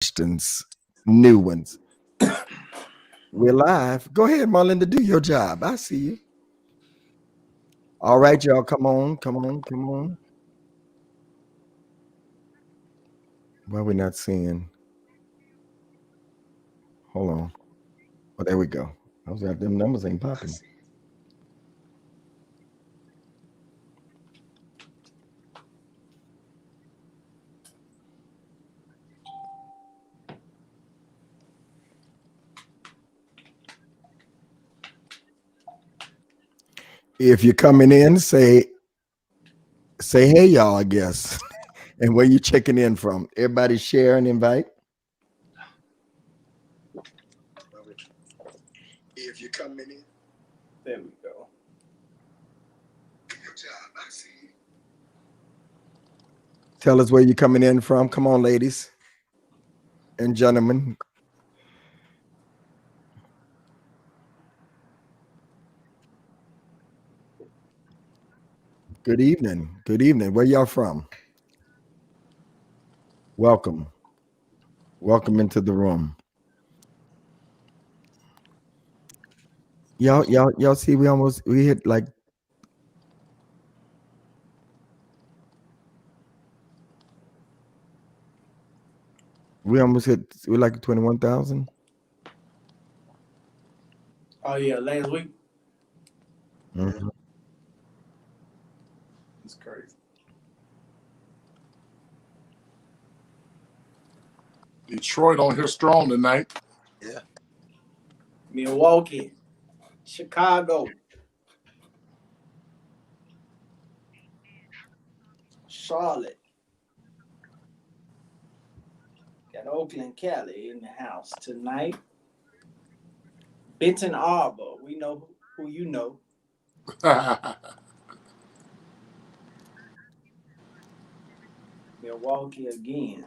questions, new ones. We're live. Go ahead, Marlinda, do your job. I see you. All right, y'all. Come on, come on, come on. Why we not seeing? Hold on. Oh, there we go. I was like, them numbers ain't popping. If you're coming in, say hey, y'all. I guess. And where you checking in from? Everybody share and invite. If you're coming in, There we go. your job. I see you. Tell us where you're coming in from. Come on, ladies and gentlemen. Good evening. Good evening. Where y'all from? Welcome. Welcome into the room. Y'all see we hit like we like 21,000. Oh yeah, last week. Mhm. It's crazy. Detroit on here strong tonight. Yeah. Milwaukee, Chicago, Charlotte. Got Oakland, Cali in the house tonight. Benton Arbor. We know who you know. Milwaukee again.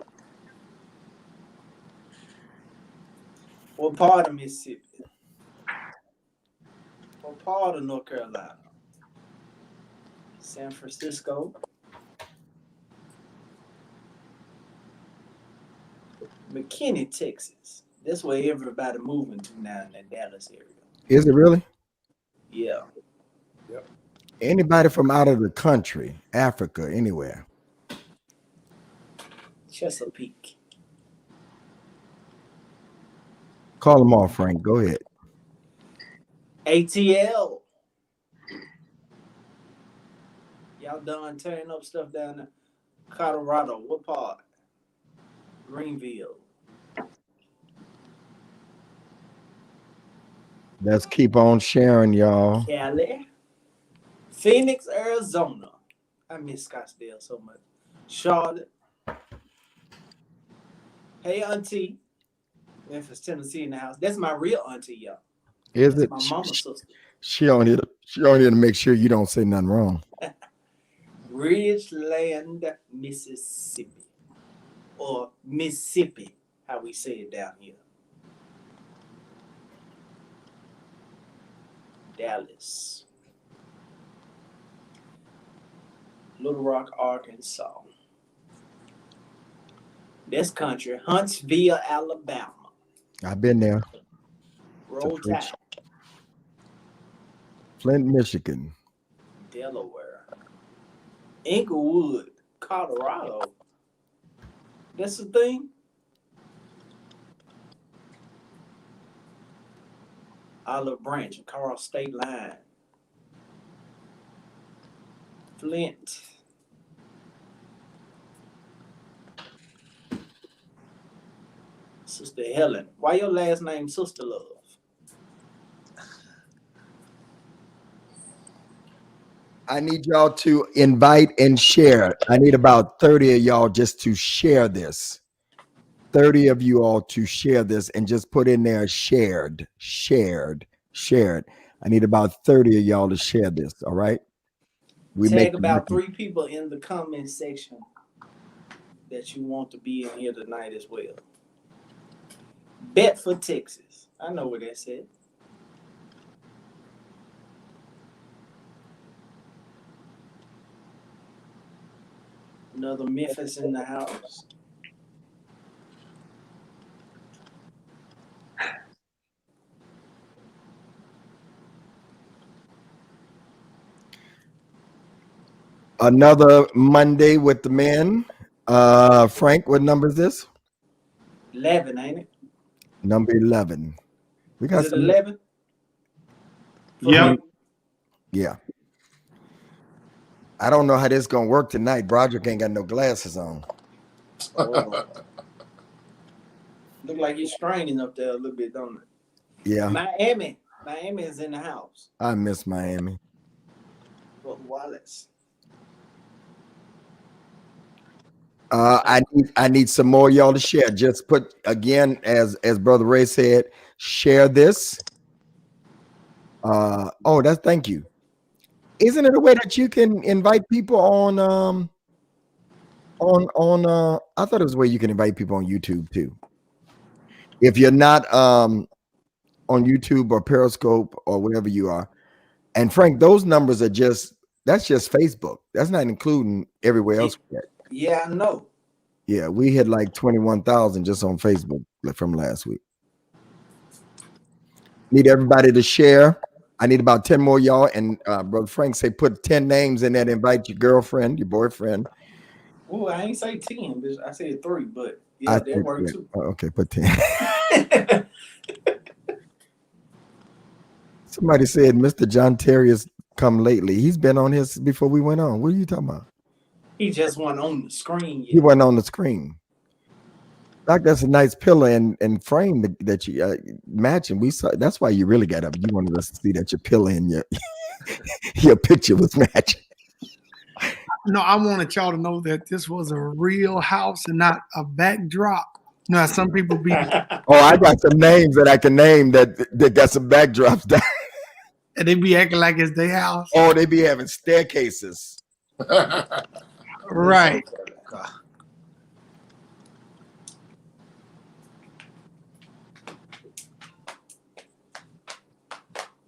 What part of Mississippi? What part of North Carolina? San Francisco, McKinney, Texas. That's where everybody moving to now in the Dallas area. Is it really? Yeah. Yep. Anybody from out of the country, Africa, anywhere? Chesapeake. Call them off, Frank. Go ahead. ATL. Y'all done tearing up stuff down there? Colorado. What part? Greenville. Let's keep on sharing, y'all. Cali. Phoenix, Arizona. I miss Scottsdale so much. Charlotte. Hey, Auntie. Memphis, Tennessee in the house. That's my real auntie, y'all. Is That's it? my mama's sister. She on here. She on here to make sure you don't say nothing wrong. Ridgeland, Mississippi. Or Mississippi, how we say it down here. Dallas. Little Rock, Arkansas. This country, Huntsville, Alabama. I've been there. To Roll preach. Tide, Flint, Michigan. Delaware. Inglewood, Colorado. That's the thing. Olive Branch, Carl State Line. Flint. Sister Helen. Why your last name Sister Love? I need y'all to invite and share. I need about 30 of y'all just to share this. 30 of you all to share this and just put in there shared, shared, shared. I need about 30 of y'all to share this. All right. We make Tag it about happen. 3 people in the comment section that you want to be in here tonight as well. Bedford, Texas. I know where that's at. Another Memphis in the house. Another Monday with the men. Frank, what number is this? 11, ain't it? Number 11. We got Is it some. 11? Yep. Yeah. I don't know how this gonna work tonight. Broderick ain't got no glasses on. Oh. Look like he's straining up there a little bit, don't it? Yeah, Miami is in the house. I miss Miami. But Wallace. I need some more y'all to share. Just put again, as Brother Ray said, share this. Thank you. Isn't it a way that you can invite people on I thought it was a way you can invite people on YouTube too. If you're not on YouTube or Periscope or wherever you are. And Frank, those numbers are that's just Facebook. That's not including everywhere else. Yeah, I know. Yeah, we hit like 21,000 just on Facebook from last week. Need everybody to share. I need about 10 more y'all. And Brother Frank say put 10 names in that. Invite your girlfriend, your boyfriend. Oh, I ain't say 10, bitch. I said 3, but yeah, that worked too. Okay, put 10. Somebody said Mr. John Terry has come lately. He's been on his before we went on. What are you talking about? He just wasn't on the screen yet. He wasn't on the screen. Doc, that's a nice pillow and frame that you matching. We saw. That's why you really got up. You wanted us to see that your pillow and your picture was matching. No, I wanted y'all to know that this was a real house and not a backdrop. No, some people be Oh, I got some names that I can name that got some backdrops down. and they be acting like it's their house. Oh, they be having staircases. Right.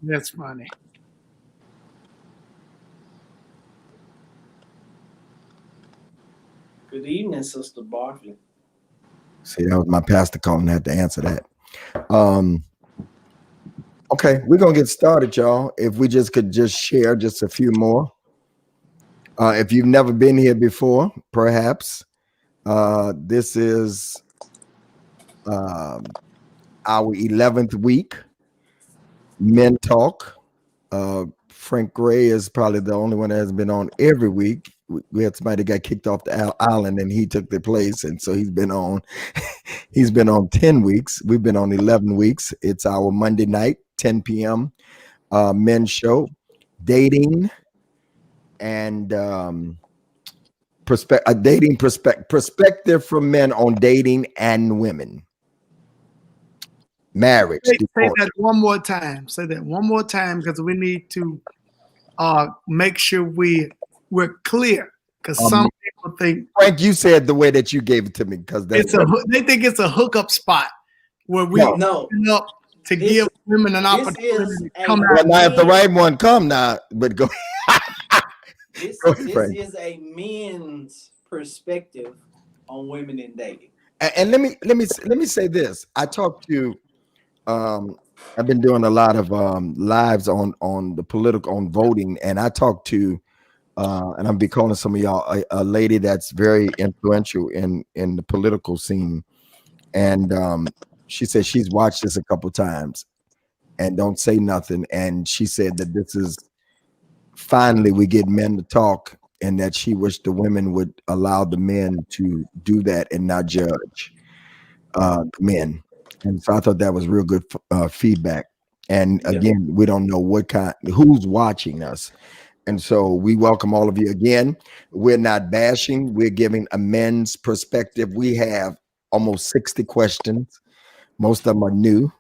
That's funny. Good evening, Sister Barkley. See, that was my pastor calling. I had to answer that. Okay, we're gonna get started, y'all. If we just could just share just a few more. If you've never been here before, perhaps this is our 11th week. Men Talk. Frank Gray is probably the only one that has been on every week. We had somebody that got kicked off the island and he took their place, and so he's been on 10 weeks. We've been on 11 weeks. It's our Monday night 10 p.m. Men's show, dating and perspective from men on dating and women, marriage. Say that one more time. Say that one more time because we need to make sure we're clear. Because some people think Frank, you said the way that you gave it to me because they think it's a hookup spot where we open up to give women an opportunity to come out. Well, now if the right one come now, but go. This is a men's perspective on women in dating. And let me say this. I talked to I've been doing a lot of lives on the political on voting, and I talked to and I'm be calling some of y'all a lady that's very influential in the political scene, and she said she's watched this a couple times and don't say nothing, and she said that this is finally we get men to talk, and that she wished the women would allow the men to do that and not judge men. And so I thought that was real good feedback. And again, we don't know who's watching us. And so we welcome all of you again. We're not bashing. We're giving a men's perspective. We have almost 60 questions. Most of them are new.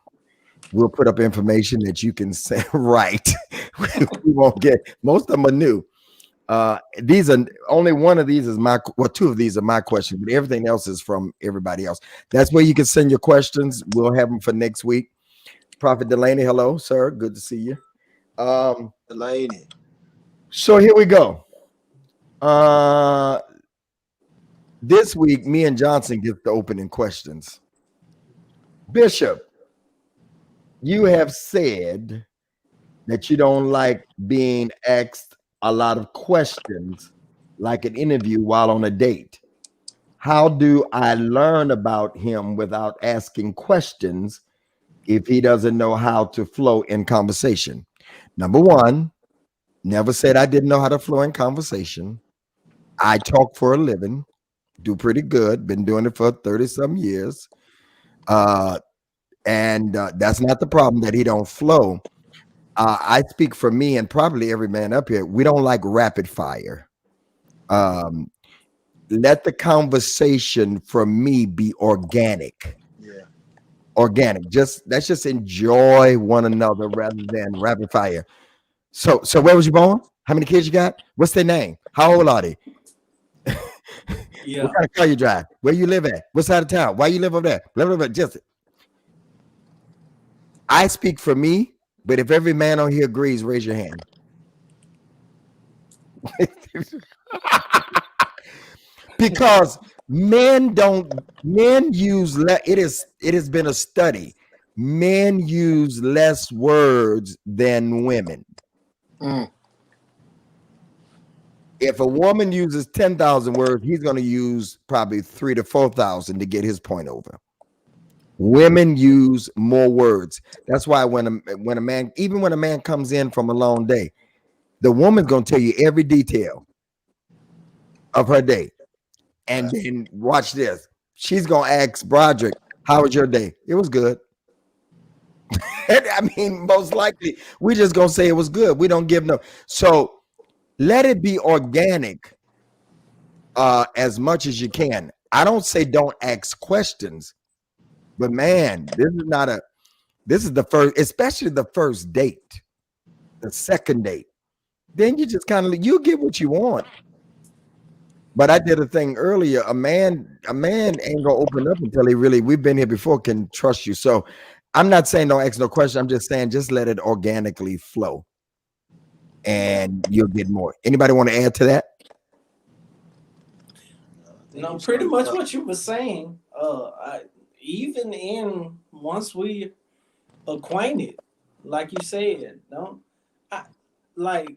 We'll put up information that you can say right. We won't get, most of them are new. These are only one of these is two of these are my questions, but everything else is from everybody else. That's where you can send your questions. We'll have them for next week. Prophet Delaney, hello, sir. Good to see you. Delaney. So here we go. This week, me and Johnson get the opening questions. Bishop, you have said that you don't like being asked a lot of questions like an interview while on a date? How do I learn about him without asking questions if he doesn't know how to flow in conversation? Number one, never said I didn't know how to flow in conversation. I talk for a living, do pretty good, been doing it for 30 some years. And that's not the problem that he don't flow. I speak for me and probably every man up here. We don't like rapid fire. Let the conversation from me be organic. Yeah. Organic. Let's just enjoy one another rather than rapid fire. So where was you born? How many kids you got? What's their name? How old are they? Yeah. What kind of car you drive? Where you live at? What side of town? Why you live over there? Blah, blah, blah. Just I speak for me, but if every man on here agrees, raise your hand. Because men use it has been a study. Men use less words than women. Mm. If a woman uses 10,000 words, he's going to use probably 3,000 to 4,000 to get his point over. Women use more words. That's why when a man, even when a man comes in from a long day, the woman's going to tell you every detail of her day. And then watch this. She's going to ask Broderick, how was your day? It was good. I mean, most likely, we just going to say it was good. We don't give no. So let it be organic as much as you can. I don't say don't ask questions, but man, this is the first, especially the first date, the second date. Then you just kind of, you get what you want. But I did a thing earlier. A man ain't gonna open up until we've been here before, can trust you. So I'm not saying don't ask no question. I'm just saying just let it organically flow. And you'll get more. Anybody want to add to that? No, pretty much what you were saying. Even in once we acquainted, like you said, like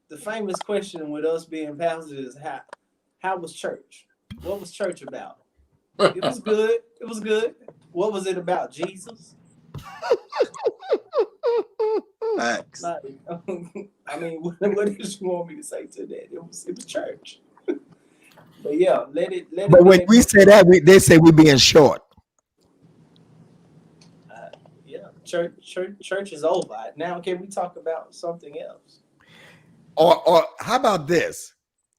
the famous question with us being pastors is how was church? What was church about? It was good. It was good. What was it about? Jesus? Facts. Like, I mean, what did you want me to say to that? It was church. But yeah, let it. But when we say that, they say we're being short. Yeah, church is over. Now, can we talk about something else? Or how about this?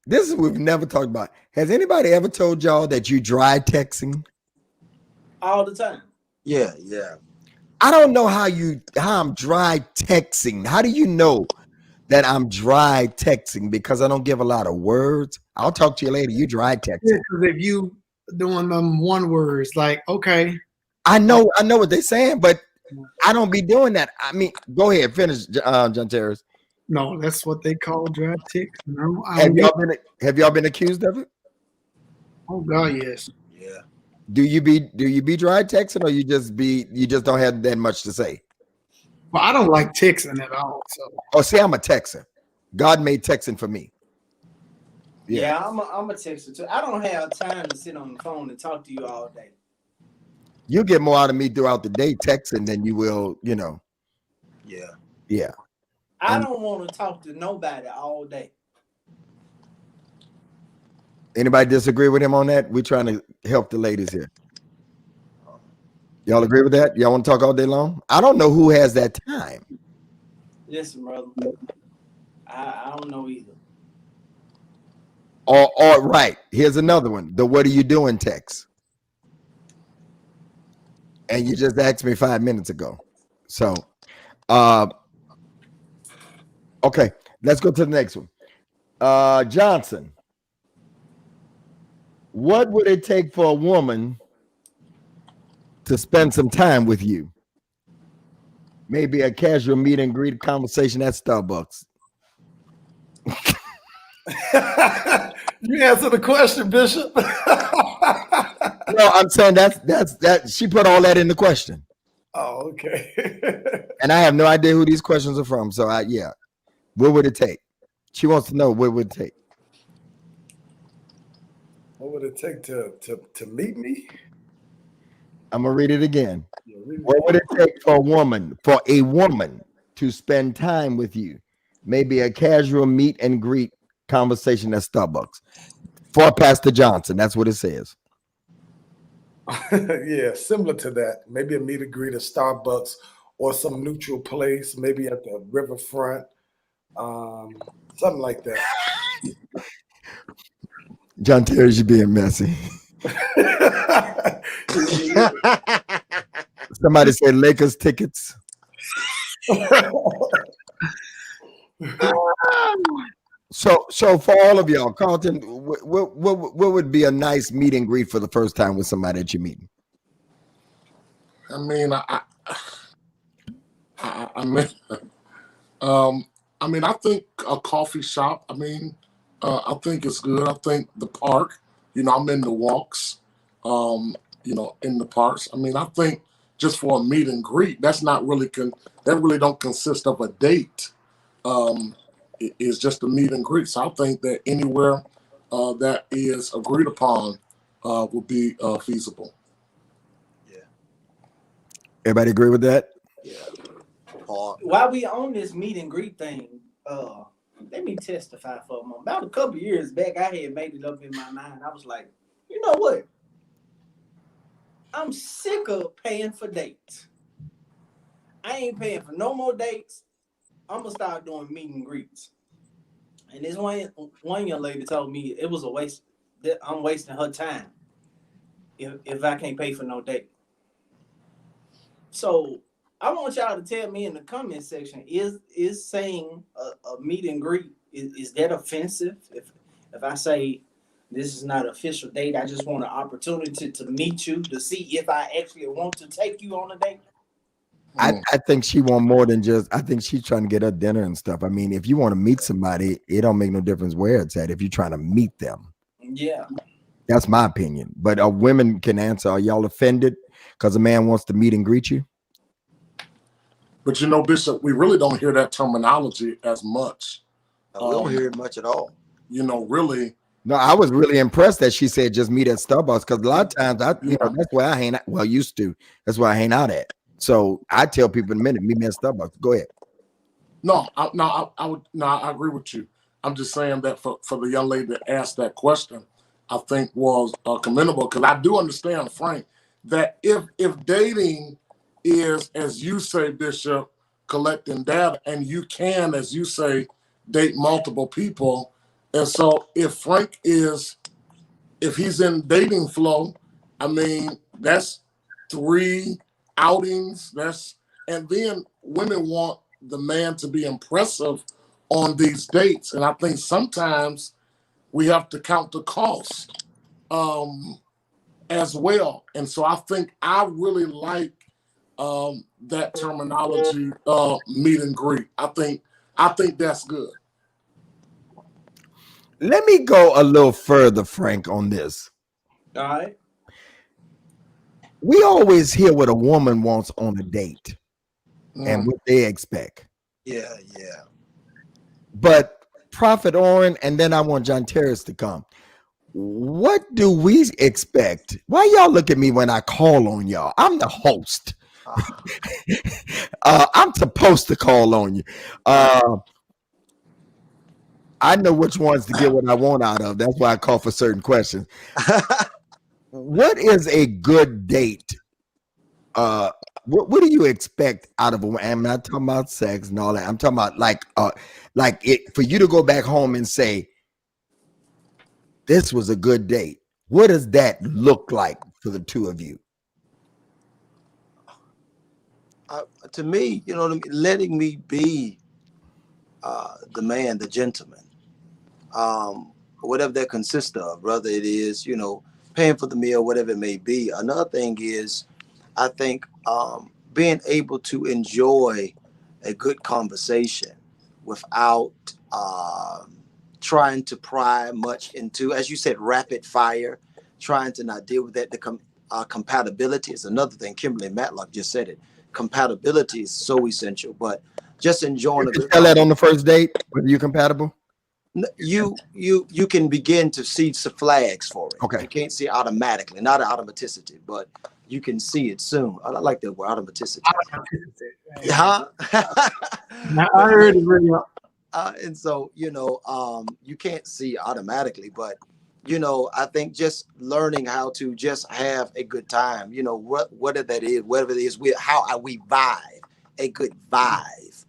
This is what we've never talked about. Has anybody ever told y'all that you dry texting? All the time. Yeah. I don't know how I'm dry texting. How do you know that I'm dry texting? Because I don't give a lot of words. I'll talk to you later. You dry texting. Yeah, because if you doing them one words, like, okay. I know what they're saying, but I don't be doing that. I mean, go ahead, finish, John Terrace. No, that's what they call dry text. No, Have y'all been accused of it? Oh God, yes. Yeah. Do you be dry texting, or you just don't have that much to say? Well, I don't like texting at all. So. Oh, see, I'm a texter. God made texting for me. Yeah, I'm a texter too. I don't have time to sit on the phone and talk to you all day. You get more out of me throughout the day texting than you will, Yeah. Yeah. I don't want to talk to nobody all day. Anybody disagree with him on that? We're trying to help the ladies here. Y'all agree with that? Y'all want to talk all day long? I don't know who has that time. Listen, brother. I don't know either. Or right. Here's another one. The what are you doing text. And you just asked me 5 minutes ago. So okay, let's go to the next one. Johnson. What would it take for a woman to spend some time with you? Maybe a casual meet and greet conversation at Starbucks. You answer the question, Bishop. No, I'm saying that she put all that in the question. Oh, okay. And I have no idea who these questions are from. So what would it take? She wants to know what would it take. What would it take to meet me? I'm gonna read it again. Yeah, read What would it take for a woman to spend time with you? Maybe a casual meet and greet conversation at Starbucks. For Pastor Johnson, that's what it says. Yeah, similar to that. Maybe a meet and greet at Starbucks or some neutral place, maybe at the riverfront, something like that. John Terry, you being messy. Somebody said Lakers tickets. So for all of y'all, Carlton, what would be a nice meet and greet for the first time with somebody that you're meeting? I mean, I mean, I think a coffee shop. I mean, I think it's good. I think the park. You know, I'm in the walks. You know, in the parks. I mean, I think just for a meet and greet, that's not really that really don't consist of a date. Is just a meet and greet. So I think that anywhere that is agreed upon would be feasible. Everybody agree with that? Yeah. Paul. While we on this meet and greet thing, let me testify for a moment. About a couple years back, I had made it up in my mind. I was like, you know what? I'm sick of paying for dates. I ain't paying for no more dates. I'm gonna start doing meet and greets. And this one young lady told me it was a waste. That I'm wasting her time if I can't pay for no date. So I want y'all to tell me in the comment section: is saying a meet and greet is that offensive? If I say this is not an official date, I just want an opportunity to meet you to see if I actually want to take you on a date. I think she want more than just. I think she's trying to get her dinner and stuff. I mean, if you want to meet somebody, it don't make no difference where it's at. If you're trying to meet them, Yeah, that's my opinion. But women can answer. Are y'all offended because a man wants to meet and greet you? But you know, Bishop, we really don't hear that terminology as much. We don't hear it much at all. You know, really. No, I was really impressed that she said just meet at Starbucks because a lot of times that's where I hang out. Well, used to. That's where I hang out at. So I tell people in a minute, meet me at Starbucks. Go ahead. I agree with you. I'm just saying that for the young lady that asked that question, I think was commendable because I do understand, Frank, that if dating is, as you say, Bishop, collecting data, and you can, as you say, date multiple people, and so if he's in dating flow, I mean that's 3 outings. And then women want the man to be impressive on these dates, and I think sometimes we have to count the cost as well. And so I think I really like that terminology, meet and greet. I think that's good. Let me go a little further, Frank, on this. all right. We always hear what a woman wants on a date and what they expect. Yeah. But Prophet Oren, and then I want John Terrace to come. What do we expect? Why y'all look at me when I call on y'all? I'm the host. I'm supposed to call on you. I know which ones to get what I want out of. That's why I call for certain questions. What is a good date? What do you expect out of a woman? I'm not talking about sex and all that. I'm talking about like it for you to go back home and say, this was a good date. What does that look like for the two of you? To me, you know, letting me be the man, the gentleman, whatever that consists of, whether it is, you know, paying for the meal, whatever it may be. Another thing is, I think being able to enjoy a good conversation without trying to pry much into, as you said, rapid fire, trying to not deal with that. The compatibility is another thing. Kimberly Matlock just said it. Compatibility is so essential, but just enjoying You tell that on the first date whether you're compatible. You can begin to see some flags for it. Okay. You can't see automatically, not automaticity, but you can see it soon. I like that word, automaticity. Huh? Now, I heard it really well. And so, you can't see automatically, but, I think just learning how to just have a good time, whatever that is, whatever it is, how we vibe, a good vibe,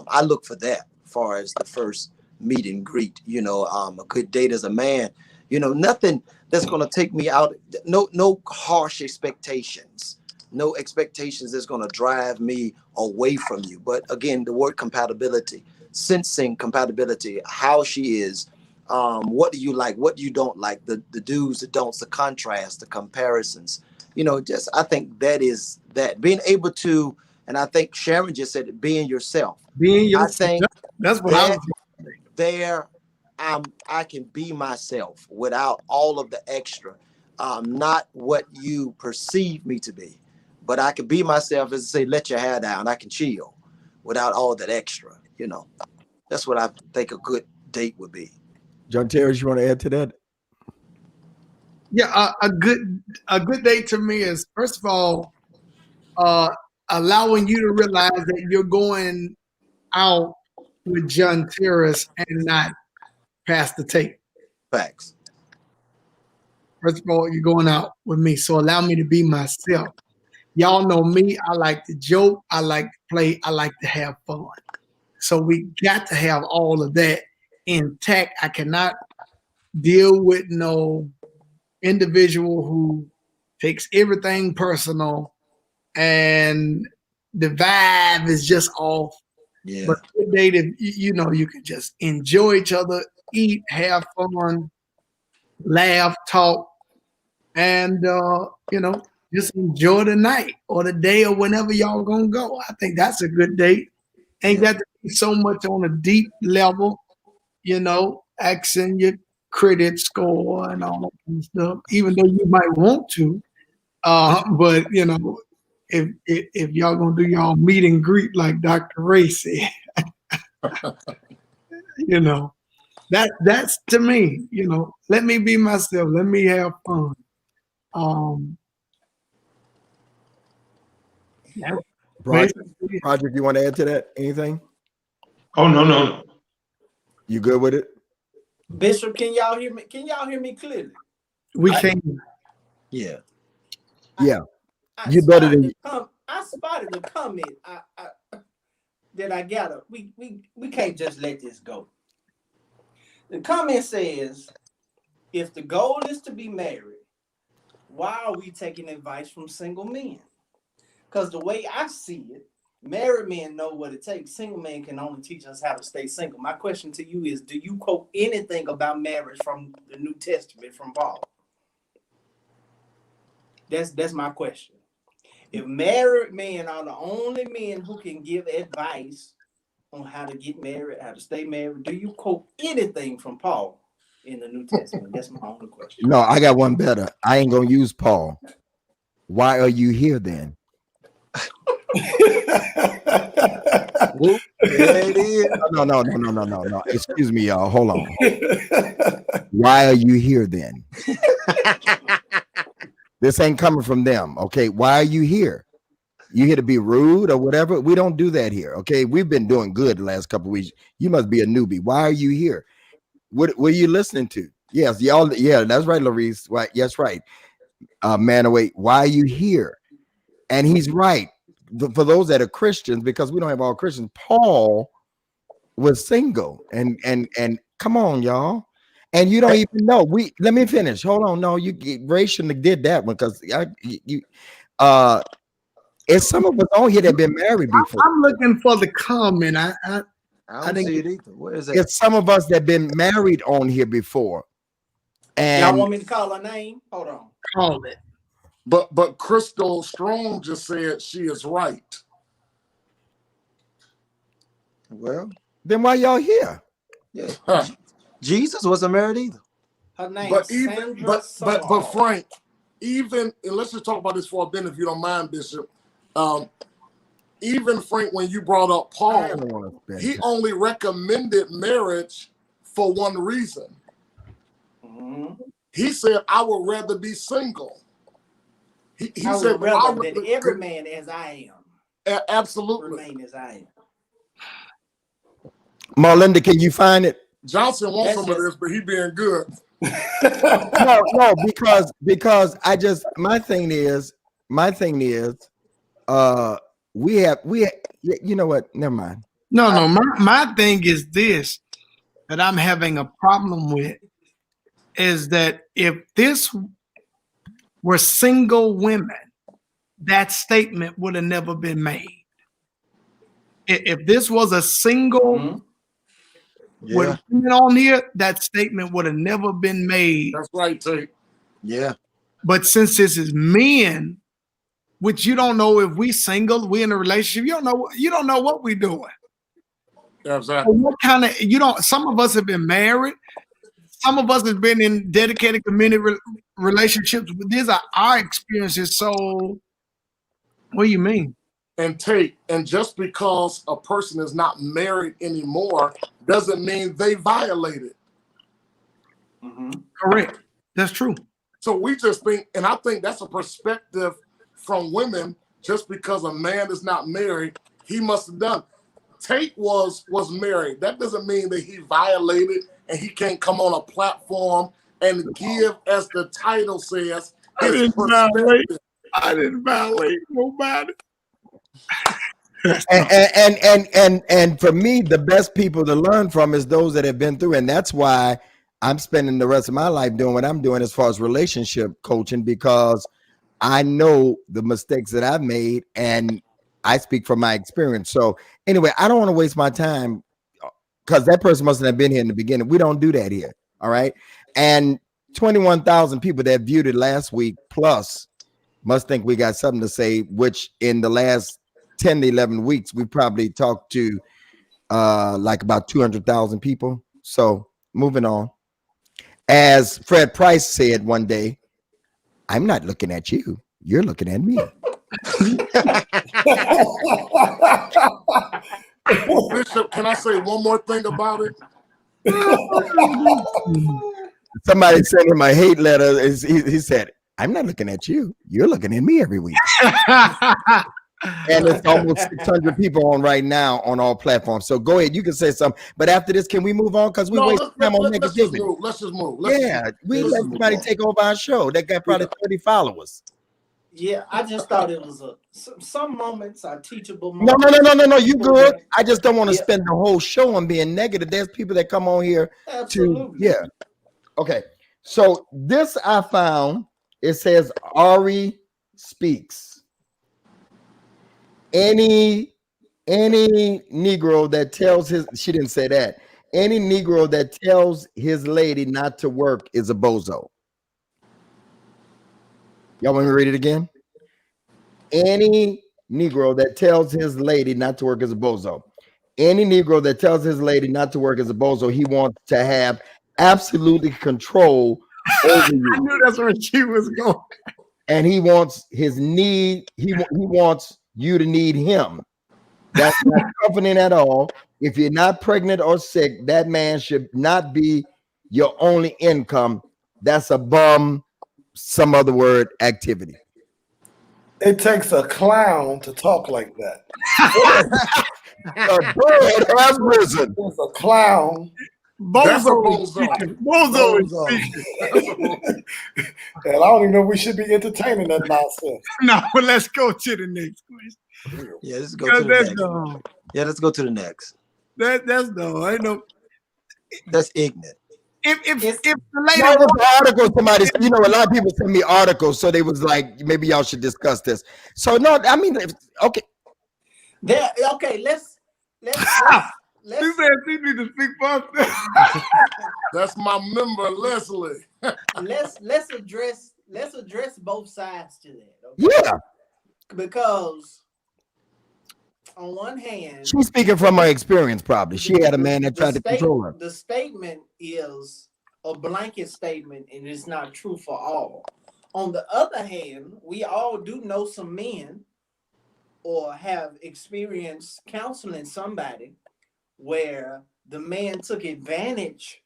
I look for that as far as the first meet and greet, a good date as a man, nothing that's going to take me out. No harsh expectations. No expectations that's going to drive me away from you. But again, the word compatibility, sensing compatibility, how she is, what do you like, what you don't like, the do's, the don'ts, the contrast, the comparisons, I think that is that being able to, and I think Sharon just said it, being yourself. Being I yourself. think That's what I was. there, I can be myself without all of the extra, not what you perceive me to be. But I can be myself, as I say, let your hair down. I can chill without all that extra, That's what I think a good date would be. John Terry, you want to add to that? Yeah, a good date to me is, first of all, allowing you to realize that you're going out with John Terrace and not Pastor Tate. Facts. First of all, you're going out with me, so allow me to be myself. Y'all know me. I like to joke. I like to play. I like to have fun. So we got to have all of that intact. I cannot deal with no individual who takes everything personal and the vibe is just off. Yeah. But good date, if you can just enjoy each other, eat, have fun, laugh, talk, and just enjoy the night or the day or whenever y'all gonna go. I think that's a good date. Ain't got to be so much on a deep level, asking your credit score and all that kind of stuff, even though you might want to. But if y'all gonna do y'all meet and greet like Dr. Ray said, that's to me, let me be myself, let me have fun. Project, you want to add to that? Anything? Oh, no. You good with it? Bishop, can y'all hear me? Can y'all hear me clearly? We can. Yeah. Yeah. I You better than spotted a comment that I got. We can't just let this go. The comment says, if the goal is to be married, why are we taking advice from single men? Because the way I see it, married men know what it takes. Single men can only teach us how to stay single. My question to you is, do you quote anything about marriage from the New Testament, from Paul? That's my question. If married men are the only men who can give advice on how to get married, how to stay married, do you quote anything from Paul in the New Testament? That's my only question. No, I got one better. I ain't gonna use Paul. Why are you here then? There it is. No. Excuse me, y'all. Hold on. Why are you here then? This ain't coming from them. Okay. Why are you here? You here to be rude or whatever? We don't do that here. Okay. We've been doing good the last couple of weeks. You must be a newbie. Why are you here? What are you listening to? Yes, y'all. Yeah, that's right, Larice. Right. Yes, right. Manaway, why are you here? And he's right. For those that are Christians, because we don't have all Christians, Paul was single. And come on, y'all. And you don't even know. Let me finish. Hold on. No, Ray shouldn't have did that one, because it's some of us on here that have been married before. I'm looking for the comment. I don't see it either. Where is it? It's some of us that have been married on here before. And y'all want me to call her name? Hold on. Call it. But Crystal Strong just said she is right. Well, then why y'all here? Yeah. Huh. Jesus wasn't married either. Her name But is even Sandra but Frank, even, and let's just talk about this for a minute, if you don't mind, Bishop. Even Frank, when you brought up Paul, he only recommended marriage for one reason. Mhm. He said, I would rather be single. He I said, would rather that every man as I am absolutely. remain as I am. Marlinda, can you find it? Johnson wants That's some of just- this, but he being good. No, because I just my thing is you know what? Never mind. No. My thing is this that I'm having a problem with is that if this were single women, that statement would have never been made. If this was a single Mhm. Mm-hmm. with women on here, that statement would have never been made. That's right, Tate. Yeah. But since this is men, which you don't know if we single, we in a relationship, you don't know what we doing. Exactly. What kind of some of us have been married, some of us have been in dedicated committed relationships. These are our experiences. So what do you mean? And Tate, and just because a person is not married anymore doesn't mean they violated. Mhm. Correct. That's true. So we just think, and I think that's a perspective from women. Just because a man is not married, he must have done. Tate was married. That doesn't mean that he violated and he can't come on a platform and give, as the title says, his perspective. I didn't violate nobody. And for me, the best people to learn from is those that have been through, and that's why I'm spending the rest of my life doing what I'm doing as far as relationship coaching, because I know the mistakes that I've made and I speak from my experience. So anyway, I don't want to waste my time because that person mustn't have been here in the beginning. We don't do that here. All right. And 21,000 people that viewed it last week plus must think we got something to say, which in the last 10 to 11 weeks, we probably talked to like about 200,000 people. So moving on. As Fred Price said one day, I'm not looking at you. You're looking at me. Bishop, can I say one more thing about it? Somebody sent him a hate letter. He said, I'm not looking at you. You're looking at me every week. And it's almost 600 people on right now on all platforms. So go ahead. You can say something. But after this, can we move on? Because we waste time on negativity. Let's just move. We let somebody take over our show. That got probably 30 followers. Yeah, I just thought it was some moments are teachable. No. You good. I just don't want to spend the whole show on being negative. There's people that come on here Absolutely. Okay. So this I found, it says Ari speaks. Any Negro that tells she didn't say that. Any Negro that tells his lady not to work is a bozo. Y'all want me to read it again? Any Negro that tells his lady not to work is a bozo. Any Negro that tells his lady not to work is a bozo. He wants to have absolutely control over you. I knew that's where she was going. And he wants his need. He wants you to need him. That's not comforting at all. If you're not pregnant or sick, that man should not be your only income. That's a bum, some other word, activity. It takes a clown to talk like that. A bird has risen. It's a clown. Bozo is speaking. And I don't even know if we should be entertaining that nonsense. No, let's go to the next question. Yeah, let's go to the next. Dumb. Yeah, let's go to the next. That's dumb. I know. That's ignorant. If the lady That was the article somebody said, a lot of people send me articles, so they was like, maybe y'all should discuss this. So no, I mean, okay. Okay, let's she said she need to speak for herself. That's my member, Leslie. let's address both sides to that. Okay? Yeah. Because on one hand, She's speaking from her experience, probably. She had a man that tried to control her. The statement is a blanket statement and it's not true for all. On the other hand, we all do know some men or have experienced counseling somebody where the man took advantage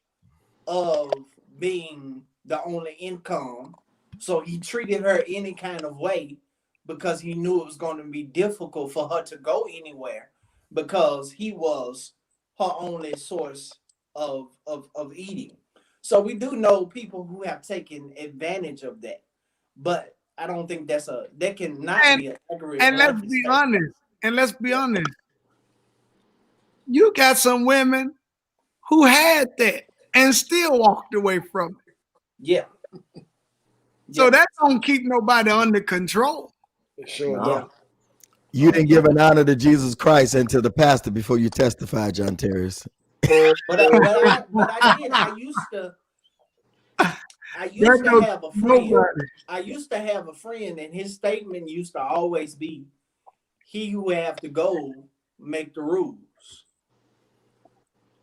of being the only income. So he treated her any kind of way because he knew it was going to be difficult for her to go anywhere because he was her only source of eating. So we do know people who have taken advantage of that, but I don't think that cannot be an accurate. And let's be honest. And let's be honest. You got some women who had that and still walked away from it. Yeah. So that don't keep nobody under control. Sure. Yeah. You didn't give an honor to Jesus Christ and to the pastor before you testified, John Terry. But I did. I used to have a friend. Nobody. I used to have a friend, and his statement used to always be, "He who have to go make the rules."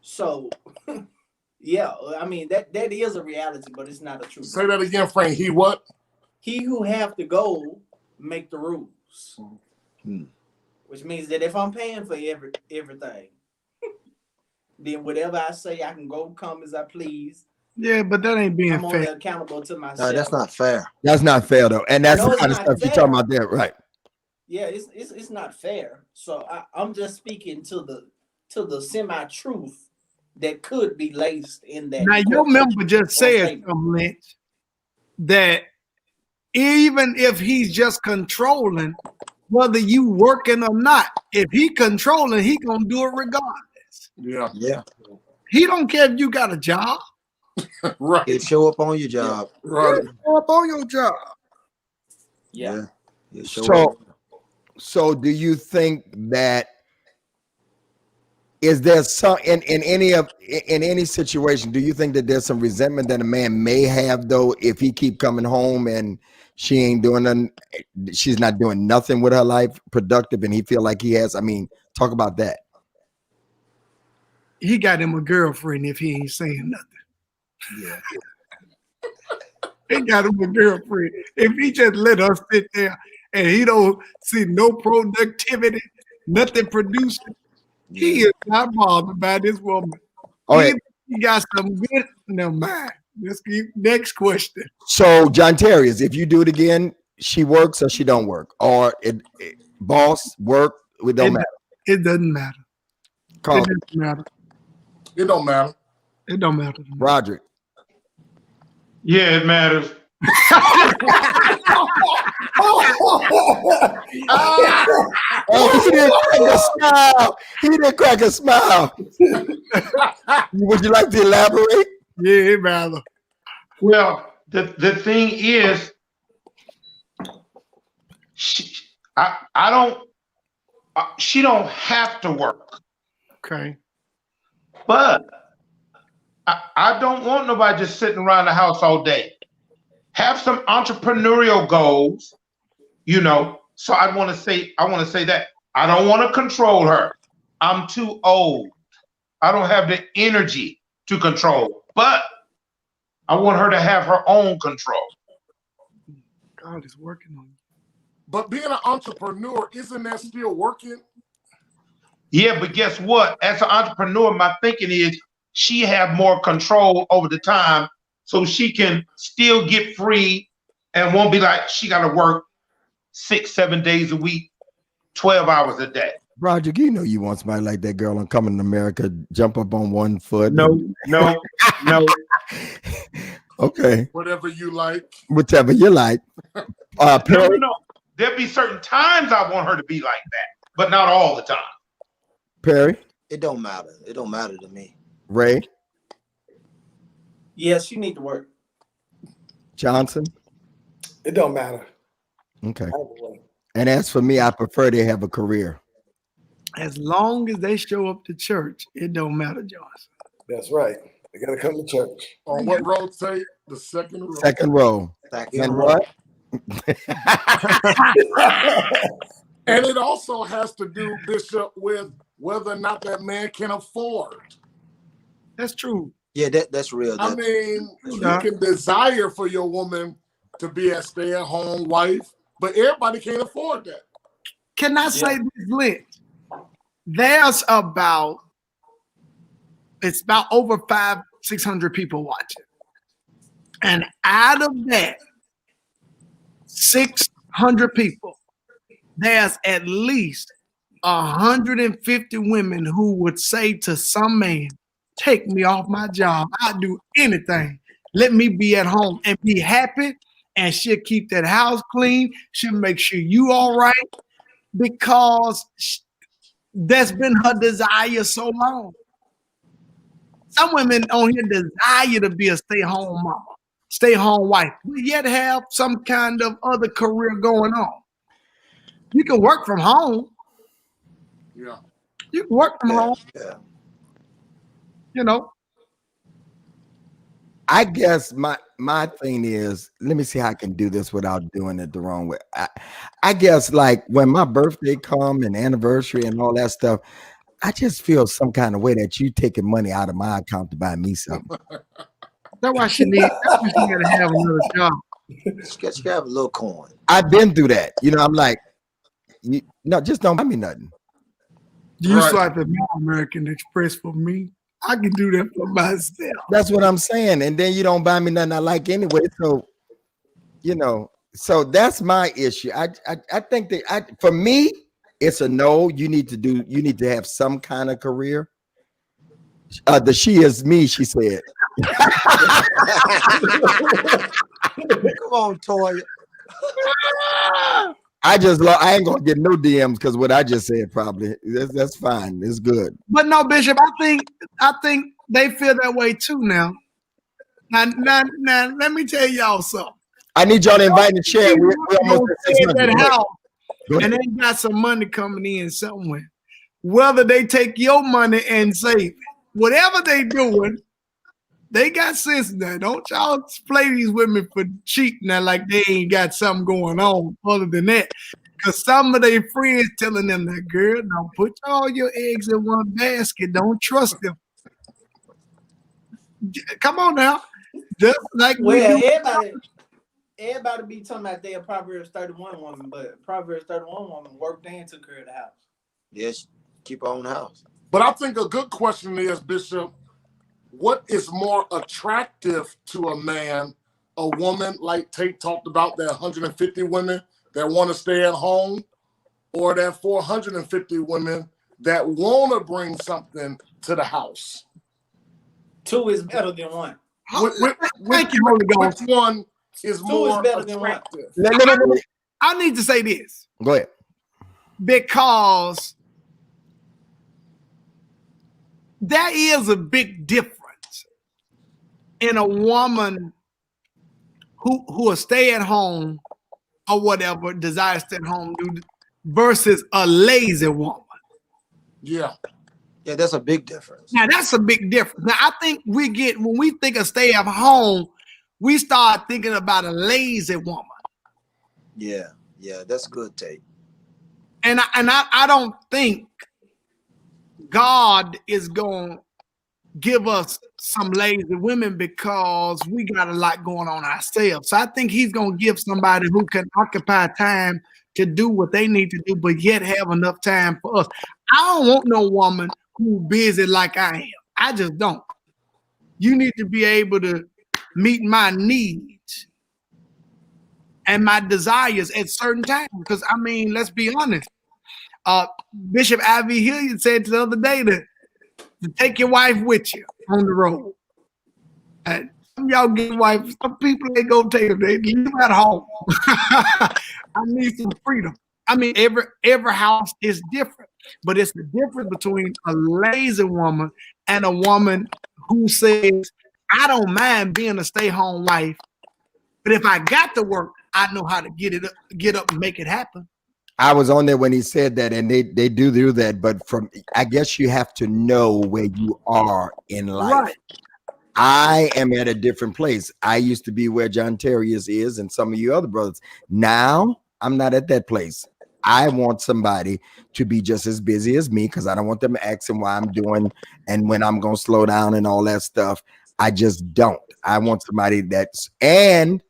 So, yeah, I mean that is a reality, but it's not a truth. Say that again, Frank. He what? He who have to go make the rules, which means that if I'm paying for everything, then whatever I say, I can go come as I please. Yeah, but that ain't being I'm only fair. accountable to myself. No, that's not fair. That's not fair though, and that's No, the it's kind of not stuff you're fair. talking about there, right? Yeah, it's not fair. So I'm just speaking to the semi-truth that could be laced in that. Now your member just said, Lynch, that even if he's just controlling, whether you working or not, if he controlling, he gonna do it regardless. Yeah. Yeah. He don't care if you got a job. Right. It show up on your job. Right. Show up on your job. Yeah. It show up. So do you think that is there some in any situation, do you think that there's some resentment that a man may have though if he keep coming home and she ain't doing nothing, she's not doing nothing with her life productive and he feel like he has? I mean, talk about that. He got him a girlfriend if he ain't saying nothing. Yeah. He got him a girlfriend. If he just let us sit there and he don't see no productivity, nothing producing, he is not bothered by this woman. Okay. He got some good. Never mind. Let's keep next question. So John Terry, if you do it again, she works or she don't work, or boss work, it don't matter. It doesn't matter. Carl, It doesn't matter. It don't matter. It don't matter. To me. Roderick. Yeah, it matters. Oh, he didn't crack a smile. He didn't crack a smile. Would you like to elaborate? Yeah, it matter. Well, the thing is, she don't have to work, Okay. but I don't want nobody just sitting around the house all day. Have some entrepreneurial goals, So I want to say that I don't want to control her. I'm too old. I don't have the energy to control, but I want her to have her own control. God is working on you. But being an entrepreneur, isn't that still working? Yeah, but guess what? As an entrepreneur, my thinking is she have more control over the time so she can still get free and won't be like she got to work 6-7 days a week, 12 hours a day. Roger, you want somebody like that girl on Coming to America, jump up on one foot. No. Okay. Whatever you like. Whatever you like. Perry? No. There'll be certain times I want her to be like that, but not all the time. Perry? It don't matter. It don't matter to me. Ray? Yes, you need to work. Johnson? It don't matter. Okay. Either way. And as for me, I prefer they have a career. As long as they show up to church, it don't matter, Johnson. That's right. They got to come to church. On what road say? The second row. Second row. And what? And it also has to do, Bishop, with whether or not that man can afford. That's true. Yeah, that's real. I mean, Yeah. you can desire for your woman to be a stay-at-home wife, but everybody can't afford that. Can I say this, Lynch? There's about over 600 people watching. And out of that 600 people, there's at least 150 women who would say to some man, take me off my job. I'll do anything. Let me be at home and be happy. And she'll keep that house clean. She'll make sure you all right because that's been her desire so long. Some women on here desire to be a stay-home mama, stay-home wife, but yet have some kind of other career going on. You can work from home. Yeah. You can work from home, Yeah. you know. I guess my thing is, let me see how I can do this without doing it the wrong way. I guess like when my birthday come and anniversary and all that stuff, I just feel some kind of way that you taking money out of my account to buy me something. That's why she gotta have another job. She have a little coin. I've been through that. You know, I'm like, no, just don't buy me nothing. Do you Right. swipe at my American Express for me? I can do that for myself. That's what I'm saying. And then you don't buy me nothing I like anyway. So, you know, so that's my issue. I think that for me, it's a no. You need to have some kind of career. The she is me, she said. Come on, Toya. I ain't gonna get no DMs because what I just said probably that's fine. It's good. But no, Bishop, I think they feel that way too now. Now, let me tell y'all something. I need y'all to invite and share. We're almost at Stay at 600. that house Go ahead. and they got some money coming in somewhere. Whether they take your money and save it, whatever they doing, they got sense now. Don't y'all play these women for cheap now like they ain't got something going on other than that. Because some of their friends telling them that, girl, don't put all your eggs in one basket. Don't trust them. Come on now. Just like we Well, do. everybody be talking about they a Proverbs 31 woman, but Proverbs 31 woman worked and took care of the house. Yes, keep her own house. But I think a good question is, Bishop, what is more attractive to a man, a woman like Tate talked about, that 150 women that want to stay at home, or that 450 women that want to bring something to the house? Two is better than one. Thank you, Holy Ghost. Which one is Two more is better than one. attractive? Let me- I need to say this Go ahead. because there is a big difference in a woman who will stay at home or whatever, desires to stay at home, versus a lazy woman. Yeah. Yeah, that's a big difference. Now that's a big difference. Now I think when we think of stay at home, we start thinking about a lazy woman. Yeah, that's good, Tate. And I don't think God is going to give us some lazy women because we got a lot going on ourselves. So I think he's going to give somebody who can occupy time to do what they need to do, but yet have enough time for us. I don't want no woman who's busy like I am. I just don't. You need to be able to meet my needs and my desires at certain times. Because I mean, let's be honest. Bishop Ivy Hilliard said the other day that to take your wife with you on the road. And some y'all get wives, some people ain't gonna take them. They leave them at home. I need some freedom. I mean, every house is different, but it's the difference between a lazy woman and a woman who says, I don't mind being a stay-home wife, but if I got to work, I know how to get up and make it happen. I was on there when he said that, and they do that, but I guess you have to know where you are in life. Right. I am at a different place. I used to be where John Terry is and some of you other brothers. Now I'm not at that place. I want somebody to be just as busy as me because I don't want them asking why I'm doing and when I'm going to slow down and all that stuff. I just don't. I want somebody and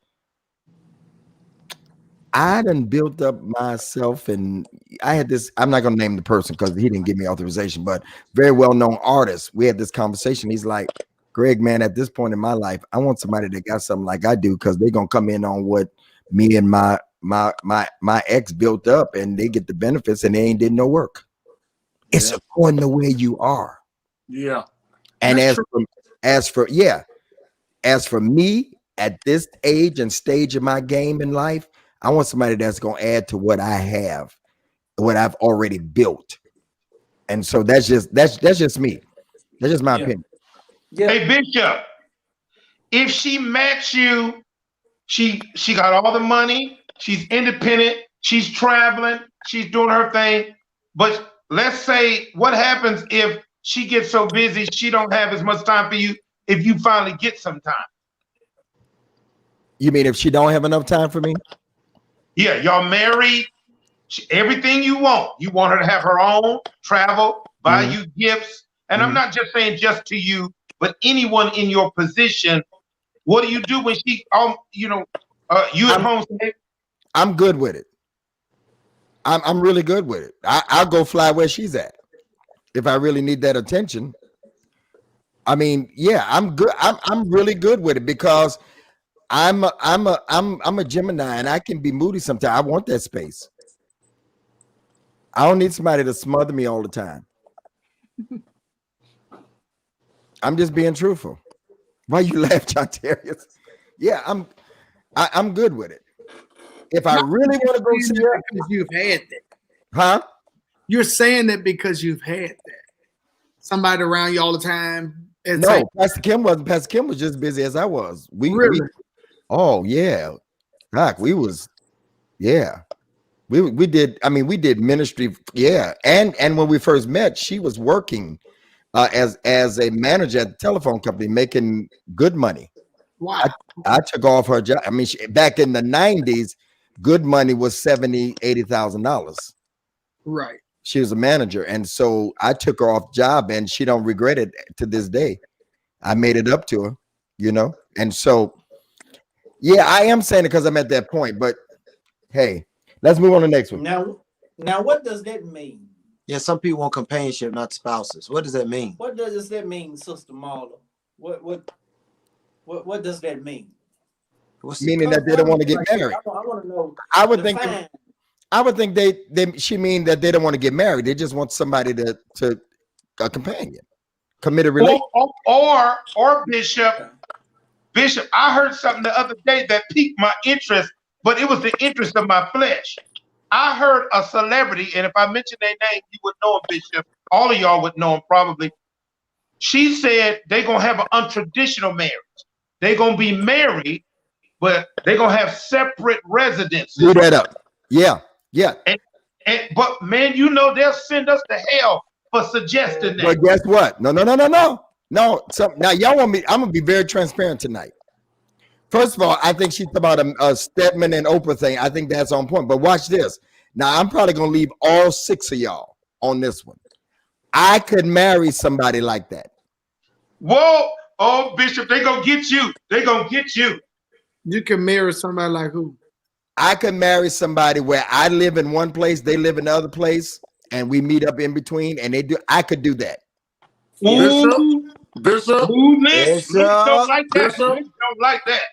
I done built up myself, and I had this, I'm not going to name the person because he didn't give me authorization, but very well-known artist. We had this conversation. He's like, Greg, man, at this point in my life, I want somebody that got something like I do, because they're gonna come in on what me and my ex built up, and they get the benefits, and they ain't did no work. It's according to where you are. Yeah. And That's as for me at this age and stage of my game in life, I want somebody that's gonna add to what I have, what I've already built. And so that's just me. That's just my opinion. Yeah. Hey, Bishop, if she met you, she got all the money, she's independent, she's traveling, she's doing her thing. But let's say, what happens if she gets so busy she don't have as much time for you if you finally get some time? You mean if she don't have enough time for me? Yeah, y'all married, everything you want her to have her own, travel, buy you gifts. And I'm not just saying just to you, but anyone in your position. What do you do when she, you at home? I'm good with it. I'm really good with it. I'll go fly where she's at if I really need that attention. I mean, yeah, I'm good. I'm really good with it, because I'm a Gemini, and I can be moody sometimes. I want that space. I don't need somebody to smother me all the time. I'm just being truthful. Why you laugh, John Terry? Yeah, I'm good with it. If I really want to go see her, because you've had that. huh? You're saying that because you've had that. Somebody around you all the time. And No, Pastor Kim wasn't. Pastor Kim was just busy as I was. Really? Oh yeah, Doc, we was, yeah. We did. I mean, we did ministry. Yeah, and when we first met, she was working as a manager at the telephone company, making good money. Wow. I took off her job. I mean, back in the 90s, good money was $70,000-$80,000. Right. She was a manager, and so I took her off job, and she don't regret it to this day. I made it up to her, and so yeah, I am saying it because I'm at that point. But hey, let's move on to the next one. Now, what does that mean? Yeah, some people want companionship, not spouses. What does that mean? What does that mean, Sister Marla? What does that mean? Meaning that they don't want to get married. I want to know. I would think she mean that they don't want to get married. They just want somebody to a companion, committed relationship. Or Bishop, I heard something the other day that piqued my interest, but it was the interest of my flesh. I heard a celebrity, and if I mention their name, you would know him, Bishop. All of y'all would know him probably. She said they're gonna have an untraditional marriage. They're gonna be married, but they're gonna have separate residences. Do that up. Yeah. But man, they'll send us to hell for suggesting that. But guess what? No. So now y'all want me? I'm gonna be very transparent tonight. First of all, I think she's about a Stedman and Oprah thing. I think that's on point. But watch this. Now I'm probably gonna leave all 6 of y'all on this one. I could marry somebody like that. Whoa, oh Bishop, they gonna get you. They gonna get you. You can marry somebody like who? I could marry somebody where I live in one place, they live in the other place, and we meet up in between, and they do. I could do that. Bishop. Liz don't like that. Liz don't like that.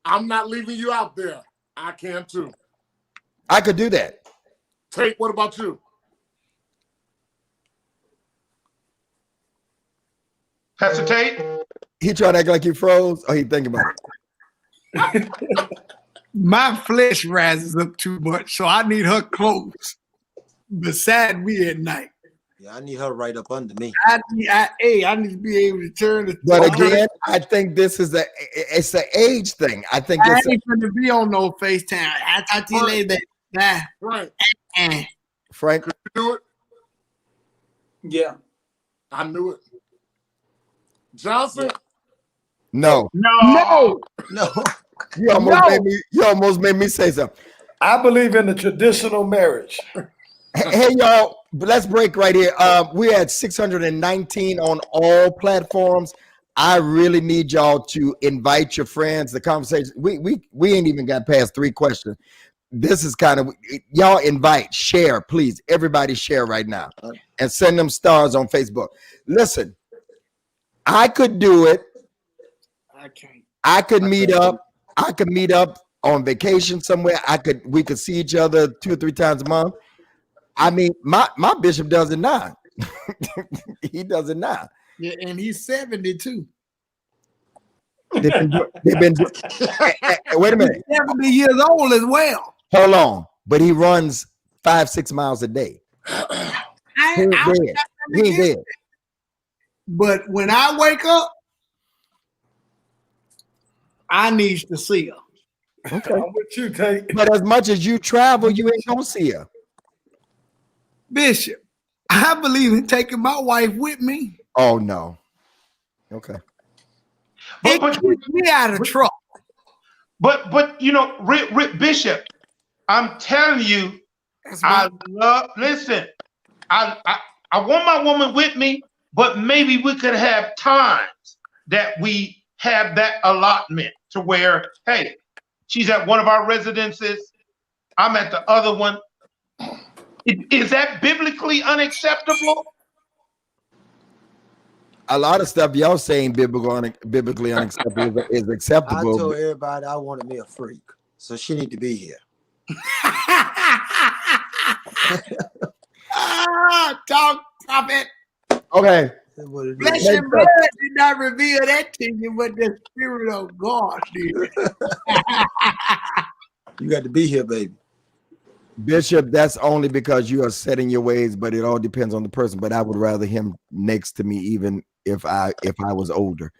I'm not leaving you out there. I can too. I could do that. Tate, what about you? Pastor Tate? He trying to act like he froze, or he thinking about it. My flesh rises up too much, so I need her close beside me at night. Yeah, I need her right up under me. I need to be able to turn the. But again, I think this is it's an age thing. I think I it's ain't gonna be on no FaceTime. I talk to you later. Nah. Right. Frank. Could you do it? Yeah. I knew it. Johnson? No. You almost made me say something. I believe in the traditional marriage. Hey y'all, let's break right here. We're at 619 on all platforms. I really need y'all to invite your friends. The conversation, we ain't even got past 3 questions. This is kind of, y'all invite, share, please. Everybody share right now and send them stars on Facebook. Listen, I could do it I can't. I could meet up. I could meet up on vacation somewhere. We could see each other 2 or 3 times a month. I mean, my bishop does it now. He does it now. Yeah, and he's 72. They've been wait a minute. 70 years old as well. Hold on. But he runs 5-6 miles a day. He ain't dead. He ain't dead. But when I wake up, I need to see her. Okay. I'm with you, Tate. But as much as you travel, you ain't gonna see her. Bishop, I believe in taking my wife with me. Oh no. Okay. It keeps me out of trouble. But you know, Bishop, I'm telling you, listen, I want my woman with me, but maybe we could have times that we have that allotment to where, hey, she's at one of our residences, I'm at the other one. Is that biblically unacceptable? A lot of stuff y'all saying biblically unacceptable is I acceptable. told everybody I wanted me a freak, so she need to be here. Talk it. Okay. That's what it Flesh is. and blood did not reveal that to you, but the Spirit of God did. You got to be here, baby. Bishop, that's only because you are set in your ways, but it all depends on the person. But I would rather him next to me, even if I was older.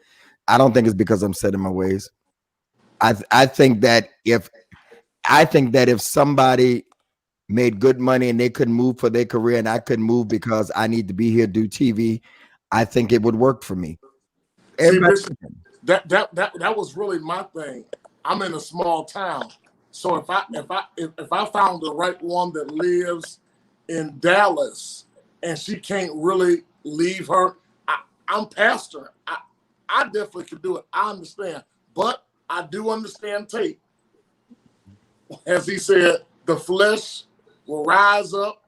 I don't think it's because I'm set in my ways. I think that if somebody made good money and they couldn't move for their career and I couldn't move because I need to be here, do TV, I think it would work for me. See, Bishop, that was really my thing. I'm in a small town. So if I found the right one that lives in Dallas and she can't really leave her, I'm past her. I definitely could do it. I understand. But I do understand Tate. As he said, the flesh will rise up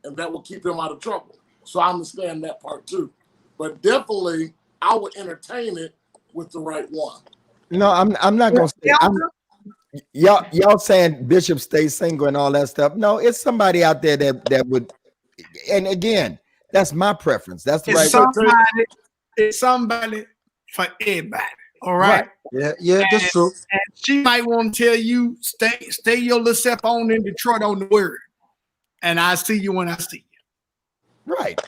and that will keep him out of trouble. So I understand that part too. But definitely I would entertain it with the right one. No, I'm not gonna say y'all saying Bishop stay single and all that stuff. No, it's somebody out there that would, and again, that's my preference. That's the right. It's somebody for everybody. All right. Yeah, that's true. And she might want to tell you, stay your little self on in Detroit on the word. And I see you when I see you. Right.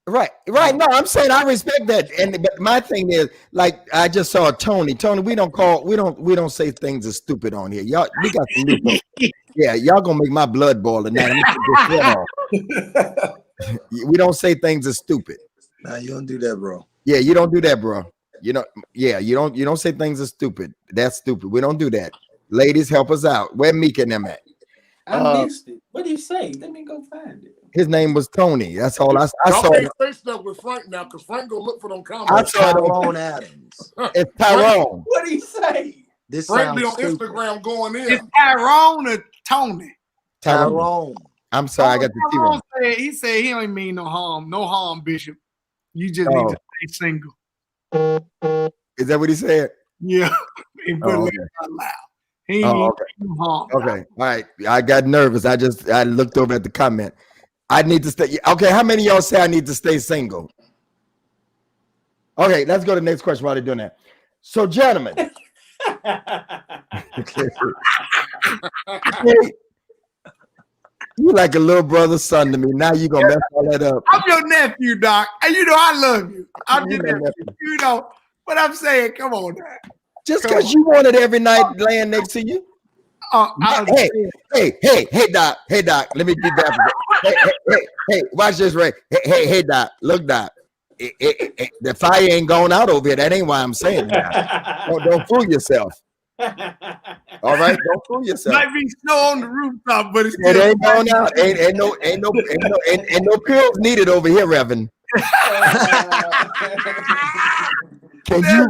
Right. No, I'm saying I respect that. But my thing is, like, I just saw Tony. We don't say things as stupid on here. Y'all, we got some new yeah, y'all gonna make my blood boil tonight. We don't say things as stupid. Nah, you don't do that, bro. Yeah, you don't do that, bro. You know, yeah, you don't say things as stupid. That's stupid. We don't do that. Ladies, help us out. Where Meek and them at? I missed it. What did you say? Let me go find it. His name was Tony. That's all I saw. Y'all can't say stuff with Frank now, because Frank gonna look for them comments. I saw Tyrone Adams. It's Tyrone. What did he say? This Frank be on sounds stupid. Instagram going in. It's Tyrone or Tony. Tyrone. I'm sorry, I got the Tyrone T-Roll. he said he don't mean no harm, Bishop. You just need to stay single. Is that what he said? Yeah. Oh, okay. Out loud. He ain't Okay. no harm. Okay. All right. I got nervous. I looked over at the comment. I need to stay. Okay. How many of y'all say I need to stay single? Okay. Let's go to the next question while they're doing that. So, gentlemen. You like a little brother son to me. Now you gonna mess all that up. I'm your nephew, Doc. And you know I love you. I'm your nephew. You know what I'm saying. Come on now. Just because you want it every night laying next to you. Hey, Doc. Hey, Doc. Let me get that. Hey, watch this, Ray. Hey, Doc. Look, Doc. The fire ain't going out over here. That ain't why I'm saying that. Don't fool yourself. All right, don't fool yourself. Might be snow on the rooftop, but it ain't going out. Ain't no pills needed over here, Reverend. Can you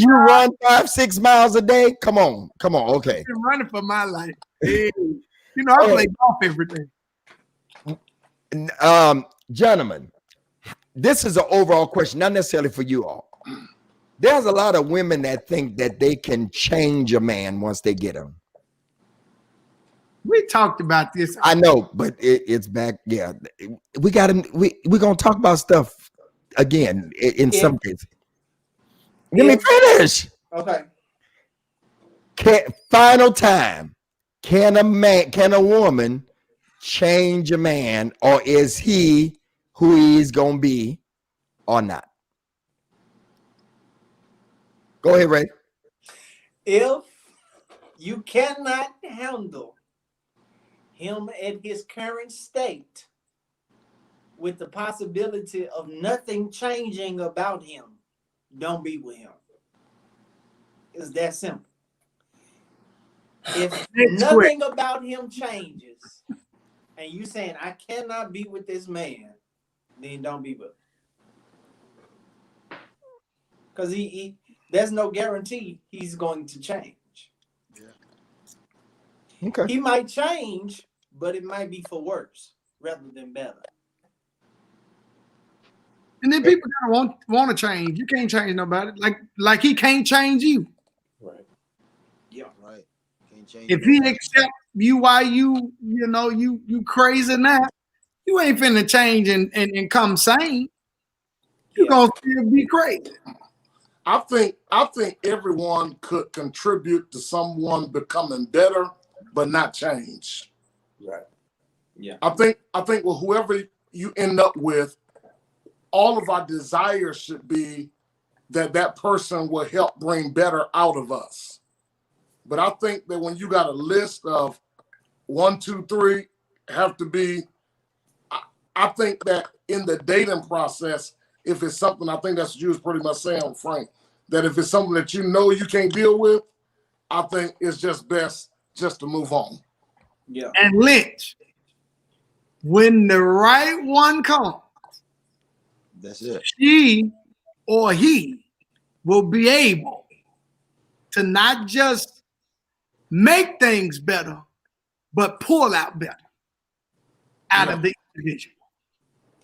run 5-6 miles a day? Come on. Okay. I've been running for my life. Hey, you know, I play golf every day. Gentlemen, this is an overall question, not necessarily for you all. There's a lot of women that think that they can change a man once they get him. We talked about this. I know, but it's back. Yeah, we got to. We're gonna talk about stuff again in some cases. Let me finish. Okay. Final time. Can a woman change a man, or is he who he's gonna be, or not? Go ahead, Ray. If you cannot handle him at his current state with the possibility of nothing changing about him, don't be with him. It's that simple. If nothing about him changes and you saying I cannot be with this man, then don't be with him. Because he there's no guarantee he's going to change. Okay. He might change, but it might be for worse rather than better. And then people gotta want to change. You can't change nobody. Like he can't change you. Right. Yeah. Right. Can't change If he accept you while you crazy now, you ain't finna change and come sane. You're gonna still be crazy. I think everyone could contribute to someone becoming better, but not change. Right. Yeah. I think with whoever you end up with, all of our desires should be that person will help bring better out of us. But I think that when you got a list of 1, 2, 3 have to be, I think that in the dating process, if it's something, I think that's what you was pretty much saying, Frank, that if it's something that you know you can't deal with, I think it's just best just to move on. Yeah. And Lynch, when the right one comes, That's it. she or he will be able to not just make things better, but pull out better out of the individual.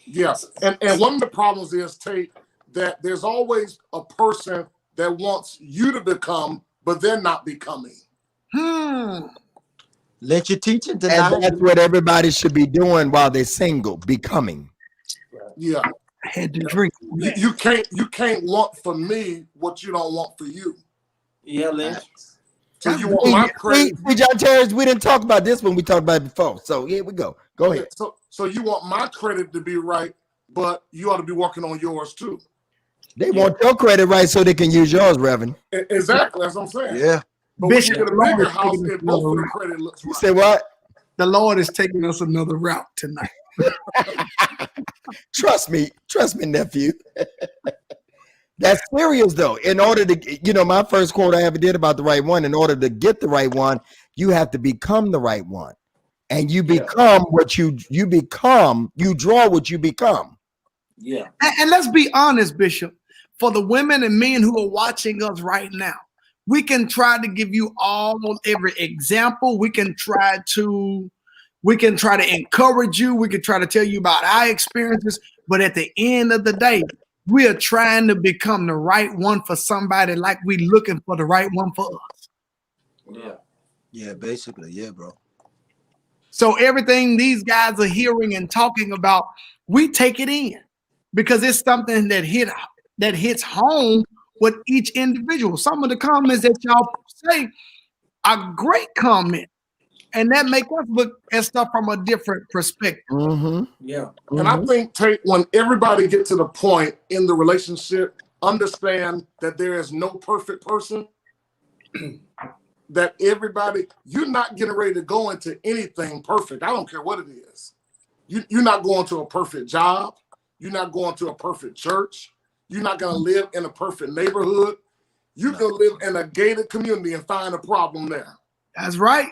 Yes. And one of the problems is, Tate, that there's always a person that wants you to become, but they're not becoming. Let your teaching And tonight. that's what everybody should be doing while they're single, becoming. Yeah. I had to drink. You can't want for me what you don't want for you. Yeah, Lynch. So you want my credit. See, John Terrence, we didn't talk about this when we talked about it before. So here we go. Go ahead. So you want my credit to be right, but you ought to be working on yours too. They want your credit right so they can use yours, Reverend. Exactly, that's what I'm saying. Yeah. But when Bishop, you get a bigger house, if both of the credit looks You right. say what? The Lord is taking us another route tonight. Trust me, nephew. That's serious though. In order to, my first quote I ever did about the right one, in order to get the right one, you have to become the right one. And you become what you become, you draw what you become. Yeah. And let's be honest, Bishop, for the women and men who are watching us right now, we can try to give you every example. We can try to encourage you. We can try to tell you about our experiences. But at the end of the day, we are trying to become the right one for somebody like we looking for the right one for us. Yeah. Yeah, basically. Yeah, bro. So everything these guys are hearing and talking about, we take it in because it's something that hits home with each individual. Some of the comments that y'all say are great comments, and that make us look at stuff from a different perspective. Mm-hmm. Yeah. And I think, Tate, when everybody gets to the point in the relationship, understand that there is no perfect person, that everybody, you're not getting ready to go into anything perfect. I don't care what it is. You're not going to a perfect job. You're not going to a perfect church. You're not going to live in a perfect neighborhood. You can live in a gated community and find a problem there. That's right.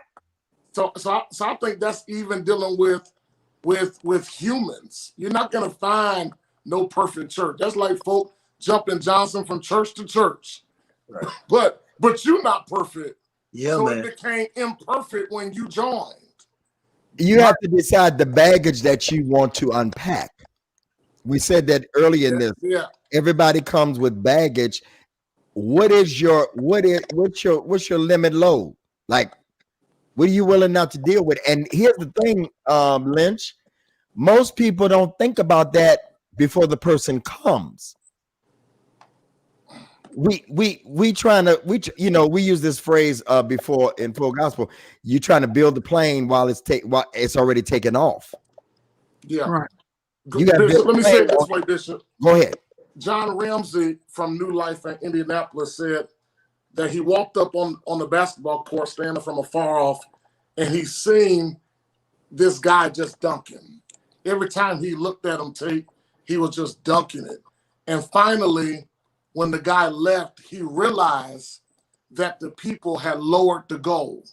So I think that's even dealing with humans. You're not going to find no perfect church. That's like folk jumping Johnson from church to church. Right. But you're not perfect. Yeah, So man. it became imperfect when you joined. You have to decide the baggage that you want to unpack. We said that earlier in this. Yeah. Everybody comes with baggage. what's your limit load? Like, what are you willing not to deal with? And here's the thing, Lynch. Most people don't think about that before the person comes. We use this phrase before in full gospel. You're trying to build the plane while it's already taken off. Yeah. Right. You gotta Bishop, let me say it build- this way, Bishop. Go ahead. John Ramsey from New Life in Indianapolis said that he walked up on the basketball court standing from afar off, and he seen this guy just dunking. Every time he looked at him, Tate, he was just dunking it. And finally, when the guy left, he realized that the people had lowered the goal.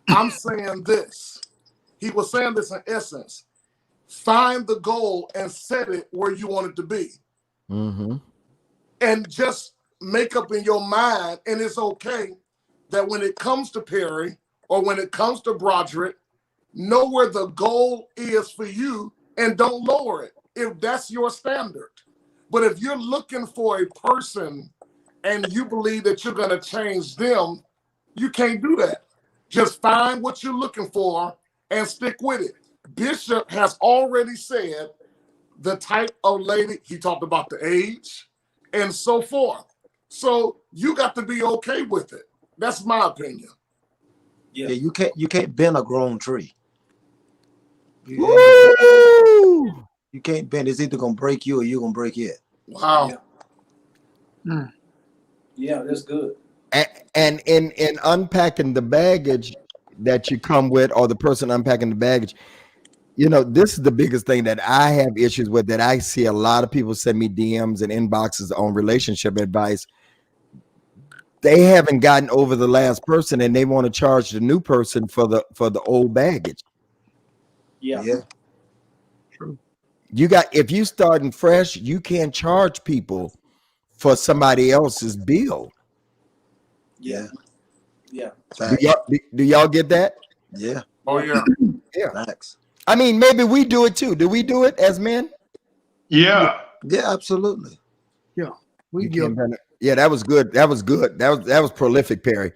I'm saying this. He was saying this in essence. Find the goal and set it where you want it to be. Mm-hmm. And just make up in your mind, and it's okay that when it comes to Perry or when it comes to Broderick, know where the goal is for you and don't lower it if that's your standard. But if you're looking for a person and you believe that you're going to change them, you can't do that. Just find what you're looking for and stick with it. Bishop has already said the type of lady, he talked about the age and so forth. So you got to be okay with it. That's my opinion. Yeah, you can't bend a grown tree. Woo! You can't bend. It's either gonna break you or you're gonna break it. Wow. Yeah, that's good. And in unpacking the baggage that you come with, or the person unpacking the baggage, this is the biggest thing that I have issues with, that I see a lot of people send me DMs and inboxes on relationship advice. They haven't gotten over the last person, and they want to charge the new person for the old baggage. Yeah. If you starting fresh, you can't charge people for somebody else's bill. Yeah. Do y'all get that? Yeah. Oh, yeah. Yeah. Facts. I mean, maybe we do it too. Do we do it as men? Yeah. Yeah, absolutely. We You give can't bend it. Yeah, that was good. That was prolific, Perry.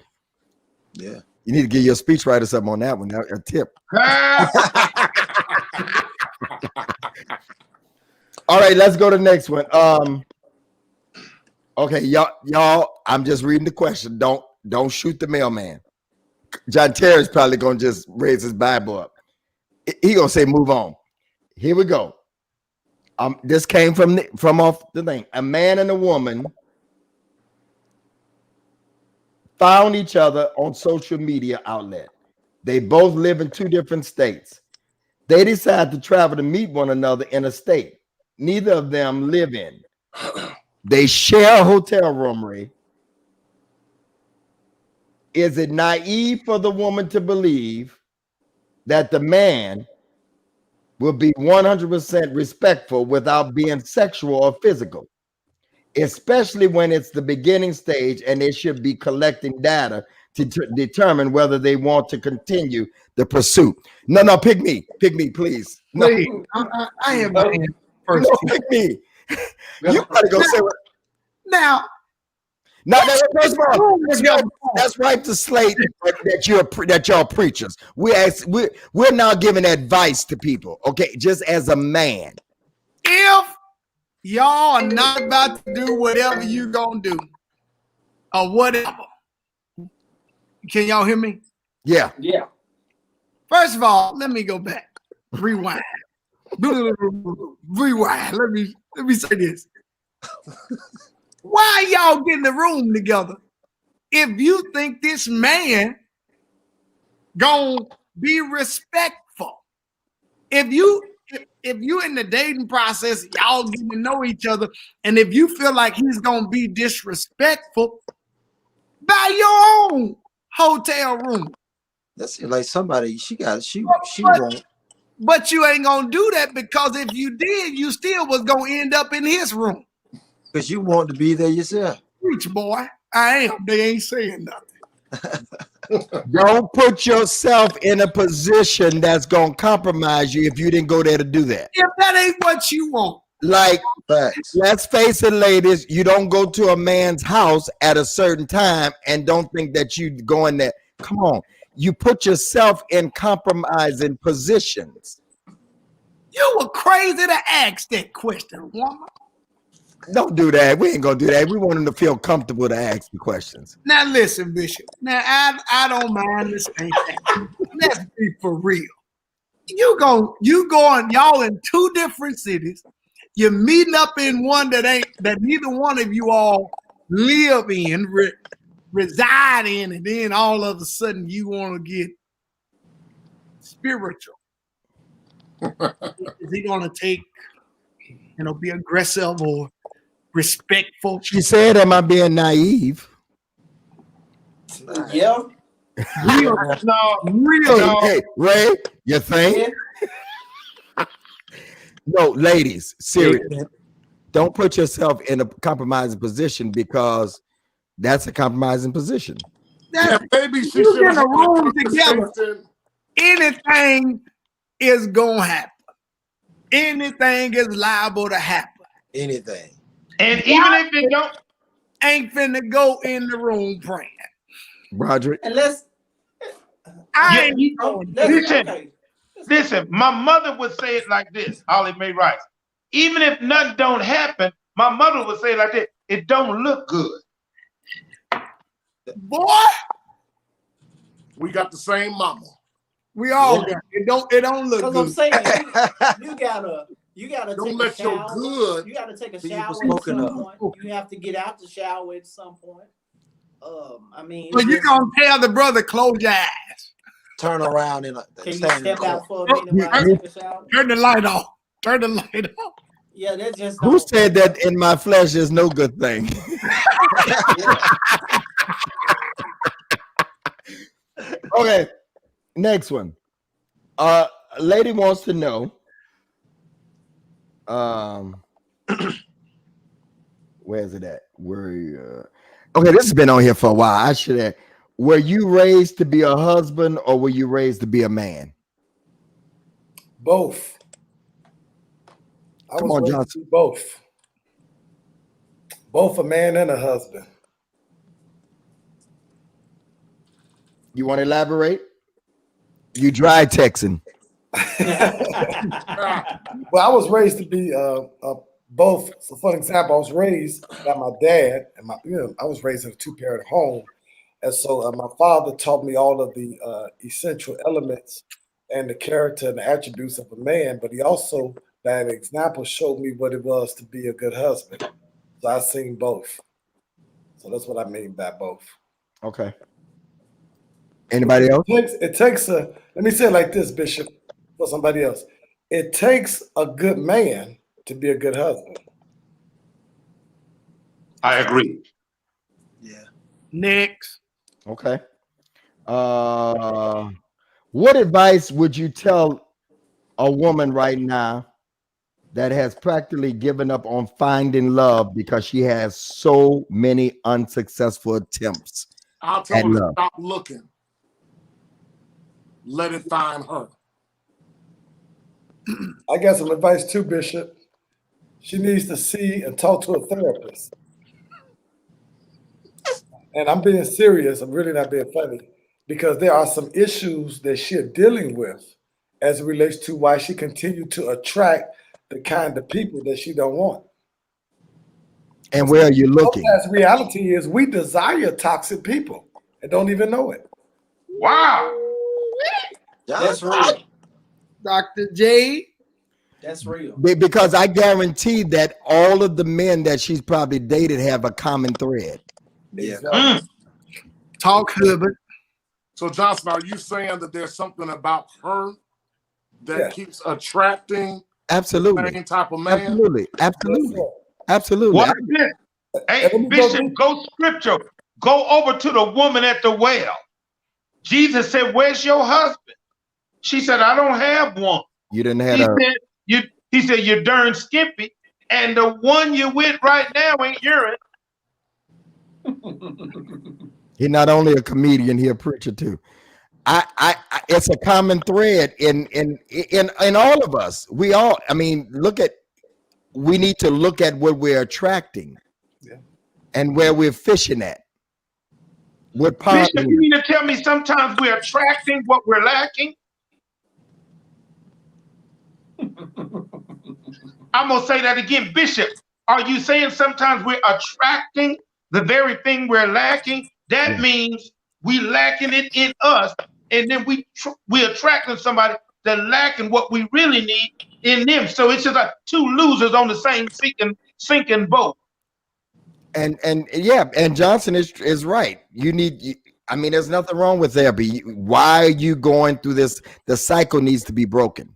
Yeah. You need to give your speechwriter something on that one. A tip. All right, let's go to the next one. Okay, y'all. I'm just reading the question. Don't shoot the mailman. John Terry's probably gonna just raise his Bible up. He gonna say, "Move on." Here we go. This came from off the thing. A man and a woman found each other on social media outlet. They both live in two different states. They decide to travel to meet one another in a state neither of them live in. They share a hotel room, Ray. Is it naive for the woman to believe that the man will be 100% respectful without being sexual or physical, especially when it's the beginning stage and they should be collecting data to determine whether they want to continue the pursuit? No, pick me, please. No, Please, I have my hand first. no, pick me. You gotta go say what. Now, First of all, that's right to slate that y'all preachers. We're now giving advice to people, okay? Just as a man. if y'all are not about to do whatever you gonna do, or whatever, can y'all hear me? Yeah. Yeah. First of all, let me go back. Rewind. Rewind. Let me say this. Why y'all get in the room together if you think this man gonna be respectful? If you in the dating process, y'all getting to know each other, and if you feel like he's gonna be disrespectful, buy your own hotel room. That's like somebody she won't. But you ain't gonna do that, because if you did, you still was gonna end up in his room. Because you want to be there yourself. Preach, boy. I am. They ain't saying nothing. Don't put yourself in a position that's gonna compromise you if you didn't go there to do that. If that ain't what you want, Like, Facts. let's face it, ladies, you don't go to a man's house at a certain time and don't think that you go in there. Come on. You put yourself in compromising positions. You were crazy to ask that question, woman. Don't do that. We ain't gonna do that. We want them to feel comfortable to ask the questions. Now listen, Bishop. Now I don't mind this thing. Let's be for real. You going, y'all in two different cities. You're meeting up in one that neither one of you all live in, reside in, and then all of a sudden you want to get spiritual. Is he gonna take, be aggressive or respectful? She said, am I being naive? Yeah. Real, No. Hey, Ray, you think? No, ladies, serious. Don't put yourself in a compromising position because that's a compromising position. Yeah, maybe she You should in a room together. conversation. Anything is gonna happen. Anything is liable to happen. Anything. And even if it don't, Ain't finna go in the room praying. Broderick. And let's I Yeah, ain't going listen. okay. listen, my mother would say it like this, Holly Mae Rice. Even if nothing don't happen, my mother would say it like this, it don't look good. boy. We got the same mama. We all got it. It don't look Because I'm good. saying you gotta Don't take let a your shower. good You gotta take a be shower at spoken some of. point. You have to get out the shower at some point. I mean, But you gonna tell the brother, close your eyes. Turn around and can you stand in the step out corner. for a minute while I take a shower? Turn the light off. Turn the light off. Yeah, that's just Who said that in my flesh is no good thing? Okay, next one. A lady wants to know. Where's it at? Okay, this has been on here for a while. I should have. Were you raised to be a husband or were you raised to be a man? Both. I Come was on, raised to Johnson. be both. Both a man and a husband. You want to elaborate? You dry Texan. Well, I was raised to be both. So, for example, I was raised by my dad, and I was raised in a two-parent home, and so my father taught me all of the essential elements and the character and the attributes of a man. But he also, by an example, showed me what it was to be a good husband. So I seen both. So that's what I mean by both. Okay. Anybody else? It takes a. Let me say it like this, Bishop, for somebody else. It takes a good man to be a good husband. I agree. Yeah. Next. Okay. What advice would you tell a woman right now that has practically given up on finding love because she has so many unsuccessful attempts? I'll tell And her to love. stop looking. Let it find her. I got some advice too, Bishop. She needs to see and talk to a therapist. And I'm being serious. I'm really not being funny because there are some issues that she's dealing with as it relates to why she continued to attract the kind of people that she don't want. And where are you looking? Sometimes reality is we desire toxic people and don't even know it. Wow. That's real. Dr. J. That's real. Because I guarantee that all of the men that she's probably dated have a common thread. Yeah. Mm. Talk Hubbard. So Johnson, are you saying that there's something about her that Yeah. keeps attracting the Absolutely. same type of man? Absolutely. Absolutely. Absolutely. What is this? Hey, Let me go Bishop, deep. go scripture. Go over to the woman at the well. Jesus said, where's your husband? She said, I don't have one. You didn't have He said, you're darn skimpy. And the one you with right now ain't urine. He's not only a comedian, he a preacher too. I it's a common thread in all of us. We all, I mean, look at we need to look at what we're attracting, Yeah. and where we're fishing at. What part? Bishop, you mean to tell me sometimes we're attracting what we're lacking? I'm gonna say that again, Bishop. Are you saying sometimes we're attracting the very thing we're lacking? That means we lacking it in us, and then we attracting somebody that lacking what we really need in them. So it's just like two losers on the same sinking boat. And yeah, and Johnson is right. I mean, there's nothing wrong with that, but why are you going through this? The cycle needs to be broken.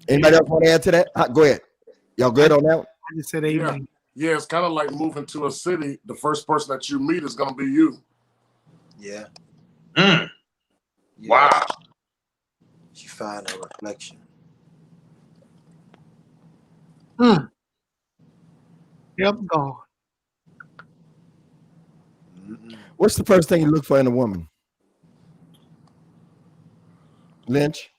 Anybody else want to add to that? Go ahead. Y'all good on that one? I just said amen. Yeah, it's kind of like moving to a city. The first person that you meet is going to be you. Yeah. Mm. Yeah. Wow. You find a reflection. Yep, God. Mm-mm. What's the first thing you look for in a woman? Lynch?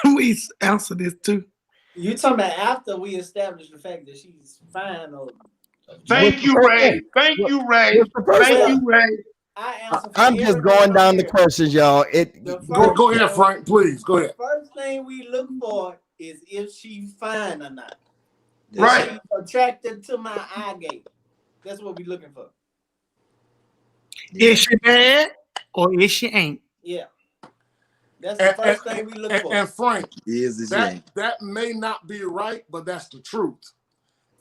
We answer this too. You talking about after we establish the fact that she's fine or Thank you, Ray. Thank you, Ray. What's the first Thank thing? you, Ray. I answer for I'm just everybody going down the here. questions, y'all. The Go first ahead, thing- Frank, please. Go ahead. First thing we look for is if she's fine or not. Is Right. she attracted to my eye gate? That's what we looking for. Is she bad or is she ain't? Yeah. That's the first thing we look for. And Frank, Is that may not be right, but that's the truth.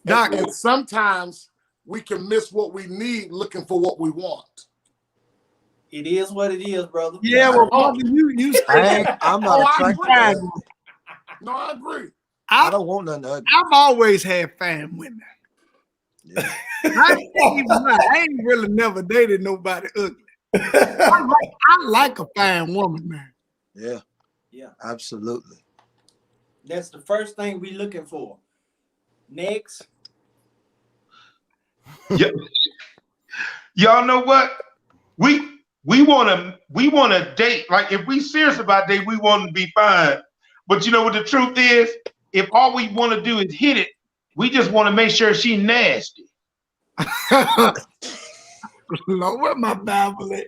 Doc, And sometimes we can miss what we need looking for what we want. It is what it is, brother. yeah, well, brother, you say I'm Oh, not I attracted to fine. that. No, I agree. I don't want nothing ugly. I've always had fine women. Yeah. I ain't even lie. I ain't really never dated nobody ugly. I like a fine woman, man. Yeah. Yeah. Absolutely. That's the first thing we looking for. Next. Y'all know what? We want to date. Like if we serious about date, we want to be fine. But you know what the truth is? If all we want to do is hit it, we just want to make sure she's nasty. Lord, where my Bible at?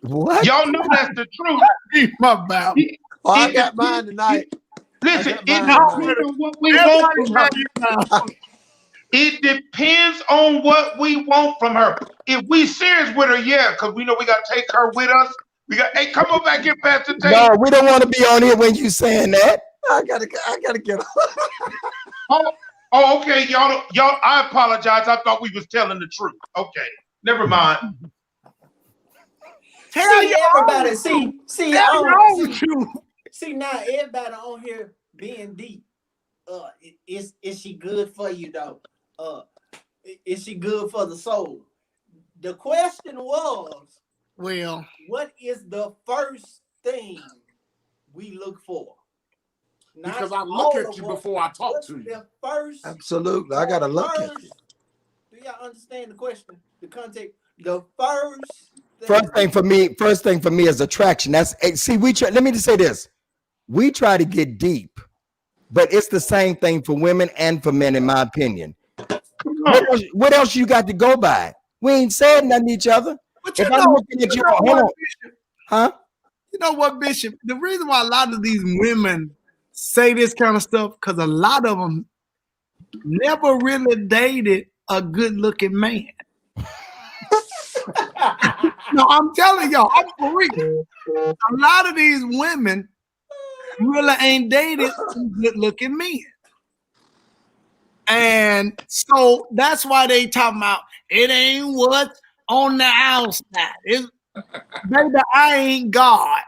What? Y'all know that's the truth. Read my Bible. Oh, I got mine tonight. Listen, I it got mine. depends on what we want Everybody from her. read your Bible. It depends on what we want from her. If we serious with her, yeah, because we know we got to take her with us. We got, hey, come on back here, Pastor Tate. No, we don't want to be on here when you saying that. I gotta get Oh, okay, y'all. I apologize. I thought we was telling the truth. Okay, never mind. Tell See, your everybody, own see, Tell your own truth. see now everybody on here being deep. Is she good for you though? Is she good for the soul? The question was, Well, what is the first thing we look for? Not Because I all look at of you what- before I talk what's to you. the first? Absolutely. I gotta look at you. Do y'all understand the question? The context. The first. First thing for me is attraction. That's see, let me just say this. We try to get deep, but it's the same thing for women and for men, in my opinion. What else you got to go by? We ain't said nothing to each other. but you If I'm know, looking at you, know hold what, on. Bishop? Huh? You know what, Bishop? The reason why a lot of these women say this kind of stuff, because a lot of them never really dated a good-looking man. No, I'm telling y'all, I'm for real. A lot of these women really ain't dated good-looking men. And so that's why they talking about it ain't what's on the outside. It's, baby, I ain't God.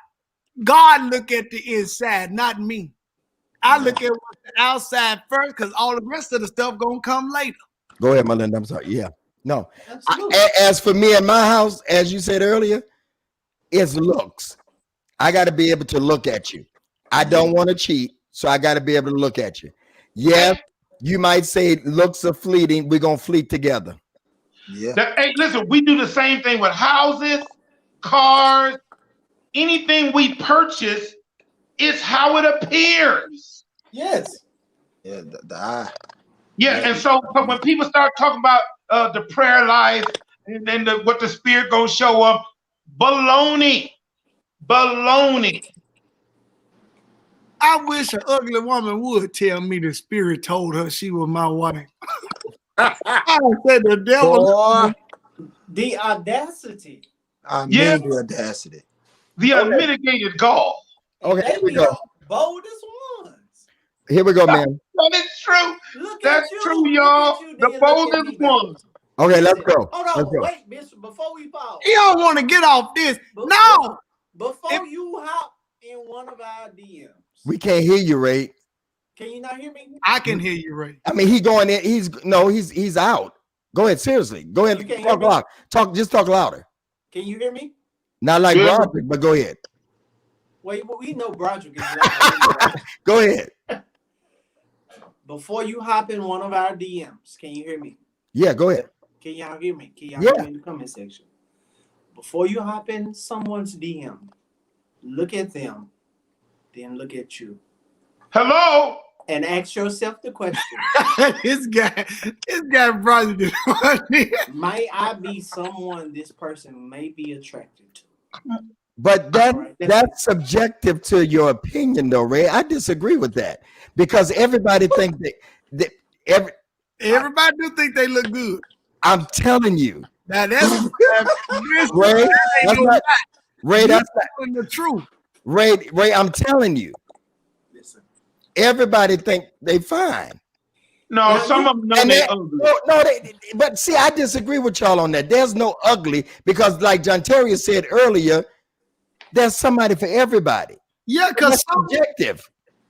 God look at the inside, not me. I look at what's the outside first, because all the rest of the stuff gonna come later. Go ahead, Melinda. I'm sorry. Yeah. No. Absolutely. As for me in my house, as you said earlier, it's looks. I got to be able to look at you. I don't want to cheat, so I got to be able to look at you. Yes, you might say looks are fleeting. We're going to fleet together. Yeah. Hey, listen, we do the same thing with houses, cars, anything we purchase is how it appears. Yes. Yeah, the eye. Yeah, and so but when people start talking about the prayer life and then what the spirit gonna show up, baloney, baloney. I wish an ugly woman would tell me the spirit told her she was my wife. I said the devil. Boy, The audacity. I Yeah. mean the audacity. The Okay. unmitigated gall. And Okay, they here we be go. the boldest ones. Here we go, man. That is true. Look That's at you. true, Look y'all. at you. The Then look at boldest me, baby. ones. Okay, let's Listen, go. Hold Let's on. go. Wait, Bishop. Before we pause. You don't want to get off this. Be- No. Before you hop in one of our DMs. We can't hear you, Ray. Can you not hear me? I can hear you, Ray. I mean, he going in. He's out. Go ahead, seriously. Go ahead. You can't Talk hear me? loud. Just talk louder. Can you hear me? Not like Yeah. Broderick, but go ahead. Wait, we know Broderick is loud. Go ahead. Before you hop in one of our DMs, can you hear me? Yeah, go ahead. Can y'all hear me? Can y'all Yeah. hear me in the comment section? Before you hop in someone's DM, look at them, then look at you, Hello. and ask yourself the question: this guy probably did. Might I be someone this person may be attracted to? But Right. that's subjective to your opinion, though, Ray. I disagree with that because everybody thinks that Everybody do think they look good. I'm telling you, Now that's Ray. That's not, Ray, that's not, the truth. Ray. I'm telling you, Listen, everybody think they fine. No, Now, some of them know And they they- ugly. No, but see, I disagree with y'all on that. There's no ugly because, like John Terry said earlier, there's somebody for everybody. Yeah, because That's subjective.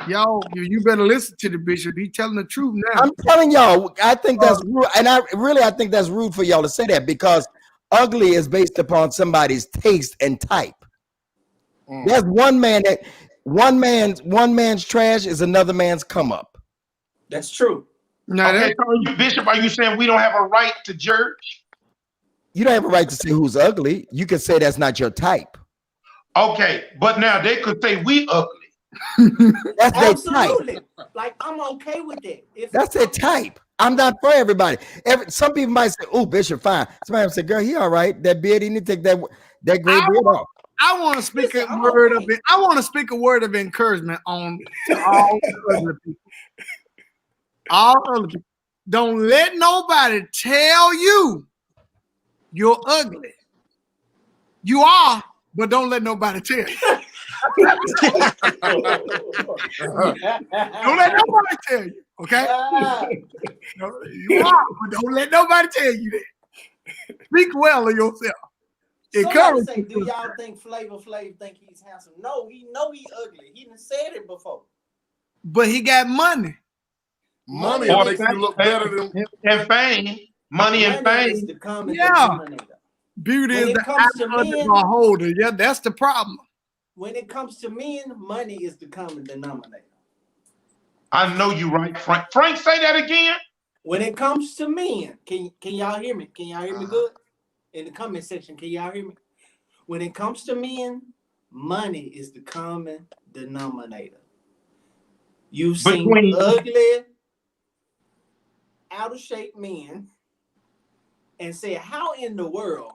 y'all, you better listen to the bishop. He's telling the truth now. I'm telling y'all, I think that's rude, and I think that's rude for y'all to say that because ugly is based upon somebody's taste and type. There's one man's trash is another man's come up. that's true. Now, Okay, so you, Bishop, are you saying we don't have a right to judge? You don't have a right to say who's ugly. You can say that's not your type. Okay, but now they could say we ugly. That's their type. Absolutely. Like I'm okay with it. If That's their type. I'm not for everybody. Some people might say, "Oh, Bishop, fine." Somebody might say, "Girl, he all right. That beard, he need to take that gray beard off." I want to speak Listen, a I'm word okay. of I want to speak a word of encouragement on to all other people. All other people. Don't let nobody tell you you're ugly. You are, but don't let nobody tell you. Don't let nobody tell you. Okay? You are, but don't let nobody tell you that. Speak well of yourself. Somebody Encourage say, do yourself. y'all think Flavor Flav think he's handsome? No, he know he ugly. He done said it before. But he got money. Money Or makes you look better than. And fame, money and Money is fame. the common Yeah. denominator. Beauty When is it the comes to eye of the men- beholder. Yeah, that's the problem. When it comes to men, money is the common denominator. I know you right, Frank. Frank, say that again. When it comes to men, can y'all hear me? Can y'all hear me good? In the comment section, can y'all hear me? When it comes to men, money is the common denominator. You've seen Between- ugly, out of shape men and said, how in the world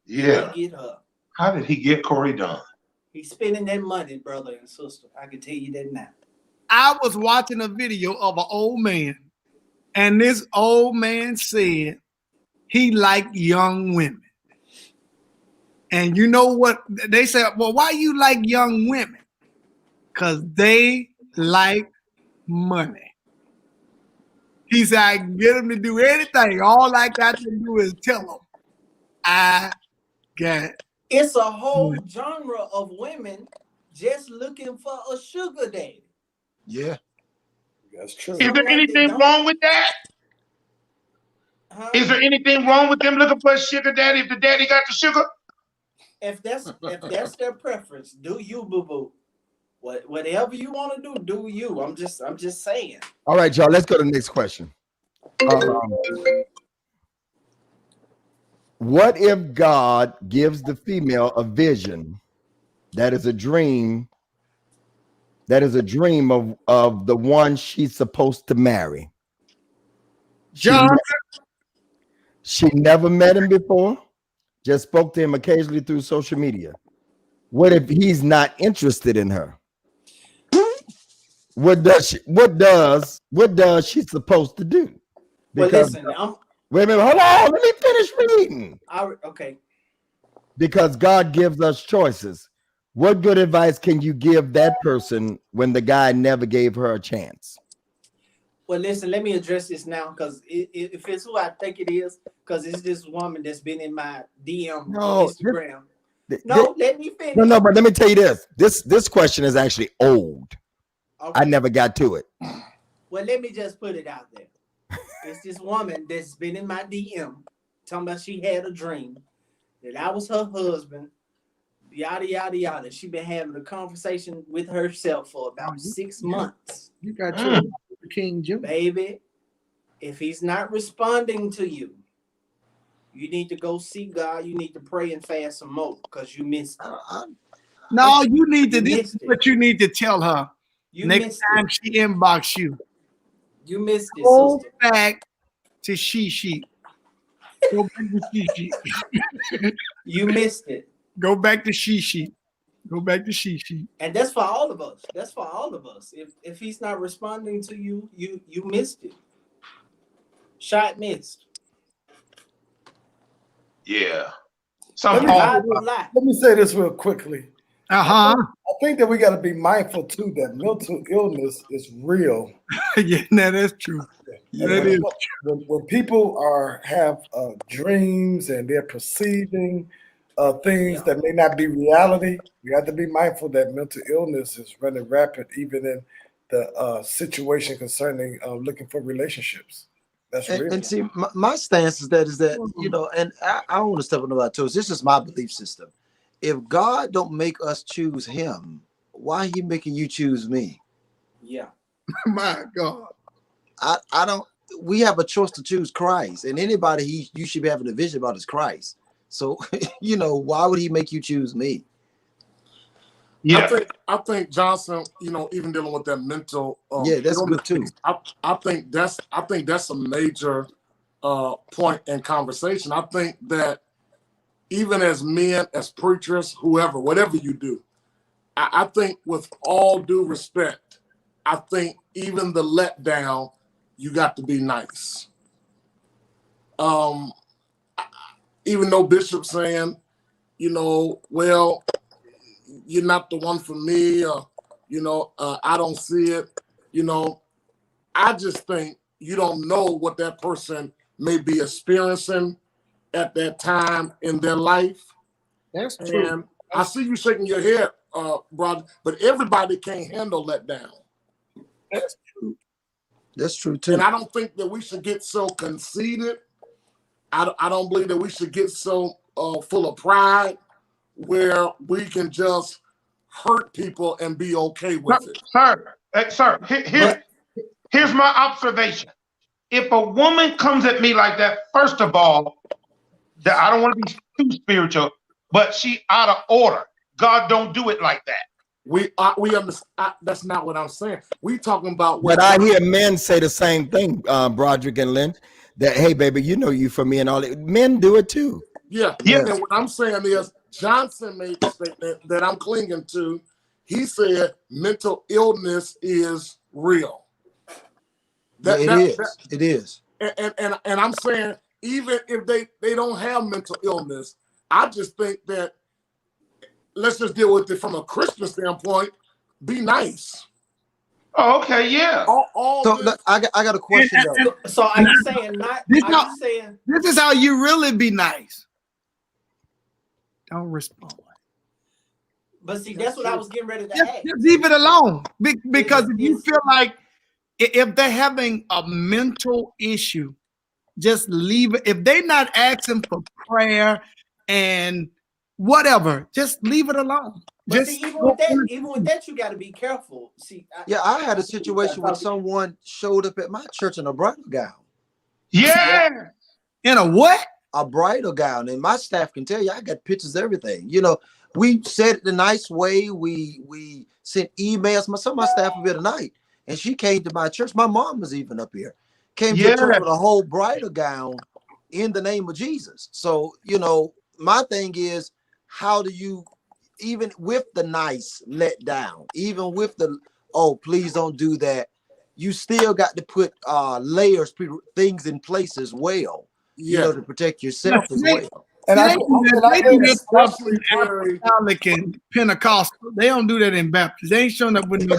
Yeah. did he get her? How did he get Corey Dunn? He's spending that money, brother and sister. I can tell you that now. I was watching a video of an old man, and this old man said he liked young women. And you know what? They said, well, why you like young women? Because they like money. He said, I can get them to do anything. All I got to do is tell them, I got It's a whole genre of women just looking for a sugar daddy. Yeah. That's true. Is there Like they anything don't- wrong with that? Huh? Is there anything wrong with them looking for a sugar daddy if the daddy got the sugar? If that's their preference, do you, boo boo? Whatever you want to do you. I'm just saying. All right, y'all. Let's go to the next question. What if God gives the female a vision that is a dream that is a dream of the one she's supposed to marry. John, She never met him before, just spoke to him occasionally through social media. What if he's not interested in her? What does she supposed to do? Well, Because listen, wait a minute, hold on, let me finish reading. okay. Because God gives us choices. What good advice can you give that person when the guy never gave her a chance? Well, listen, let me address this now, because if it's who I think it is, because it's this woman that's been in my DM on Instagram. Let me finish. No, but let me tell you this. This question is actually old. Okay. I never got to it. Well, let me just put it out there. It's this woman that's been in my DM talking about she had a dream that I was her husband, yada, yada, yada. She been having a conversation with herself for about 6 months. you got your King Jim. Baby, if he's not responding to you, you need to go see God. You need to pray and fast some more because you missed it. No, you need to. You This missed is it. what you need to tell her You next missed time it. she inbox you. You missed it, Go sister. back to she. Go back to she. You missed it. Go back to she. Go back to she. And that's for all of us. That's for all of us. If he's not responding to you, you missed it. Shot missed. Yeah. God will lie. Let me say this real quickly. Uh-huh. I think that we got to be mindful too that mental illness is real. Yeah, no, that's true. And That is when people have dreams and they're perceiving things that may not be reality, we have to be mindful that mental illness is running rapid, even in the situation concerning looking for relationships. That's real. And see, my stance is that you know, and I don't want to step on nobody's toes. This is my belief system. If God don't make us choose Him, why He making you choose me? Yeah. my God. I don't. We have a choice to choose Christ, and anybody you should be having a vision about is Christ. So, you know, why would He make you choose me? Yeah. I think Johnson, you know, even dealing with that mental, Yeah, that's good too. I think that's a major point in conversation. I think that even as men, as preachers, whoever, whatever you do, I think with all due respect, I think even the letdown, you got to be nice. Even though Bishop's saying, you know, well, you're not the one for me, or, you know, I don't see it. You know, I just think you don't know what that person may be experiencing at that time in their life. That's true. And I see you shaking your head, brother, but everybody can't handle that down. That's true. That's true too. And I don't think that we should get so conceited. I don't believe that we should get so full of pride where we can just hurt people and be okay with it. Sir, here's my observation. If a woman comes at me like that, first of all, that I don't want to be too spiritual, but she out of order. God don't do it like that. We understand. That's not what I'm saying. We talking about. But I hear men say the same thing, Broderick and Lynn, that, hey, baby, you know you for me and all that. Men do it too. Yeah. Yes. And what I'm saying is Johnson made the statement that I'm clinging to. He said mental illness is real. It is. And I'm saying even if they don't have mental illness, I just think that let's just deal with it from a Christian standpoint. Be nice. Oh, okay, yeah. So I got a question though. So are you saying not? Are you saying This is how you really be nice. Don't respond. But see, that's what I was getting ready to ask. Just leave it alone. Because if you feel like if they're having a mental issue, just leave it. If they're not asking for prayer and whatever, just leave it alone. But Just see, even with that, you got to be careful. See, I had a situation where someone showed up at my church in a bridal gown. Yeah. in a what? A bridal gown, and my staff can tell you I got pictures, everything, you know. we said it the nice way. We sent emails. Some of my staff were here tonight, and she came to my church. My mom was even up here. Came to church Yeah. with a whole bridal gown in the name of Jesus. So, you know, my thing is, how do you, even with the nice let down, even with the, oh, please don't do that, you still got to put layers, things in place as well, you know, to protect yourself as well. And I They do that stuff Especially in Terry. Apostolic and Pentecostal. They don't do that in Baptist. They ain't showing up with no.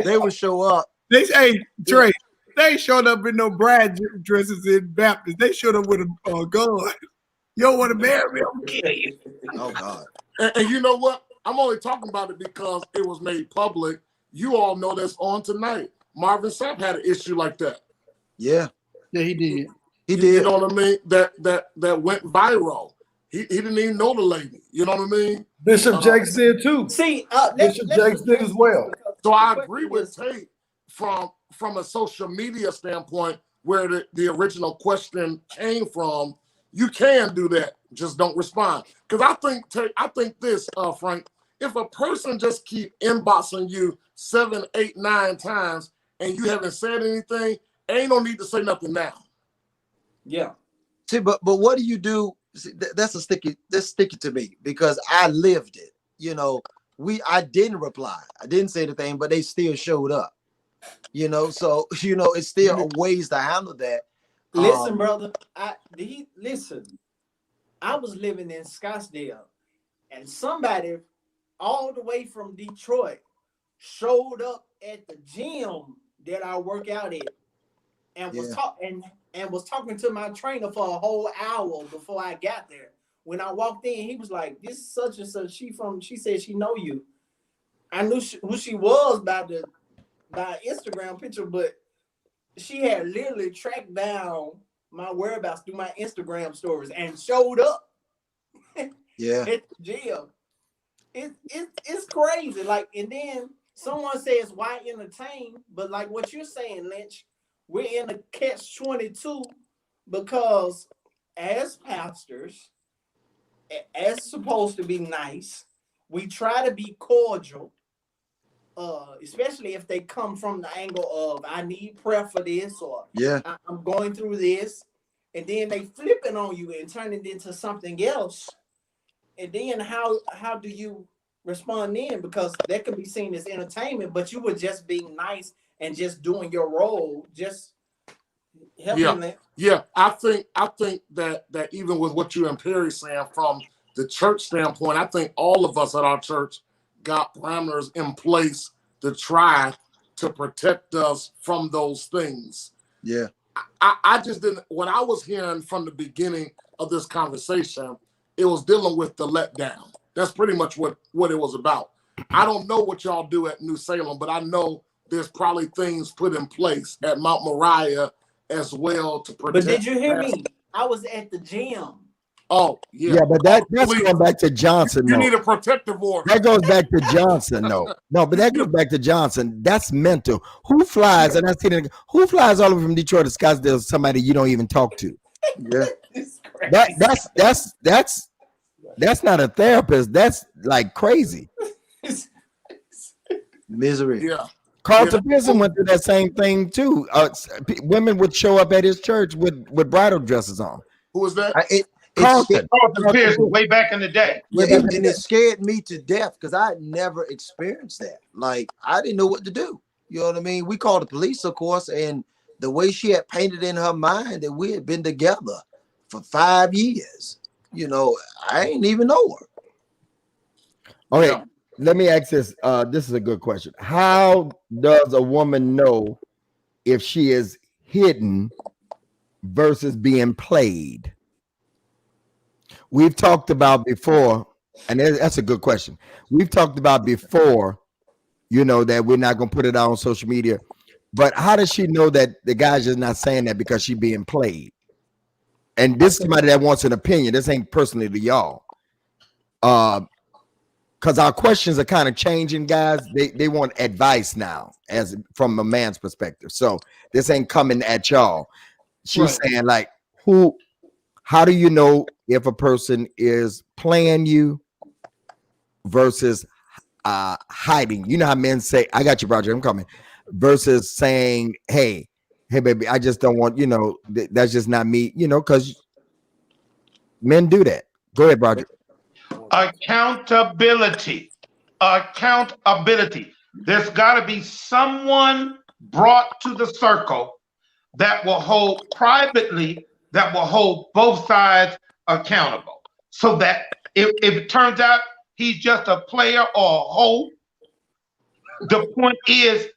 They would show up. They say, hey, Trey, they ain't showed up in no bride dresses in Baptist. They showed up with a gun. You don't want to marry me, I'm kidding you. Oh God. And you know what? I'm only talking about it because it was made public. You all know that's on tonight. Marvin Sapp had an issue like that. Yeah. Yeah, he did. He You did. know what I mean? That went viral. He didn't even know the lady. You know what I mean? Bishop Jakes did too. See, Bishop Jakes did as well. So I agree with Tate from a social media standpoint, where the original question came from. You can do that, just don't respond. Because I think this, Frank, if a person just keep inboxing you 7, 8, 9 times and you haven't said anything, ain't no need to say nothing now. Yeah. See, but what do you do? See, that's sticky to me because I lived it. You know, I didn't reply. I didn't say anything, but they still showed up. You know, so you know, it's still ways to handle that. Listen, brother. Listen. I was living in Scottsdale, and somebody all the way from Detroit showed up at the gym that I work out at, and was was talking to my trainer for a whole hour before I got there. When I walked in, he was like, "This is such and such. She said she know you." I knew who she was by Instagram picture, but she had literally tracked down my whereabouts through my Instagram stories and showed up Yeah. at the gym. It's crazy. Like, and then someone says, why entertain? But like what you're saying, Lynch, we're in a catch-22 because as pastors, as supposed to be nice, we try to be cordial, especially if they come from the angle of I need prayer for this, or I'm going through this, and then they flip it on you and turn it into something else. And then how do you respond then? Because that could be seen as entertainment, but you were just being nice and just doing your role, just helping them. Yeah, I think that even with what you and Perry saying from the church standpoint, I think all of us at our church got parameters in place to try to protect us from those things. Yeah. I just didn't, what I was hearing from the beginning of this conversation, it was dealing with the letdown. That's pretty much what it was about. I don't know what y'all do at New Salem, but I know there's probably things put in place at Mount Moriah as well to protect. But did you hear me? I was at the gym. Oh, yeah. Yeah, but that's going back to Johnson. You though. need a protective order. That goes back to Johnson, though. No, but that goes back to Johnson. That's mental. Who flies? And I see that. Who flies all the way from Detroit to Scottsdale? Somebody you don't even talk to. Yeah. That's not a therapist. That's like crazy. Misery. Yeah. Carlton Pearson went through that same thing too. Women would show up at his church with bridal dresses on. Who was that? Carlton. Carlton Pearson, way back in the day. Yeah, and it scared me to death because I had never experienced that. Like, I didn't know what to do. You know what I mean? We called the police, of course, and the way she had painted in her mind that we had been together for 5 years, you know, I ain't even know her. Okay, Yeah. let me ask this. This is a good question. How does a woman know if she is hidden versus being played? We've talked about before, and that's a good question. We've talked about before, you know, that we're not going to put it out on social media. But how does she know that the guy's just not saying that because she's being played? And this is somebody that wants an opinion. This ain't personally to y'all. Because our questions are kind of changing, guys. They want advice now, as from a man's perspective. So this ain't coming at y'all. She's saying, like, how do you know if a person is playing you versus hiding? You know how men say, I got you, Roger, I'm coming, versus saying, hey baby, I just don't want, that's just not me, because men do that. Go ahead, Roger. Accountability. There's got to be someone brought to the circle that will hold privately, that will hold both sides accountable. So that if it turns out he's just a player or a hoe, the point is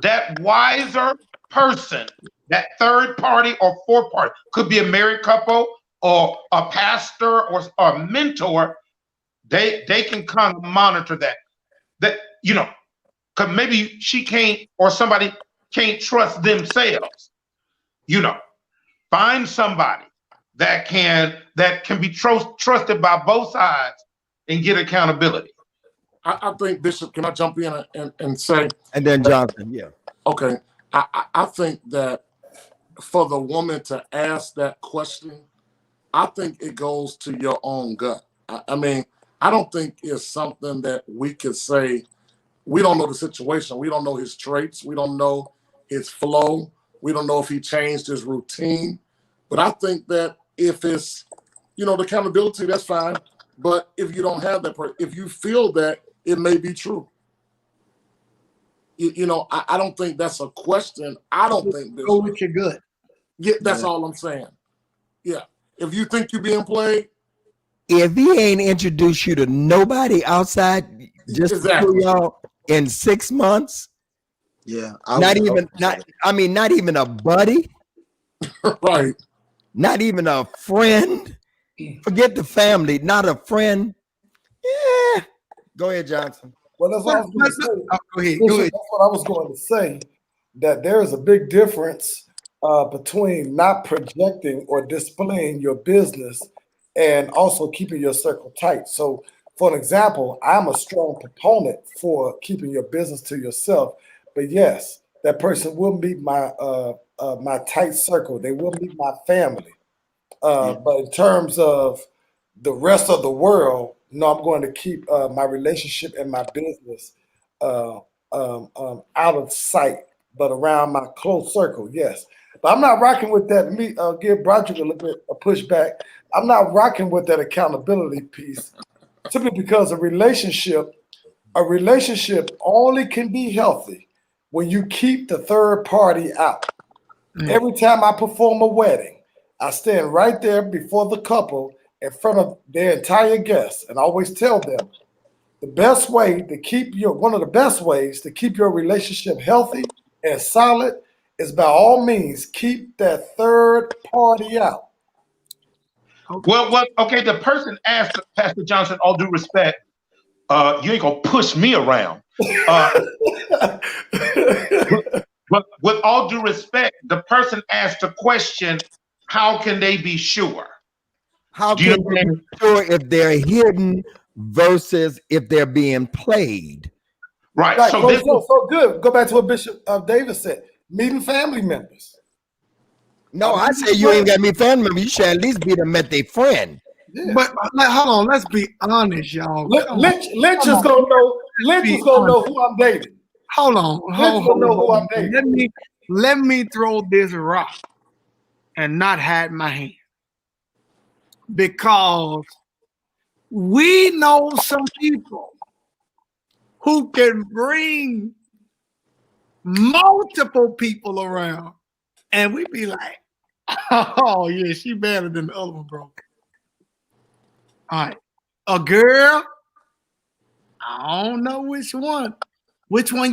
that wiser person, that third party or fourth party, could be a married couple or a pastor or a mentor, they can kind of monitor that because maybe she can't, or somebody can't trust themselves. Find somebody that can be trusted by both sides and get accountability. I think, Bishop, can I jump in and say? And then Johnson, yeah. Okay. I think that for the woman to ask that question, I think it goes to your own gut. I mean, I don't think it's something that we could say. We don't know the situation. We don't know his traits. We don't know his flow. We don't know if he changed his routine. But I think that if it's, the accountability, that's fine. But if you don't have that, if you feel that, it may be true. I don't think that's a question. I don't think this. Go with your gut. Yeah, that's all I'm saying. Yeah. If you think you're being played. If he ain't introduced you to nobody outside, just exactly. y'all in 6 months. Yeah. Not even a buddy. Right. Not even a friend. Forget the family, not a friend. Yeah. Go ahead, Johnson. Well, that's what I was going to say. Go ahead. That's what I was going to say, that there is a big difference between not projecting or displaying your business and also keeping your circle tight. So, for an example, I'm a strong proponent for keeping your business to yourself. But yes, that person will meet my my tight circle. They will meet my family. But in terms of the rest of the world, no, I'm going to keep my relationship and my business out of sight, but around my close circle, yes. But I'm not rocking with that. Give Broderick a little bit of pushback. I'm not rocking with that accountability piece, simply because a relationship only can be healthy when you keep the third party out. Every time I perform a wedding, I stand right there before the couple in front of their entire guests, and I always tell them one of the best ways to keep your relationship healthy and solid is by all means keep that third party out. Well, okay. The person asked Pastor Johnson, all due respect, you ain't gonna push me around. But with all due respect, the person asked a question: how can they be sure? How can they be sure if they're hidden versus if they're being played? Right. So good. Go back to what Bishop Davis said. Meeting family members. No, I say you ain't got to meet family members. You should at least be to met their friend. Yeah. But hold on, let's be honest, y'all. Lynch is gonna know. Lynch is gonna know who I'm dating. Hold on. Let me throw this rock and not hide my hand, because we know some people who can bring multiple people around, and we be like, "Oh yeah, she better than the other one, bro." All right, a girl. I don't know which one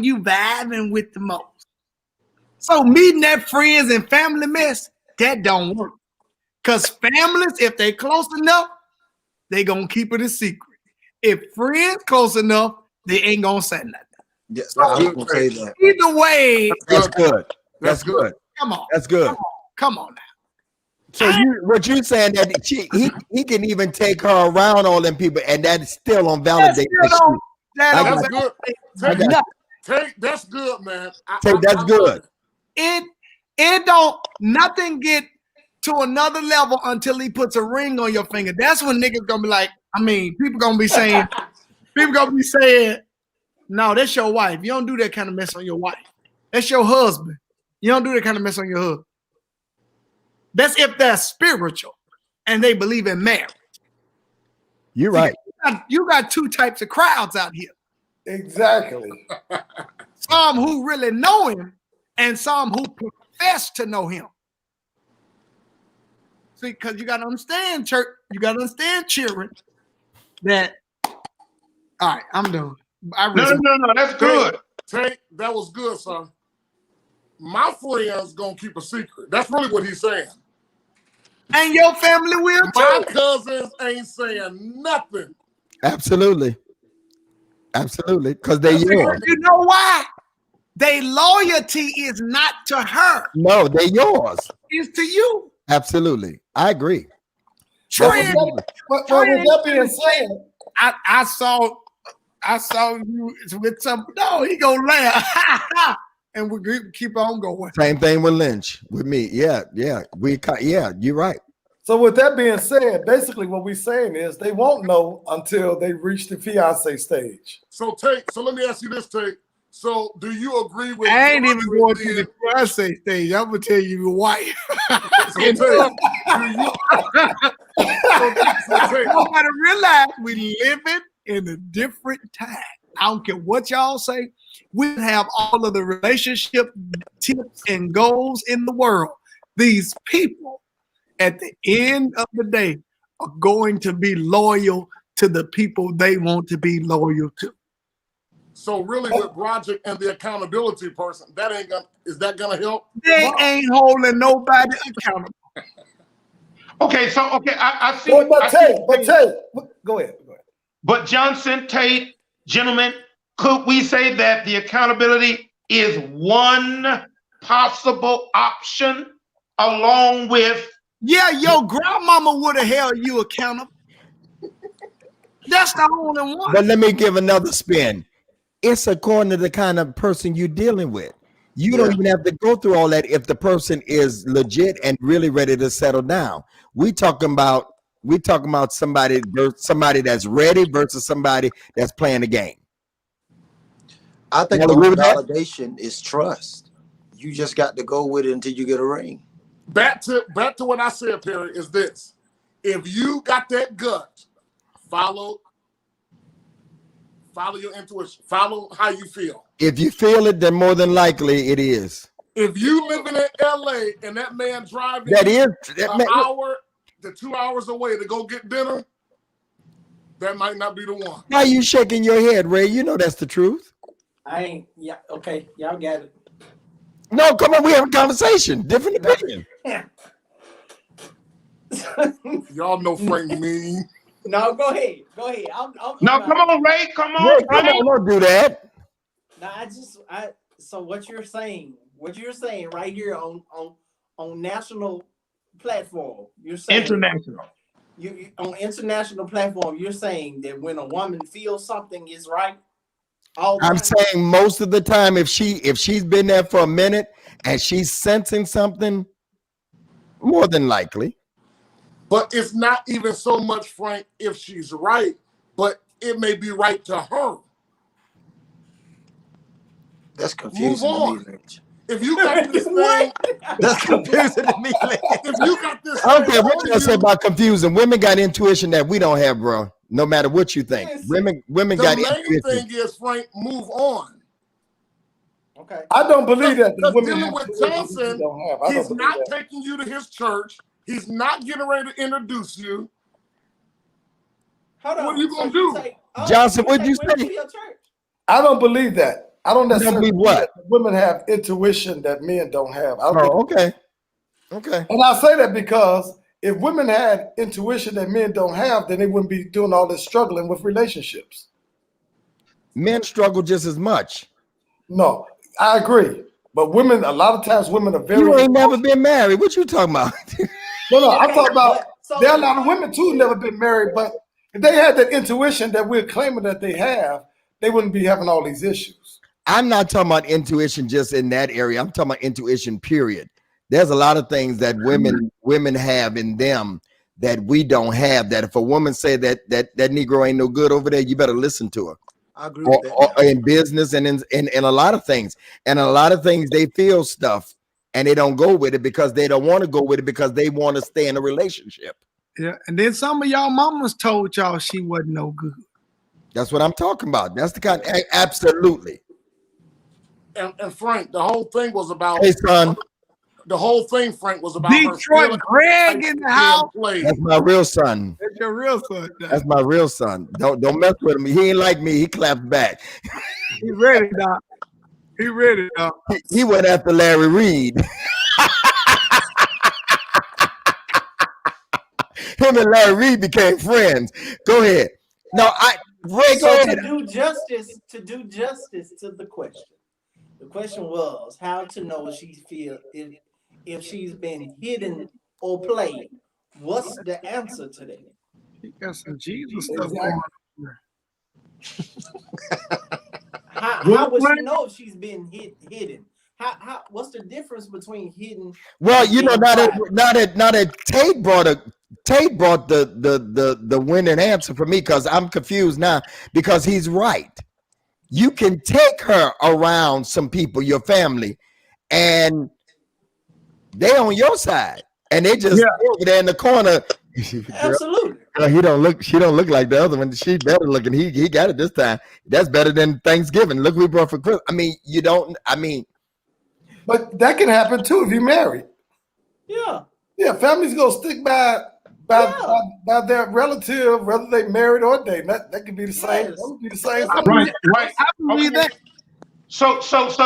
you vibing with the most. So meeting that friends and family mess, that don't work. Because families, if they close enough, they gonna keep it a secret. If friends close enough, they ain't gonna say nothing. Yes, I was gonna say that. Either way, That's good. That's good. Come on. That's good. Come on now. So what you saying that he can even take her around all them people, and that's still on validate. That's good. That's good, man. That's good. It don't nothing get to another level until he puts a ring on your finger. That's when niggas gonna be like, I mean, people gonna be saying, no, that's your wife. You don't do that kind of mess on your wife. That's your husband. You don't do that kind of mess on your husband. That's if they're spiritual and they believe in marriage. You're right. You got two types of crowds out here. Exactly. Some who really know him and some who profess to know him. See, because you got to understand, church, you got to understand, children, that, all right, I'm done. No, that's good. Tank, that was good, son. My friends gonna keep a secret. That's really what he's saying. And your family will too. My cousins ain't saying nothing. Absolutely. Absolutely. Because they're yours. You know why? Their loyalty is not to her. No, they're yours. It's to you. Absolutely. I agree. Trent, But with that being said, I saw you with some. No, he gonna laugh, and we keep on going. Same thing with Lynch, with me. Yeah. You're right. so with that being said, basically what we're saying is they won't know until they reach the fiance stage. So let me ask you this, Tate. So do you agree with I ain't even going to the fiance stage. I'm gonna tell you why. So, Tate, You gotta realize we living in a different time. I don't care what y'all say. We have all of the relationship tips and goals in the world. These people, at the end of the day, are going to be loyal to the people they want to be loyal to. so really with Broderick and the accountability person, is that gonna help? They ain't holding nobody accountable. Okay, I see. But Tate, go ahead. But Johnson, Tate, gentlemen, could we say that the accountability is one possible option along with? Yeah, your grandmama would have held you accountable. That's the only one. But let me give another spin. It's according to the kind of person you're dealing with. You don't even have to go through all that if the person is legit and really ready to settle down. We talking about somebody that's ready versus somebody that's playing the game. I think You the agree with that? validation is trust. You just got to go with it until you get a ring. Back to what I said, Perry, is this. If you got that gut, follow your intuition. Follow how you feel. If you feel it, then more than likely it is. If you living in LA and that man driving That hour to 2 hours away to go get dinner, that might not be the one. Why are you shaking your head, Ray? You know that's the truth. I ain't. Yeah. Okay. Y'all got it. No, come on, we have a conversation. Different opinion. Y'all know Frank mean. No, go ahead. I'm No, come on, Ray. Come on, Ray, come Ray. on, don't do that. No, so what you're saying right here on national platform, you're saying International. you on international platform, you're saying that when a woman feels something is right, I'm saying most of the time, if she's been there for a minute and she's sensing something, more than likely. But it's not even so much, Frank, if she's right, but it may be right to her. That's confusing to me, Lynch. If you got this thing, That's confusing to me, Lynch. if you got this I don't thing care what on you say you, about confusing. Women got intuition that we don't have, bro. No matter what you think, women the got main intuition. thing is, Frank, move on. Okay. I don't believe that the Because women dealing have with intuition Johnson, we don't have. I don't he's believe not that. taking you to his church. He's not getting ready to introduce you. Hold on. What are you gonna So do? say, Johnson, you what'd you women say? to your church? I don't believe that. I don't necessarily believe what? that women have intuition that men don't have. I don't Oh, think, okay. and I say that because if women had intuition that men don't have, then they wouldn't be doing all this struggling with relationships. Men struggle just as much. No, I agree. But women, a lot of times, women are very. You ain't never been married. What you talking about? No, I'm Okay, talking about. but- so- There are a lot of women too who never been married, but if they had that intuition that we're claiming that they have, they wouldn't be having all these issues. I'm not talking about intuition just in that area. I'm talking about intuition, period. There's a lot of things that women have in them that we don't have. That if a woman say that Negro ain't no good over there, you better listen to her. I agree with that. Or in business and in a lot of things. And a lot of things they feel stuff and they don't go with it because they don't want to go with it because they want to stay in a relationship. Yeah, and then some of y'all mamas told y'all she wasn't no good. That's what I'm talking about. That's the kind. Absolutely. And Frank, the whole thing was about. Hey, son. The whole thing, Frank, was about her Detroit feeling Greg like in the being house. played. That's my real son. That's your real son. That's my real son. Don't mess with him. He ain't like me. He clapped back. He ready, Doc. He ready, Doc. He went after Larry Reed. Him and Larry Reed became friends. Go ahead. No, Ray, go So ahead. to do justice to the question. The question was how to know if she's been hidden or played. What's the answer to that? He got some Jesus stuff going on. How would she know if she's been hidden? What's the difference between hidden? Well, and you know, being now quiet? that Tate brought the winning answer for me because I'm confused now because he's right. You can take her around some people, your family, and they on your side, and they just over there in the corner. Absolutely. She don't look like the other one. She better looking. He got it this time. That's better than Thanksgiving. Look, we brought for Christmas. I mean, you don't. I mean, But that can happen too if you're married. Yeah. Yeah, families gonna stick by their relative, whether they married or dating. That could be the same. Yes. That would be the same thing. Right. I believe Okay. that. So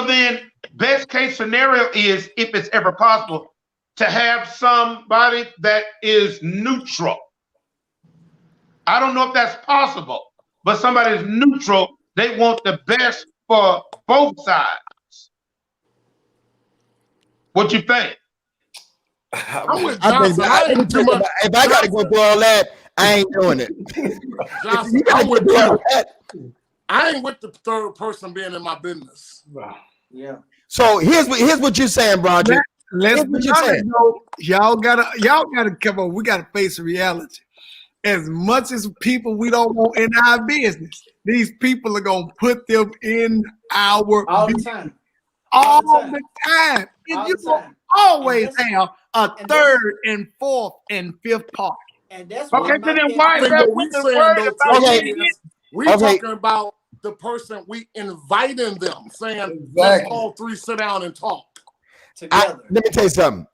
then best case scenario is, if it's ever possible, to have somebody that is neutral. I don't know if that's possible, but somebody is neutral. They want the best for both sides. What you think? I'm with I think Johnson. I ain't too much. if I got to go through all that, I ain't doing it. Johnson, You gotta I'm with go through all you. that. I ain't with the third person being in my business. Yeah. So here's what you're saying, Broderick. Let's Here's what be you're honest, saying. though. Y'all gotta come on. We gotta face reality. As much as people we don't want in our business, these people are gonna put them in our All the business time. all All the the time. And All you the gonna time. always And that's- have a and third and fourth and fifth part. And that's Okay, what my so then thing why is. is I think that what we woman saying worried though, about Okay. Tony, being is we Okay. talking about the person we inviting them, saying let's Exactly. all three sit down and talk. Together. Let me tell you something.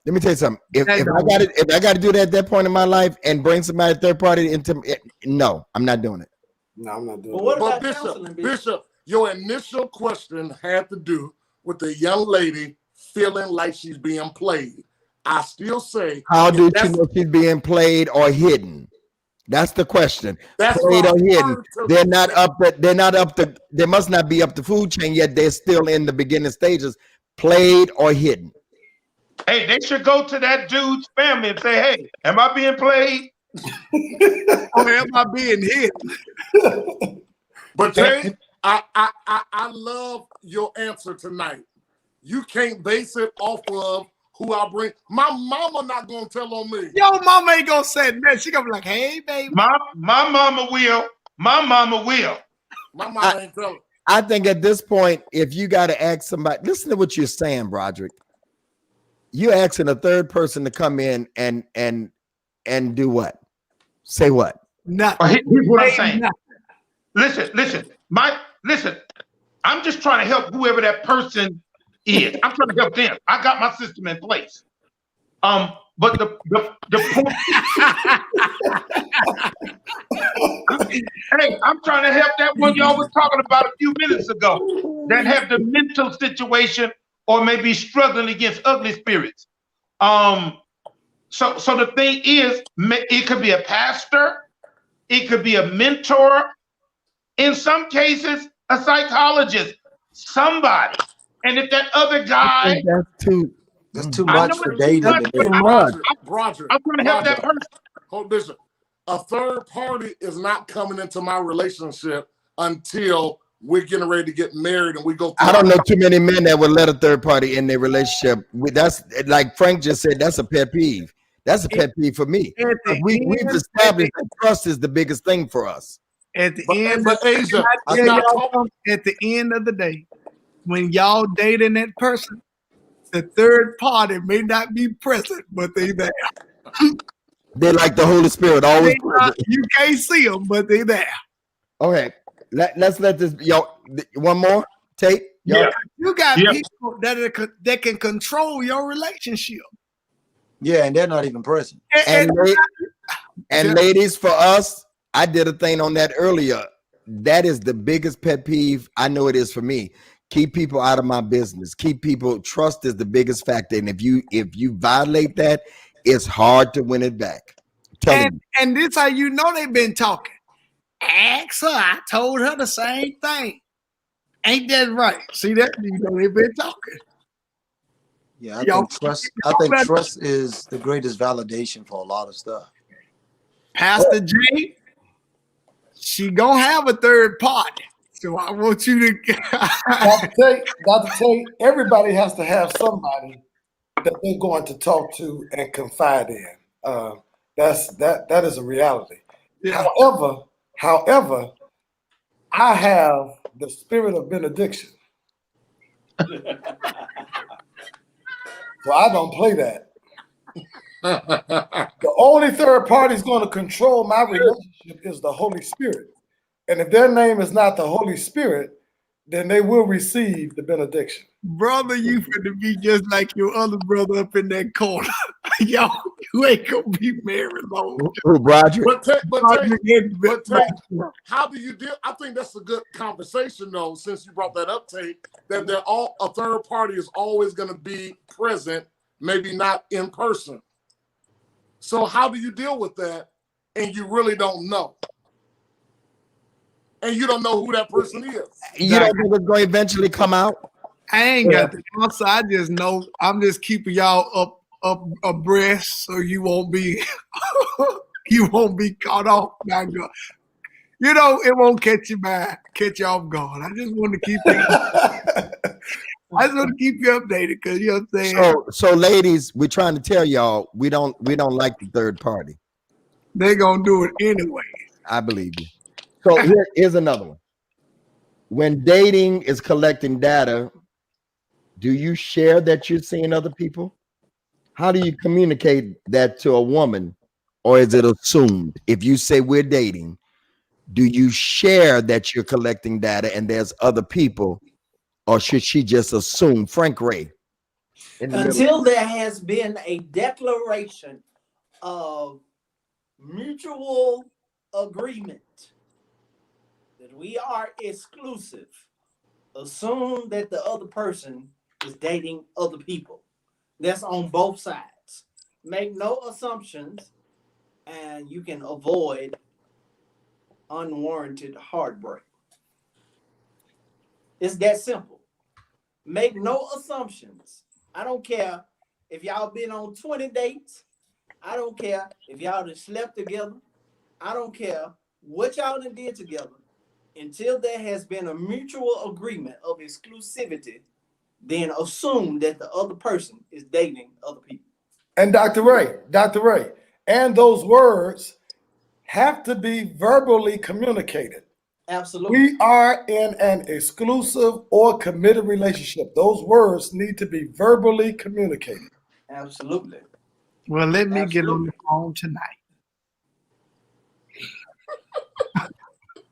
If I got to do that at that point in my life and bring somebody third party into it, no, I'm not doing it. No, I'm not doing But what that. But about Bishop, counseling, Bishop? Bishop, your initial question had to do with the young lady feeling like she's being played. I still say How do you that's- know she's being played or hidden? That's the question. that's Played what or I hidden. heard to- They're not up the they must not be up the food chain yet. They're still in the beginning stages. Played or hidden. Hey, they should go to that dude's family and say, "Hey, am I being played?" Or am I being hidden? But Jay, I love your answer tonight. You can't base it off of who I bring. My mama not gonna tell on me. Your mama ain't gonna say that. She gonna be like, hey, baby. My mama will. My mama will. My mama ain't telling. I think at this point, if you got to ask somebody, listen to what you're saying, Broderick. You're asking a third person to come in and do what? Say what? Nothing. Here's what I'm Say saying. nothing. Listen. I'm just trying to help whoever that person is. I'm trying to help them. I got my system in place. But the point. Hey, I'm trying to help that one y'all was talking about a few minutes ago that have the mental situation or maybe struggling against ugly spirits. So the thing is, it could be a pastor, it could be a mentor, in some cases, a psychologist, somebody. And if that other guy, That's too I much know for it's dating much, today. Roger, I'm trying to help that person. hold this. A third party is not coming into my relationship until we're getting ready to get married and we go. I don't know too many men that would let a third party in their relationship. That's like Frank just said. That's a pet peeve. That's a pet peeve for me. We've established that trust is the biggest thing for us. At the But, end, but Asia, I I'm tell not y'all talking. something, at the end of the day, when y'all dating that person, the third party may not be present, but they there. They're like the Holy Spirit, always present. You can't see them, but they there. Okay, let's let this. One more tape. Yeah. You got Yeah. people that can control your relationship. Yeah, and they're not even present. And ladies, for us, I did a thing on that earlier. That is the biggest pet peeve. I know it is for me. Keep people out of my business. Keep people. Trust is the biggest factor, and if you violate that, it's hard to win it back. And this how you know they've been talking. Ask her. I told her the same thing. Ain't that right? See that? You know they've been talking. Yeah, I think trust is the greatest validation for a lot of stuff. Pastor J, she gonna have a third party. So I want you to Dr. Tate, everybody has to have somebody that they're going to talk to and confide in. That is a reality. Yeah. However, I have the spirit of benediction. So I don't play that. The only third party is going to control my relationship is the Holy Spirit. And if their name is not the Holy Spirit, then they will receive the benediction. brother, you finna be just like your other brother up in that corner. Yo, you ain't gonna be married long. Who, Broderick? But Tate, how do you deal? I think that's a good conversation, though, since you brought that up, Tate, that a third party is always going to be present, maybe not in person. So how do you deal with that? And you really don't know. And you don't know who that person is. You don't think it's going to eventually come out? I ain't got the answer. I just know I'm just keeping y'all up abreast so you won't be caught off by God. You know, it won't catch you off guard. I just want to keep you updated because you know what I'm saying. So ladies, we're trying to tell y'all we don't like the third party. They're gonna do it anyway. I believe you. So here's another one. When dating is collecting data, do you share that you're seeing other people? How do you communicate that to a woman, or is it assumed? If you say we're dating, do you share that you're collecting data and there's other people, or should she just assume? Frank Ray. Until there has been a declaration of mutual agreement that we are exclusive, assume that the other person is dating other people. That's on both sides. Make no assumptions, and you can avoid unwarranted heartbreak. It's that simple. Make no assumptions. I don't care if y'all been on 20 dates. I don't care if y'all done slept together. I don't care what y'all done did together. Until there has been a mutual agreement of exclusivity, then assume that the other person is dating other people. And Dr. Ray, and those words have to be verbally communicated. Absolutely. We are in an exclusive or committed relationship. Those words need to be verbally communicated. Absolutely. Well, let me get on the phone tonight.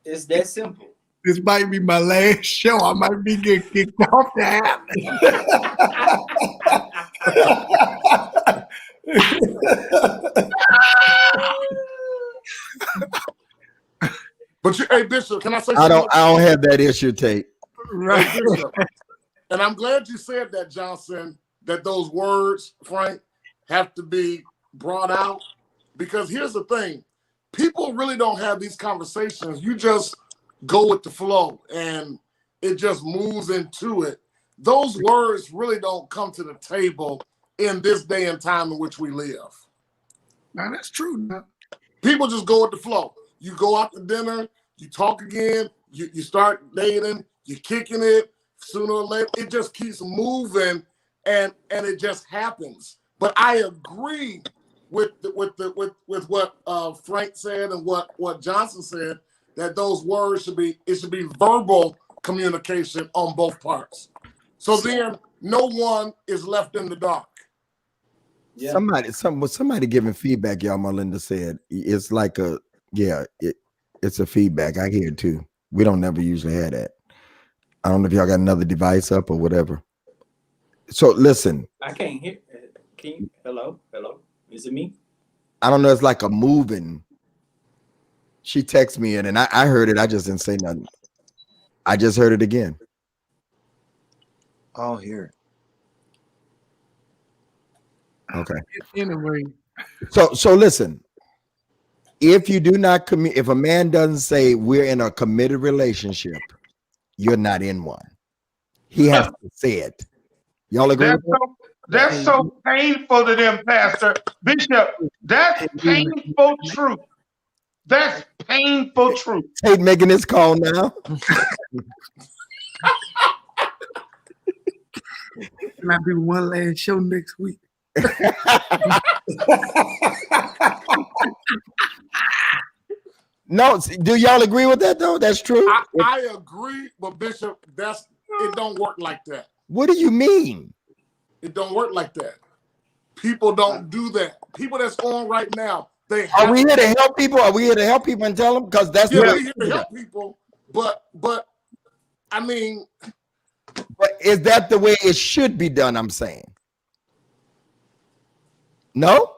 It's that simple. This might be my last show. I might be getting kicked off the app. But hey, Bishop, can I say I something? don't have that issue, Tate. Right. Hey, Bishop, and I'm glad you said that, Johnson, that those words, Frank, have to be brought out. Because here's the thing. People really don't have these conversations. You just go with the flow and it just moves into it. Those words really don't come to the table in this day and time in which we live. Now, that's true. Now. People just go with the flow. You go out to dinner, you talk again, you start dating, you're kicking it. Sooner or later, it just keeps moving, and it just happens. But I agree with what Frank said and what Johnson said, that those words should be verbal communication on both parts. So then no one is left in the dark. Yeah. Somebody giving feedback, y'all. Melinda said it's like it's a feedback. I hear it too. We don't never usually have that. I don't know if y'all got another device up or whatever. So listen. I can't hear. Can you? Hello? Is it me? I don't know. It's like a moving. She texted me and I heard it. I just didn't say nothing. I just heard it again. I'll hear it. Okay. Anyway, So listen. If you do not if a man doesn't say we're in a committed relationship, you're not in one. He has to say it. Y'all agree? That's so painful to them, Pastor Bishop. That's painful truth. That's painful truth. Tate making this call now. can I do one last show next week? No, do y'all agree with that though? That's true. I agree, but Bishop, it don't work like that. What do you mean? It don't work like that. People don't do that. People that's on right now, Are we here to help people? Are we here to help people and tell them? Because that's we're here to help people. But I mean, but is that the way it should be done? I'm saying. No.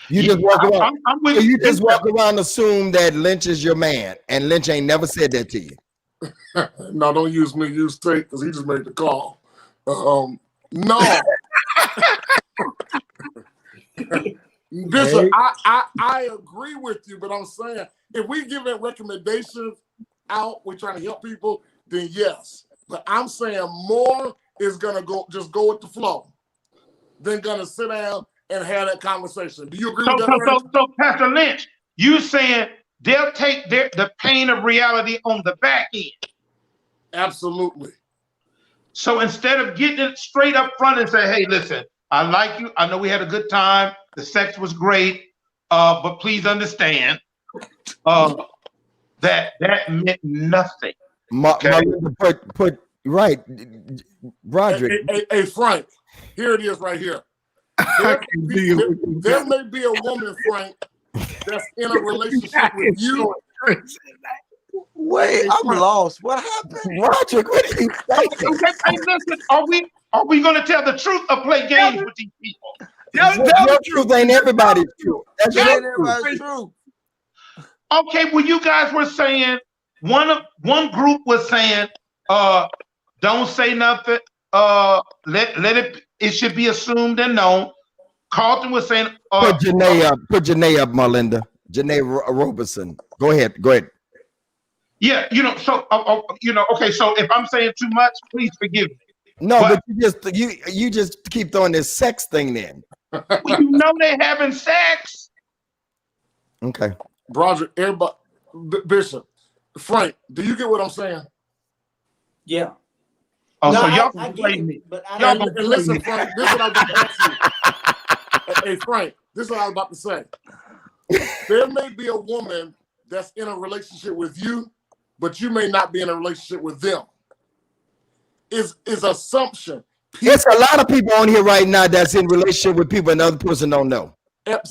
You just walk around. You just walk around, assume that Lynch is your man, and Lynch ain't never said that to you. No, don't use me. Use Tate because he just made the call. No. Bishop, I agree with you, but I'm saying if we giving recommendations out, we're trying to help people, then yes. But I'm saying more is gonna go with the flow than gonna sit down and have that conversation. Do you agree with that? So Pastor Lynch, you saying they'll take the pain of reality on the back end. Absolutely. So instead of getting it straight up front and say, hey, listen, I like you. I know we had a good time. The sex was great. But please understand that meant nothing. Okay? Put right, Roderick. Hey, Frank, here it is right here. There may be a woman, Frank, that's in a relationship with you. Wait, I'm lost. What happened? Roderick, what are you saying? Hey, listen, are we going to tell the truth or play games with these people? Your truth ain't everybody's truth. That's Everybody's true. Okay, well, you guys were saying one group was saying, don't say nothing. Let it should be assumed and known. Carlton was saying, put Janae up, Melinda. Janae Robertson. Go ahead. Yeah, so okay. So if I'm saying too much, please forgive me. No, but you just keep throwing this sex thing in. Well, they're having sex. Okay, Roger, everybody, Bishop, Frank, do you get what I'm saying? Yeah. Oh, No, so y'all I can get play it, me. but And listen, Frank, this is what I was about to ask you. Hey, Frank, this is what I was about to say. There may be a woman that's in a relationship with you, but you may not be in a relationship with them. Is assumption. There's a lot of people on here right now that's in relationship with people and the other person don't know.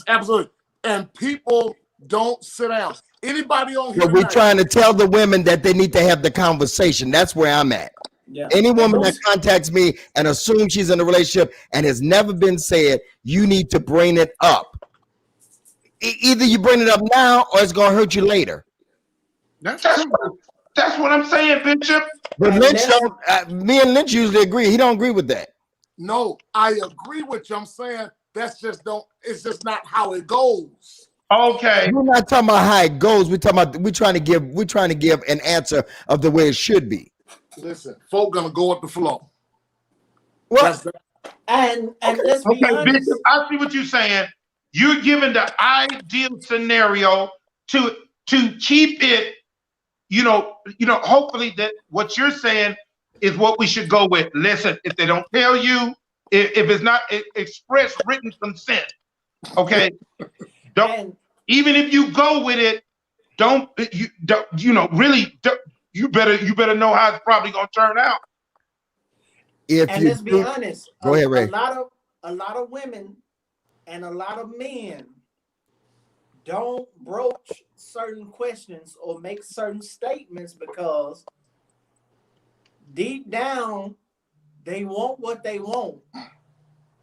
Absolutely. And people don't sit down. Anybody on here? But we're trying to tell the women that they need to have the conversation. That's where I'm at. Yeah. Any woman that contacts me and assumes she's in a relationship and has never been said, you need to bring it up. Either you bring it up now or it's going to hurt you later. That's what I'm saying, Bishop. But Lynch me and Lynch usually agree. He don't agree with that. No, I agree with you. I'm saying it's just not how it goes. Okay. We're not talking about how it goes. We're trying to give an answer of the way it should be. Listen, folk gonna go with the flow. What? And let's be honest. Bishop, I see what you're saying. You're giving the ideal scenario to keep it hopefully that what you're saying is what we should go with. Listen, if they don't tell you, if it's not express written consent, okay, don't, even if you go with it, you better know how it's probably gonna turn out. And let's be honest, go ahead, Ray. A lot of women and a lot of men don't broach certain questions or make certain statements because deep down they want what they want,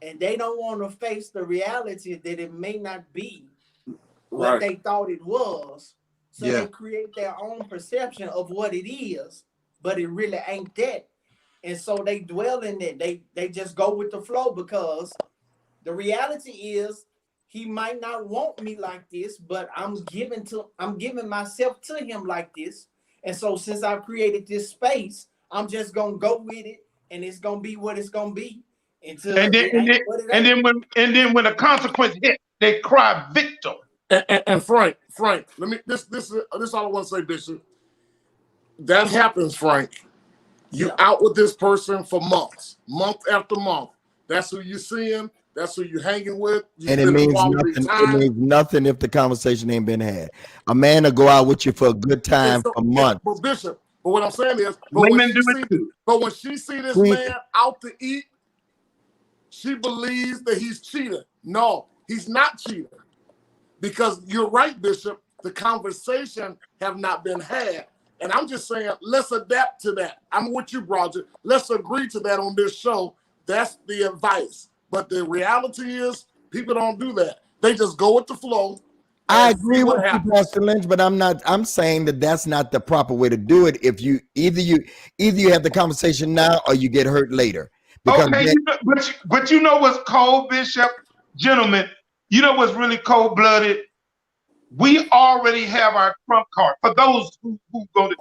and they don't want to face the reality that it may not be what they thought it was. So they create their own perception of what it is, but it really ain't that. And so they dwell in it. They just go with the flow because the reality is he might not want me like this, but I'm giving myself to him like this. And so since I've created this space, I'm just gonna go with it, and it's gonna be what it's gonna be. And then when the consequence hit, they cry victim. And Frank, let me this all I want to say, Bishop. That happens, Frank. You out with this person for months, month after month. That's who you're seeing. That's who you're hanging with. And it means nothing. It means nothing if the conversation ain't been had. A man will go out with you for a good time for months. But Bishop, but what I'm saying is, when she see this man out to eat, she believes that he's cheating. No, he's not cheating. Because you're right, Bishop, the conversation have not been had. And I'm just saying, let's adapt to that. I'm with you, Roger. Let's agree to that on this show. That's the advice. But the reality is, people don't do that. They just go with the flow. I agree with you, Pastor Lynch, but I'm saying that that's not the proper way to do it. If you either you have the conversation now or you get hurt later. Because okay, but you know what's cold, Bishop? Gentlemen, you know what's really cold-blooded? We already have our trump card. For those who go to,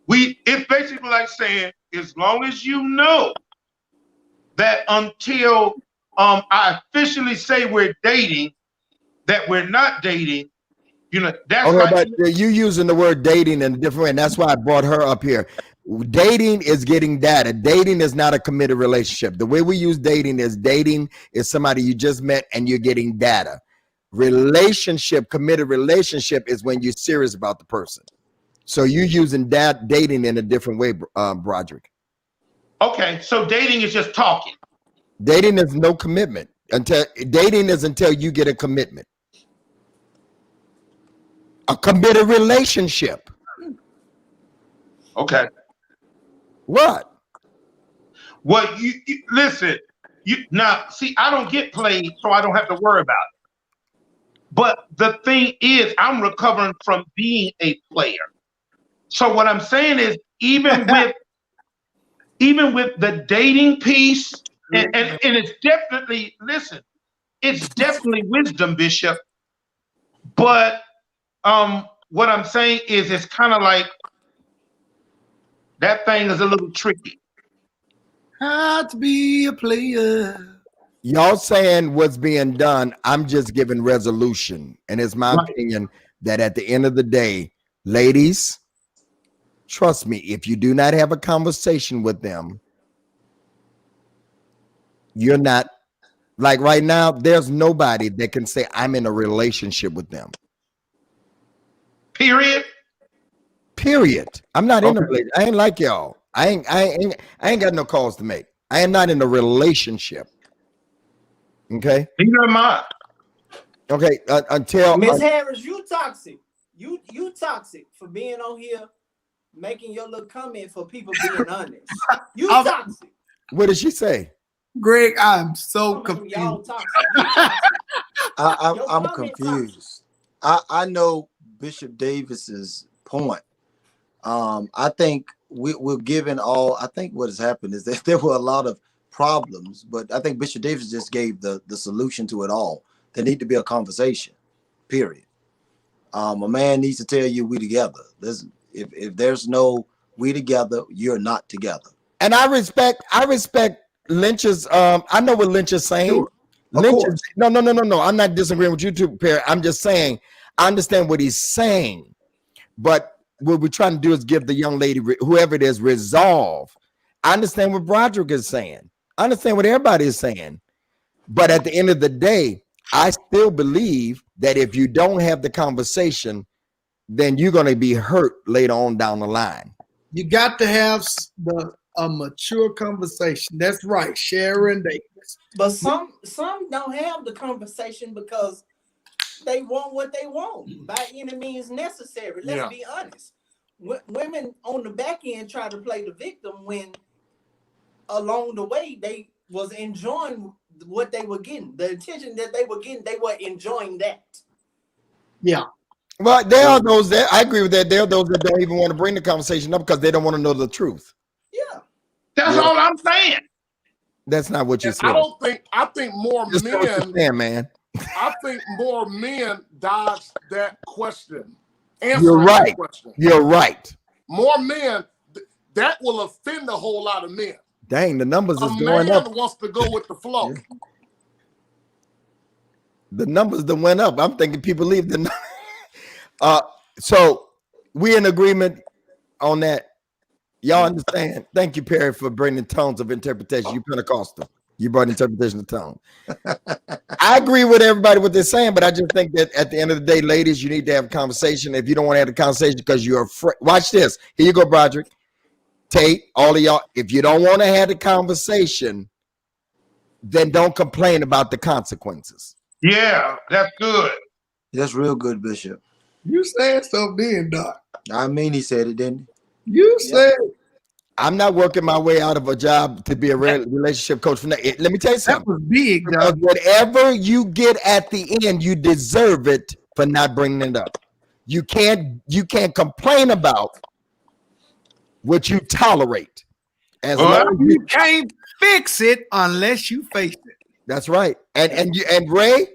it's basically like saying, as long as you know that until I officially say we're dating, that we're not dating, that's right. But you using the word dating in a different way, and that's why I brought her up here. Dating is getting data. Dating is not a committed relationship. The way we use dating is somebody you just met and you're getting data. Committed relationship is when you're serious about the person. So you're using dating in a different way, Broderick. Okay, so dating is just talking. Dating is no commitment. Until you get a commitment. A committed relationship. Okay. What? Well, you listen. Now, see, I don't get played, so I don't have to worry about it. But the thing is, I'm recovering from being a player. So what I'm saying is, even with the dating piece, and it's definitely, listen, it's definitely wisdom, Bishop. But what I'm saying is, it's kind of like that thing is a little tricky. How to be a player. Y'all saying what's being done, I'm just giving resolution. And it's my opinion that at the end of the day, ladies, trust me, if you do not have a conversation with them, you're not, like right now, there's nobody that can say I'm in a relationship with them. Period. I'm not in a relationship. I ain't like y'all. I ain't got no calls to make. I am not in a relationship. Okay. Neither am I. Okay. Until Miss Harris, you toxic. You toxic for being on here, making your little comment for people being honest. You toxic. What did she say? Greg, I'm so confused. Y'all toxic. I'm confused. I know Bishop Davis's point. I think we're given all. I think what has happened is that there were a lot of problems, but I think Bishop Davis just gave the solution to it all. There need to be a conversation, period. A man needs to tell you we together. If there's no we together, you're not together. And I respect Lynch's, I know what Lynch is saying. Sure. Lynch is, no. I'm not disagreeing with you two, Perry. I'm just saying, I understand what he's saying. But what we're trying to do is give the young lady, whoever it is, resolve. I understand what Broderick is saying. I understand what everybody is saying. But at the end of the day, I still believe that if you don't have the conversation, then you're going to be hurt later on down the line. You got to have a mature conversation. That's right, Sharon Davis. But some don't have the conversation because they want what they want by any means necessary. Let's be honest. Women on the back end try to play the victim when along the way they was enjoying what they were getting. The attention that they were getting, they were enjoying that. Yeah. Well, there are those that I agree with that. There are those that don't even want to bring the conversation up because they don't want to know the truth. Yeah. That's all I'm saying. That's not what you said. I think more Just what you're men, saying, man. I think more men dodge that question. You're right. You're right. More men, that will offend a whole lot of men. Dang, the numbers is A going man up. wants to go with the flow. The numbers that went up. I'm thinking people leave the. So we in agreement on that. Y'all understand? Thank you, Perry, for bringing tones of interpretation. You Pentecostal. You brought interpretation of tone. I agree with everybody what they're saying, but I just think that at the end of the day, ladies, you need to have a conversation. If you don't want to have a conversation because you're afraid, watch this. Here you go, Broderick. Tate, all of y'all. If you don't want to have the conversation, then don't complain about the consequences. Yeah, that's good. That's real good, Bishop. You said something, Doc. I mean, he said it, didn't You said I'm not working my way out of a job to be a relationship coach. Let me tell you that something. was big, Because Doc. whatever you get at the end, you deserve it for not bringing it up. You can't complain about what you tolerate. As long as You can't fix it unless you face it. that's right. And Ray,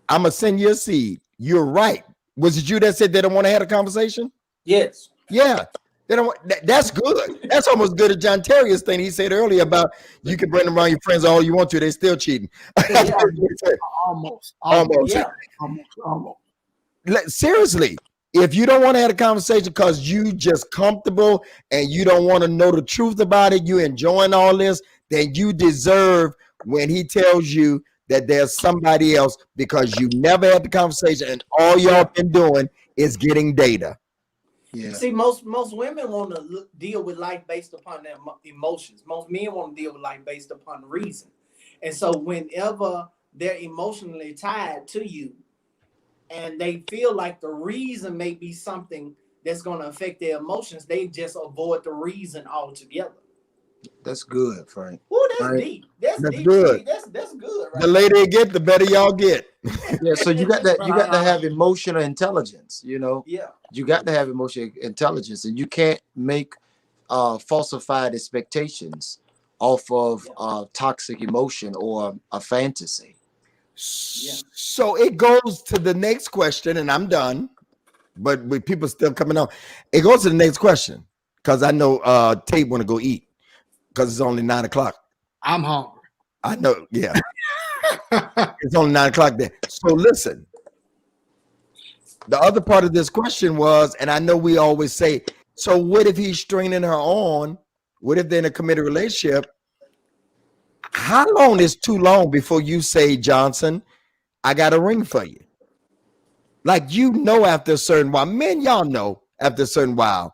I'm gonna send you a seed. You're right. Was it you that said they don't want to have a conversation? Yes. Yeah. They don't. That's good. That's almost good as John Terrier's thing he said earlier about you can bring them around your friends all you want to. They're still cheating. Almost. Yeah. Seriously, if you don't want to have a conversation because you just comfortable and you don't want to know the truth about it, you enjoying all this, then you deserve when he tells you that there's somebody else because you never had the conversation and all y'all been doing is getting data. Yeah. See, most women want to deal with life based upon their emotions. Most men want to deal with life based upon reason. And so whenever they're emotionally tied to you and they feel like the reason may be something that's going to affect their emotions, they just avoid the reason altogether. That's good, Frank. Oh, that's Right. deep. That's deep. good. That's good. Right? The later you get, the better y'all get. Yeah, so you got to have emotional intelligence, you know. Yeah. You got to have emotional intelligence, and you can't make falsified expectations off of toxic emotion or a fantasy. So it goes to the next question, and I'm done. But with people still coming on, it goes to the next question because I know Tate want to go eat because it's only 9 o'clock. I'm hungry. I know, yeah. It's only 9 o'clock there. So listen, the other part of this question was, and I know we always say, so what if he's stringing her on? What if they're in a committed relationship? How long is too long before you say, Johnson, I got a ring for you? Like, you know, after a certain while, men, y'all know after a certain while.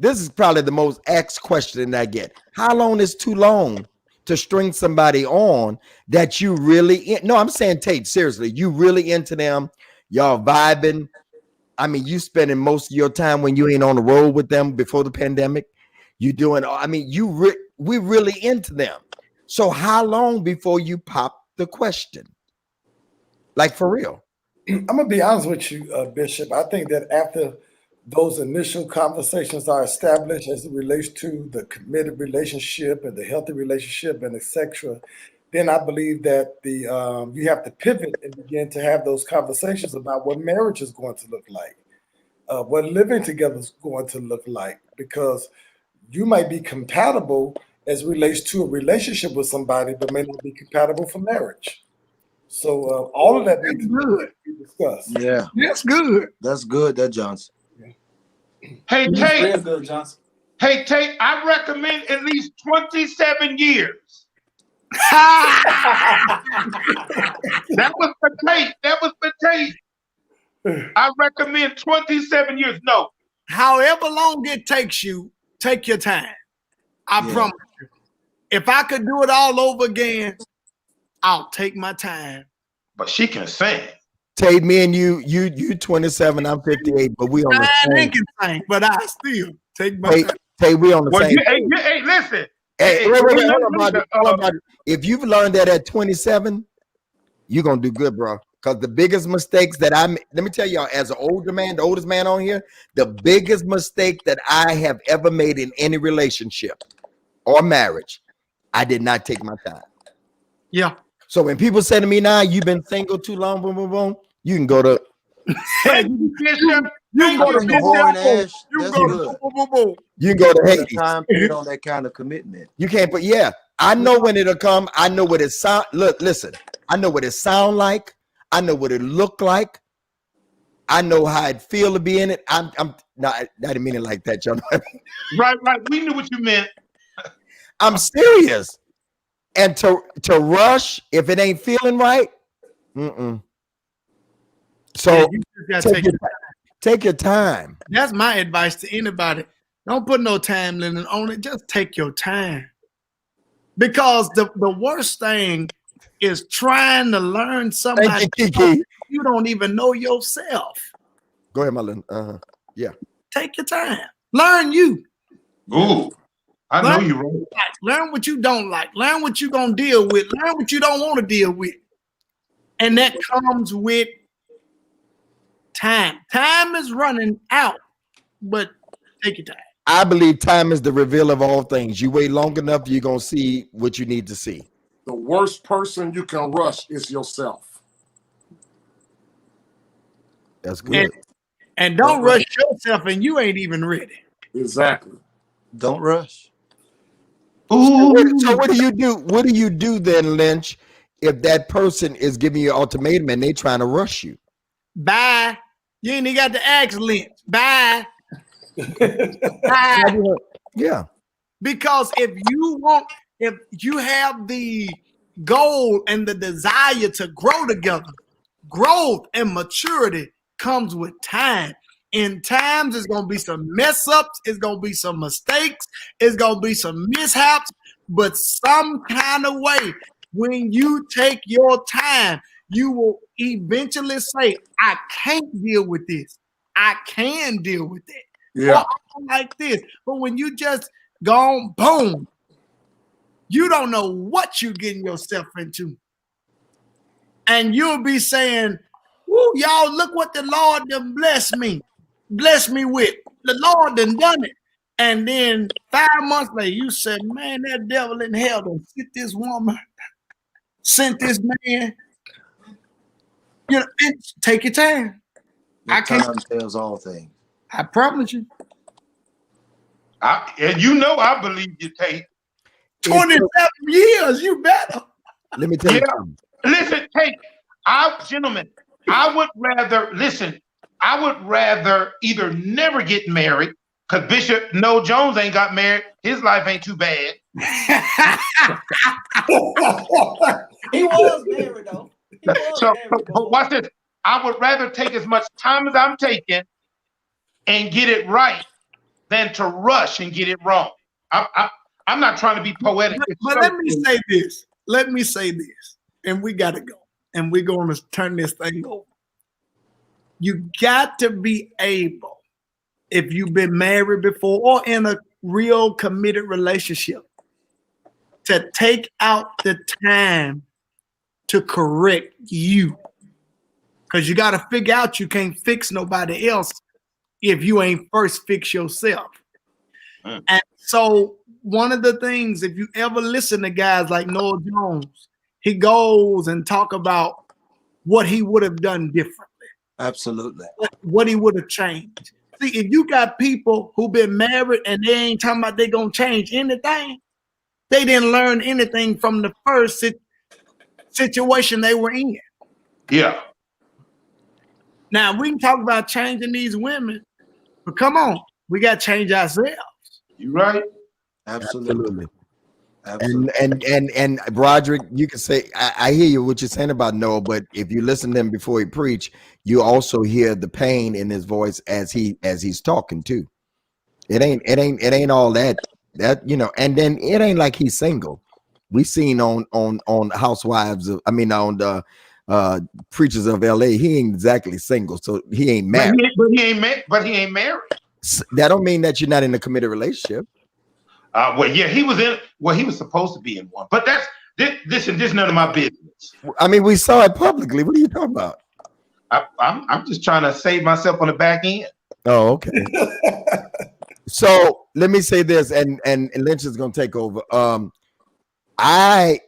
This is probably the most asked question that I get. How long is too long to string somebody on that you really, no, I'm saying, Tate, seriously, you really into them, y'all vibing. I mean, you spending most of your time when you ain't on the road with them before the pandemic. You doing, I mean, we really into them. So how long before you pop the question? Like, for real? I'm gonna be honest with you, Bishop. I think that after those initial conversations are established as it relates to the committed relationship and the healthy relationship and etc., then I believe that you have to pivot and begin to have those conversations about what marriage is going to look like, what living together is going to look like, because you might be compatible as it relates to a relationship with somebody, but may not be compatible for marriage. So all of that needs to be discussed. Yeah, That's good. that's good, that Johnson. Yeah. Hey, He's Tate. real good, Johnson. Hey, Tate, I recommend at least 27 years. That was for Tate. That was for Tate. I recommend 27 years. No. However long it takes you, take your time. I Yeah. promise you. If I could do it all over again, I'll take my time. But she can sing. Tate, me and you 27, I'm 58, but we on the I same. ain't can sing, but I still take my Tate, time. Tate, we on the Well, same. hey, listen. Hey, wait, let hold on, me- buddy, hold on, buddy. If you've learned that at 27, you're gonna do good, bro. Because the biggest mistakes that let me tell y'all, as an older man, the oldest man on here, the biggest mistake that I have ever made in any relationship or marriage, I did not take my time. Yeah. So when people say to me now, you've been single too long, boom, boom, boom, you can go to Thank you, Bishop. You Thank go you, to Putting the whore in Bishop. ash, You that's go good. to boom, boom, boom. you can go to Put a Hades. time period on that kind of commitment. You can't put, yeah. I know when it'll come. I know what it sound. Look, listen. I know what it sound like. I know what it look like. I know how it feel to be in it. I'm not. I didn't mean it like that, y'all. Right. We knew what you meant. I'm serious. And to rush if it ain't feeling right. So Yeah, you just gotta take your time. That's my advice to anybody. Don't put no time limit on it. Just take your time. Because the worst thing is trying to learn somebody Thank you, Kiki. you don't even know yourself. Go ahead, Marlon. Take your time. Learn you. Ooh, I know you right. Learn what you don't like. Learn what you're going to deal with. Learn what you don't want to deal with. And that comes with time. Time is running out, but take your time. I believe time is the reveal of all things. You wait long enough, you're gonna see what you need to see. The worst person you can rush is yourself. That's good. And don't rush yourself and you ain't even ready. Exactly. Don't rush. Ooh. So what do you do? What do you do then, Lynch, if that person is giving you an ultimatum and they trying to rush you? Bye. You ain't even got to ask Lynch. Bye. Bye. Yeah. Because if you have the goal and the desire to grow together, growth and maturity comes with time. In times, it's going to be some mess ups, it's going to be some mistakes, it's going to be some mishaps, but some kind of way, when you take your time, you will eventually say, I can't deal with this. I can deal with it. Yeah. Or I don't like this. But when you just gone, boom, you don't know what you're getting yourself into. And you'll be saying, woo, y'all, look what the Lord done blessed me with. The Lord done it. And then 5 months later, you said, man, that devil in hell done sent this woman, sent this man. You know, take your time. The time tells all things. I promise you. And you know I believe you, Tate. 27 years, you better. Let me tell you Yeah. something. Listen, Tate, gentlemen, I would rather either never get married, because Bishop Noel Jones ain't got married. His life ain't too bad. He was married though. He was So, married before. watch this. I would rather take as much time as I'm taking and get it right than to rush and get it wrong. I'm not trying to be poetic. But let me say this. Let me say this. And we got to go. And we're going to turn this thing over. You got to be able, if you've been married before or in a real committed relationship, to take out the time to correct you. Because you got to figure out you can't fix nobody else if you ain't first fix yourself. And so one of the things, if you ever listen to guys like Noel Jones, he goes and talk about what he would have done differently. Absolutely. What he would have changed. See, if you got people who've been married and they ain't talking about they gonna change anything, they didn't learn anything from the first situation they were in. Yeah. Now we can talk about changing these women, but come on, We got to change ourselves. You right? Absolutely. Absolutely. And Broderick, you can say I hear you what you're saying about Noah, but if you listen to him before he preach, you also hear the pain in his voice as he's talking too. It ain't all that you know. And then it ain't like he's single. We seen on Housewives of, on the Preachers of LA, he ain't exactly single, so he ain't married. But he ain't married. That don't mean that you're not in a committed relationship. Well, yeah, he was supposed to be in one, but this none of my business. I mean, we saw it publicly. What are you talking about? I'm just trying to save myself on the back end. Oh, okay. So let me say this, and Lynch is gonna take over. I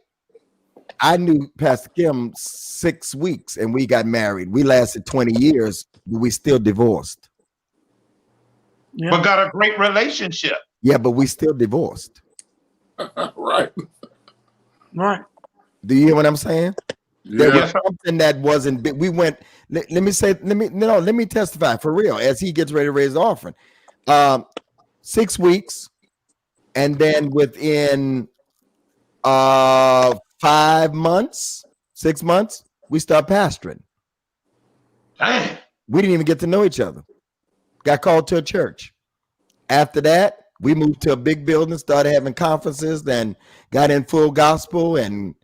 knew Pastor Kim 6 weeks, and we got married. We lasted 20 years, but we still divorced. Yeah. But got a great relationship. Yeah, but we still divorced. Right. Right. Do you hear what I'm saying? There Yeah. was something that wasn't big. We went. Let me testify for real as he gets ready to raise the offering. 6 weeks, and then within 5 months, 6 months, we start pastoring. Damn. We didn't even get to know each other. Got called to a church. After that, we moved to a big building, started having conferences, then got in full gospel and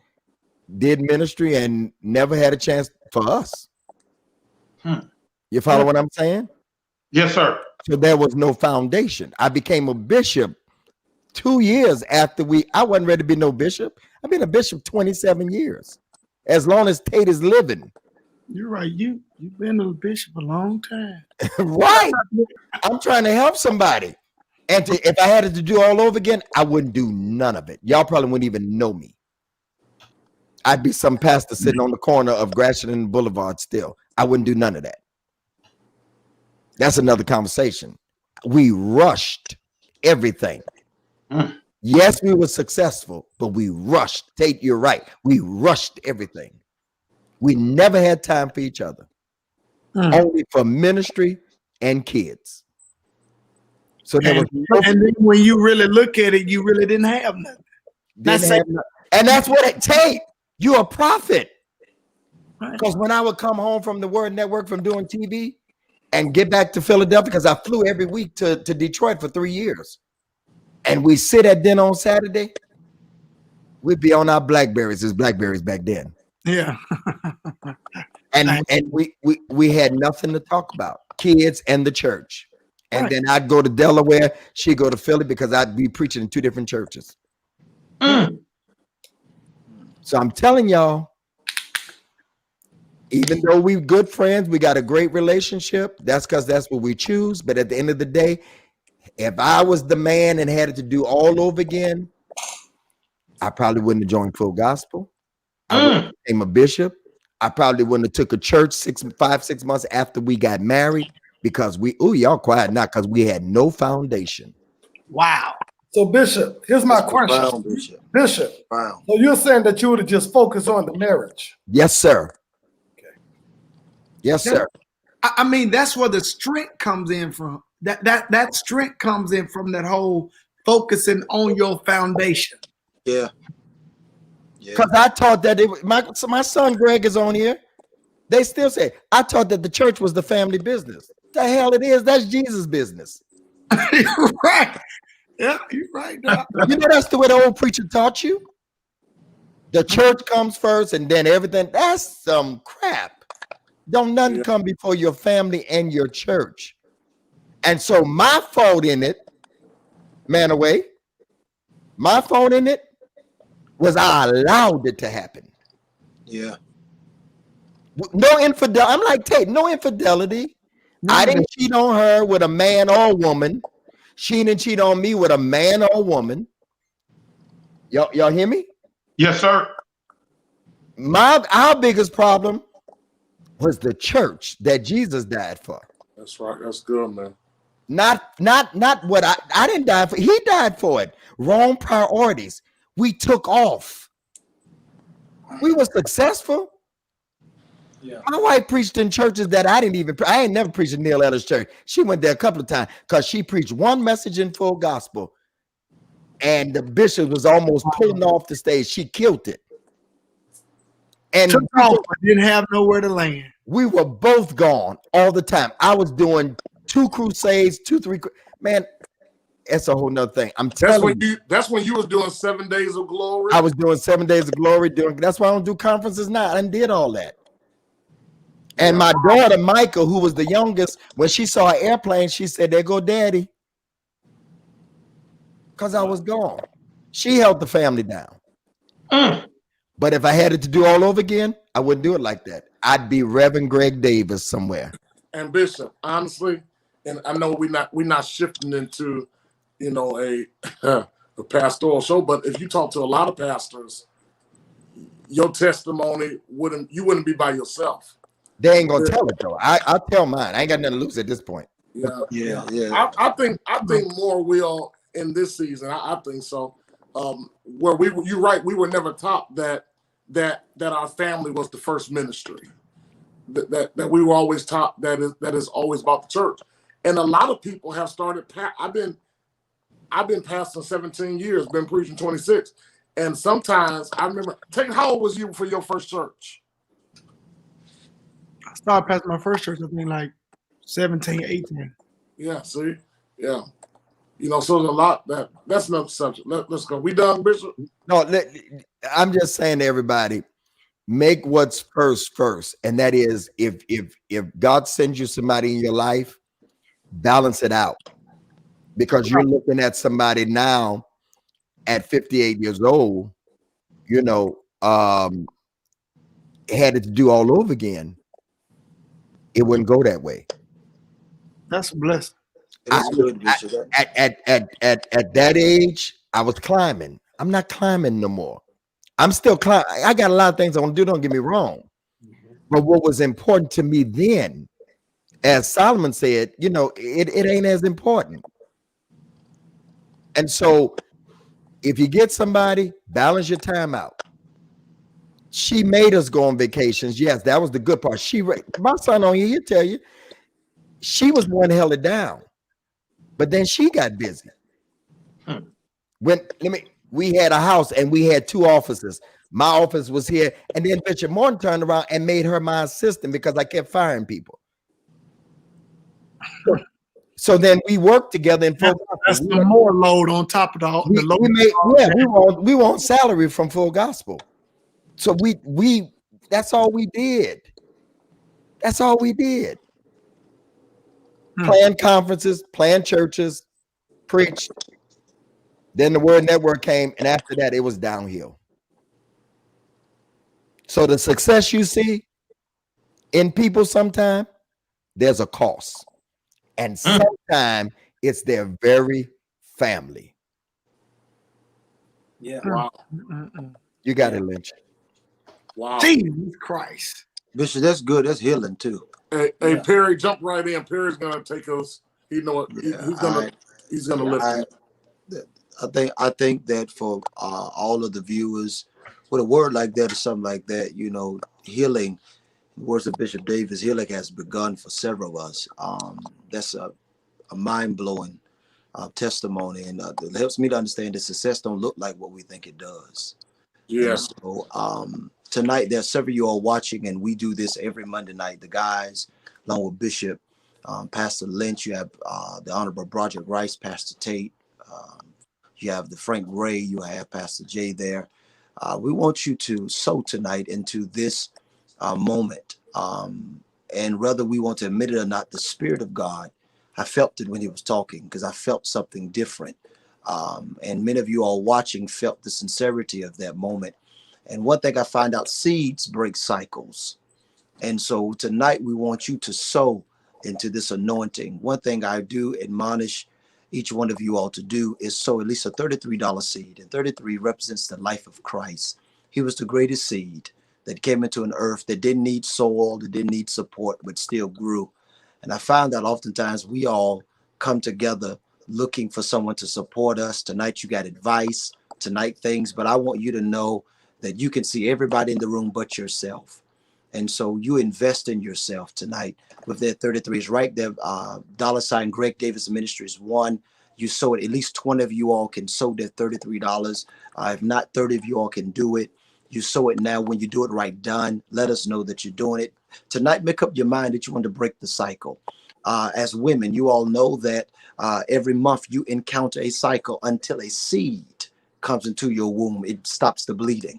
did ministry and never had a chance for us. You follow what I'm saying? Yes, sir. So there was no foundation. I became a bishop 2 years after I wasn't ready to be no bishop. I've been a bishop 27 years, as long as Tate is living. You're right. You've been a bishop a long time. Right. I'm trying to help somebody. And if I had it to do all over again, I wouldn't do none of it. Y'all probably wouldn't even know me. I'd be some pastor sitting on the corner of Gratiot and Boulevard still. I wouldn't do none of that. That's another conversation. We rushed everything. Yes, we were successful, but we rushed. Tate, you're right. We rushed everything. We never had time for each other. Only for ministry and kids. So there was And then when you really look at it, you really didn't have nothing. And that's what it takes. You're a prophet. Right. Because when I would come home from the Word Network from doing TV and get back to Philadelphia, because I flew every week to Detroit for 3 years, and we sit at dinner on Saturday, we'd be on our Blackberries. There's Blackberries back then. Yeah. And we had nothing to talk about, kids and the church. And Right. then I'd go to Delaware, she'd go to Philly, because I'd be preaching in 2 different churches. So I'm telling y'all, even though we're good friends, we got a great relationship. That's because that's what we choose. But at the end of the day, if I was the man and had it to do all over again, I probably wouldn't have joined Full Gospel. I wouldn't have became a bishop. I probably wouldn't have took a church 6 months after we got married, because y'all quiet now, because we had no foundation. Wow. So, Bishop, here's my question. Brown, Bishop. Bishop, Brown. so you're saying that you would have just focused on the marriage? Yes, sir. Okay. Yes, sir. I mean, that's where the strength comes in from. That strength comes in from that whole focusing on your foundation. Yeah. Yeah. Because I taught that my son Greg is on here. They still say, I taught that the church was the family business. The hell it is. That's Jesus' business. You're right. Yeah, you're right. Doc. You know, that's the way the old preacher taught you. The church comes first and then everything. That's some crap. Don't nothing come before your family and your church. And so my fault in it, man away, my fault in it was I allowed it to happen. Yeah. No infidelity. I'm like Tate, no infidelity. I didn't cheat on her with a man or a woman. She didn't cheat on me with a man or a woman. Y'all hear me? Yes, sir. Our biggest problem was the church that Jesus died for. That's right. That's good, man. Not what I didn't die for. He died for it. Wrong priorities. We took off. We were successful. Yeah. My wife preached in churches that I ain't never preached in Neil Ellis Church. She went there a couple of times because she preached one message in full gospel. And the bishop was almost pulling off the stage. She killed it. And Took off, but didn't have nowhere to land. we were both gone all the time. I was doing 2 crusades, 3. Man, that's a whole nother thing. I'm telling you. That's when you was doing 7 days of glory. I was doing 7 days of glory. That's why I don't do conferences now. I did all that. And my daughter, Michael, who was the youngest, when she saw an airplane, she said, "There go daddy." Because I was gone. She held the family down. But if I had it to do all over again, I wouldn't do it like that. I'd be Reverend Greg Davis somewhere. And Bishop, honestly, and I know we're not shifting into, you know, a pastoral show, but if you talk to a lot of pastors, your testimony wouldn't be by yourself. They ain't gonna tell it though. I'll tell mine. I ain't got nothing to lose at this point. Yeah. I think more will in this season. I think so. Where you're right, we were never taught that our family was the first ministry. That we were always taught that is always about the church. And a lot of people have started. I've been pastoring 17 years, been preaching 26. And sometimes I remember, how old was you for your first church? I started pastoring my first church, I think like 17, 18. Yeah, see? Yeah. You know, so there's a lot that's another subject. Let's go. We done, Bishop? No, I'm just saying to everybody, make what's first. And that is if God sends you somebody in your life, balance it out. Because you're looking at somebody now at 58 years old, you know, had it to do all over again, it wouldn't go that way. That's a blessing. It's good, Bishop. At that age, I was climbing. I'm not climbing no more. I'm still climbing. I got a lot of things I want to do, don't get me wrong. But what was important to me then, as Solomon said, you know, it ain't as important. And so if you get somebody, balance your time out. She made us go on vacations. Yes, that was the good part. My son on here, he'll tell you, she was the one who held it down. But then she got busy. We had a house and we had 2 offices. My office was here, and then Bishop Morton turned around and made her my assistant because I kept firing people. So then we worked together in full. That's the more load on top of the load. We want salary from Full Gospel. So we that's all we did. That's all we did. Plan conferences, plan churches, preached. Then the Word Network came, and after that, it was downhill. So the success you see in people, sometimes there's a cost, and sometimes it's their very family. Yeah. Wow. You got it, Lynch. Wow. Jesus Christ. Bishop, that's good. That's healing too. Hey, Perry, jump right in. Perry's gonna take us. You know what? He's gonna lift. I think that for all of the viewers, with a word like that or something like that, you know, healing, in the words of Bishop Davis, healing has begun for several of us. That's a mind-blowing testimony, and it helps me to understand that success don't look like what we think it does. Yes. So tonight, there's several of you all watching, and we do this every Monday night. The guys, along with Bishop, Pastor Lynch, you have the Honorable Broderick Rice, Pastor Tate, you have the Frank Ray, you have Pastor Jay there. We want you to sow tonight into this moment. And whether we want to admit it or not, the Spirit of God, I felt it when he was talking, because I felt something different. And many of you all watching felt the sincerity of that moment. And one thing I find out, seeds break cycles. And so tonight we want you to sow into this anointing. One thing I do admonish each one of you all to do is sow at least a $33 seed. And 33 represents the life of Christ. He was the greatest seed that came into an earth that didn't need soil, that didn't need support, but still grew. And I found that oftentimes we all come together looking for someone to support us. Tonight you got advice, tonight things, but I want you to know that you can see everybody in the room but yourself. And so you invest in yourself tonight with that 33 is right there. $ Greg Davis Ministries 1. You sow it. At least 20 of you all can sow that $33. If not, 30 of you all can do it. You sow it now. When you do it right, done. Let us know that you're doing it. Tonight, make up your mind that you want to break the cycle. As women, you all know that every month you encounter a cycle until a seed comes into your womb. It stops the bleeding.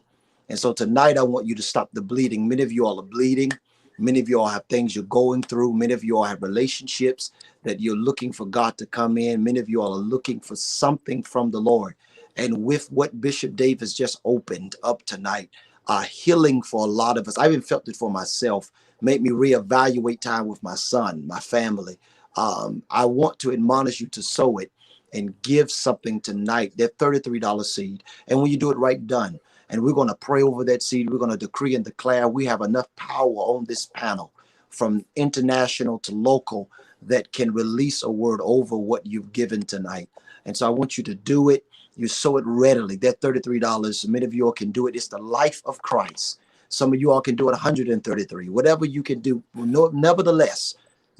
And so tonight, I want you to stop the bleeding. Many of you all are bleeding. Many of you all have things you're going through. Many of you all have relationships that you're looking for God to come in. Many of you all are looking for something from the Lord. And with what Bishop Davis just opened up tonight, healing for a lot of us. I even felt it for myself. Made me reevaluate time with my son, my family. I want to admonish you to sow it and give something tonight, that $33 seed. And when you do it right, done. And we're going to pray over that seed. We're going to decree and declare we have enough power on this panel from international to local that can release a word over what you've given tonight. And so I want you to do it. You sow it readily. That $33, many of you all can do it. It's the life of Christ. Some of you all can do it 133. Whatever you can do. Nevertheless,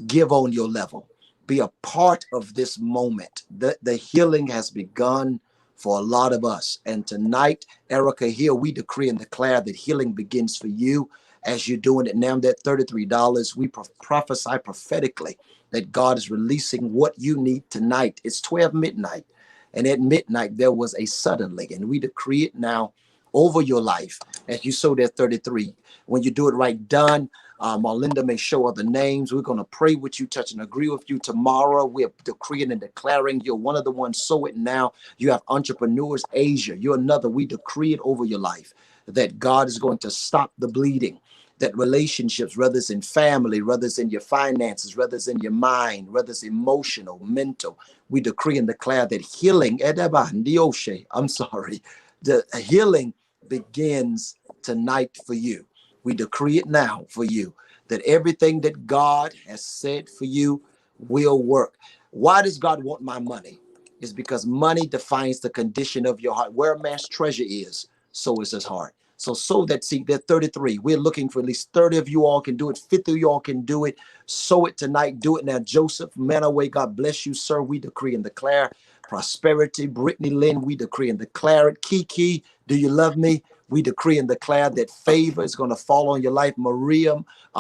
give on your level. Be a part of this moment. The healing has begun for a lot of us. And tonight, Erica, here we decree and declare that healing begins for you as you're doing it now. That $33, we prophesy prophetically that God is releasing what you need tonight. It's 12 midnight. And at midnight, there was a suddenly, and we decree it now over your life as you sow that 33. When you do it right, done. Marlinda may show other names. We're going to pray with you, touch and agree with you tomorrow. We're decreeing and declaring you're one of the ones. Sow it now. You have entrepreneurs, Asia. You're another. We decree it over your life that God is going to stop the bleeding. That relationships, whether it's in family, whether it's in your finances, whether it's in your mind, whether it's emotional, mental, we decree and declare that healing, I'm sorry, the healing begins tonight for you. We decree it now for you, that everything that God has said for you will work. Why does God want my money? It's because money defines the condition of your heart. Where a man's treasure is, so is his heart. So sow that seed, that 33. We're looking for at least 30 of you all can do it. 50 of you all can do it. Sow it tonight. Do it now. Joseph Manaway, God bless you, sir. We decree and declare prosperity. Brittany Lynn, we decree and declare it. Kiki, do you love me? We decree and declare that favor is going to fall on your life. Maria,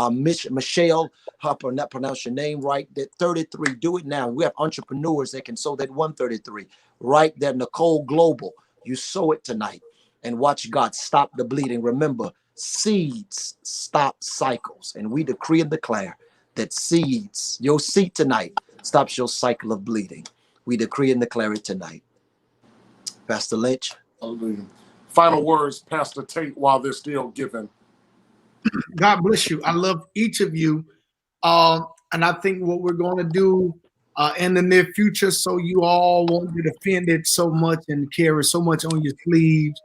Michelle, Harper, not pronounce your name right. That 33, do it now. We have entrepreneurs that can sow that 133. Right there, Nicole Global, you sow it tonight and watch God stop the bleeding. Remember, seeds stop cycles. And we decree and declare that seeds, your seed tonight, stops your cycle of bleeding. We decree and declare it tonight. Pastor Lynch. Hallelujah. Final words, Pastor Tate, while they're still given. God bless you. I love each of you. And I think what we're going to do in the near future, so you all won't get offended so much and carry so much on your sleeves,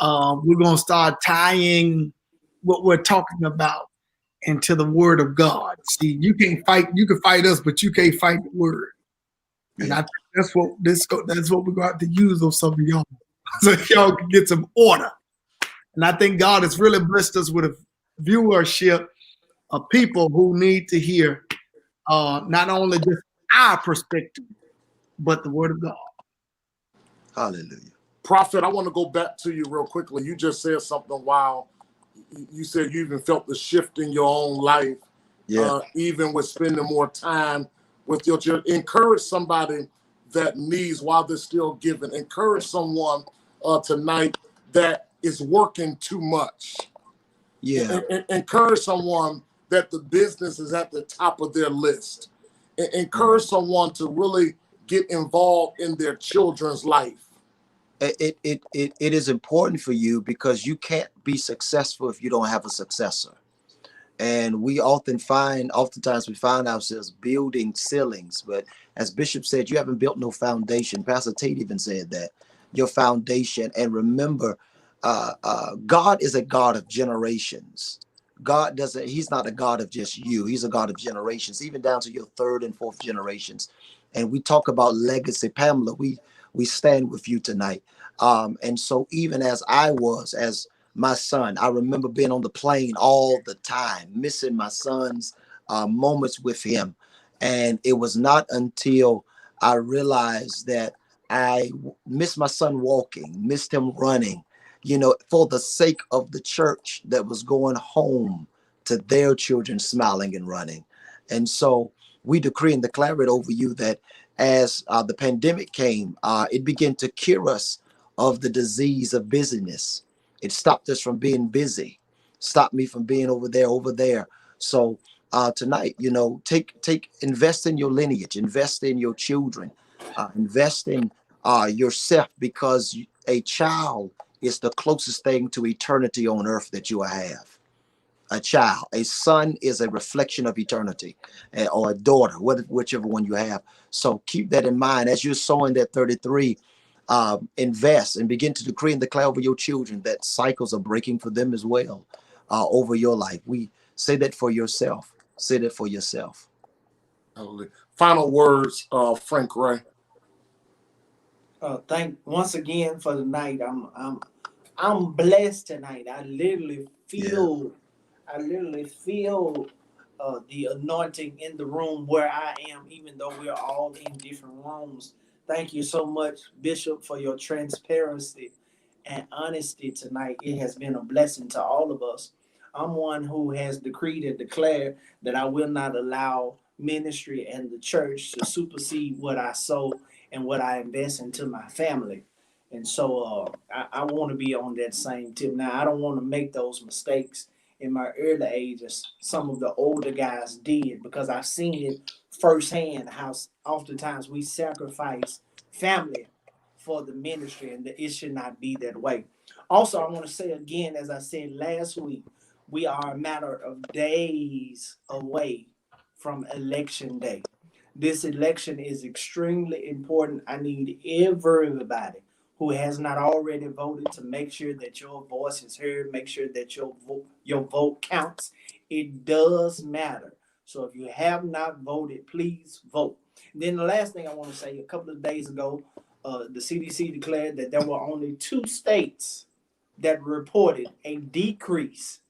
we're going to start tying what we're talking about into the word of God. See, you can fight us, but you can't fight the word. And I think that's what we're going to use on some of y'all. So y'all can get some order. And I think God has really blessed us with a viewership of people who need to hear not only just our perspective, but the word of God. Hallelujah. Prophet, I want to go back to you real quickly. You just said something while you said you even felt the shift in your own life, even with spending more time with your children. Encourage somebody that needs, while they're still giving, encourage someone tonight that is working too much. Yeah. Encourage someone that the business is at the top of their list. Encourage someone to really get involved in their children's life. It is important for you because you can't be successful if you don't have a successor. And we oftentimes we find ourselves building ceilings, but as Bishop said, you haven't built no foundation. Pastor Tate even said that, your foundation. And remember, God is a God of generations. He's not a God of just you. He's a God of generations, even down to your third and fourth generations. And we talk about legacy. Pamela, we stand with you tonight. And so even as my son. I remember being on the plane all the time, missing my son's moments with him. And it was not until I realized that I missed my son walking, missed him running, you know, for the sake of the church that was going home to their children smiling and running. And so we decree and declare it over you that as the pandemic came, it began to cure us of the disease of busyness. It stopped us from being busy, stopped me from being over there. So tonight, you know, invest in your lineage, invest in your children, invest in yourself, because a child is the closest thing to eternity on earth that you will have. A child, a son is a reflection of eternity, or a daughter, whichever one you have. So keep that in mind as you're sowing that 33. Invest and begin to decree and declare over your children that cycles are breaking for them as well over your life. We say that for yourself. Say that for yourself. Final words, Frank Ray. Thank once again for the night. I'm blessed tonight. I literally feel the anointing in the room where I am, even though we're all in different rooms. Thank you so much, Bishop, for your transparency and honesty tonight. It has been a blessing to all of us. I'm one who has decreed and declared that I will not allow ministry and the church to supersede what I sow and what I invest into my family. And so I want to be on that same tip. Now, I don't want to make those mistakes in my early age as some of the older guys did, because I've seen it firsthand how oftentimes we sacrifice family for the ministry, and it should not be that way. Also, I want to say again, as I said last week, we are a matter of days away from election day. This election is extremely important. I need everybody who has not already voted to make sure that your voice is heard, make sure that your vote counts. It does matter. So if you have not voted, please vote. Then the last thing I want to say, a couple of days ago, the CDC declared that there were only 2 states that reported a decrease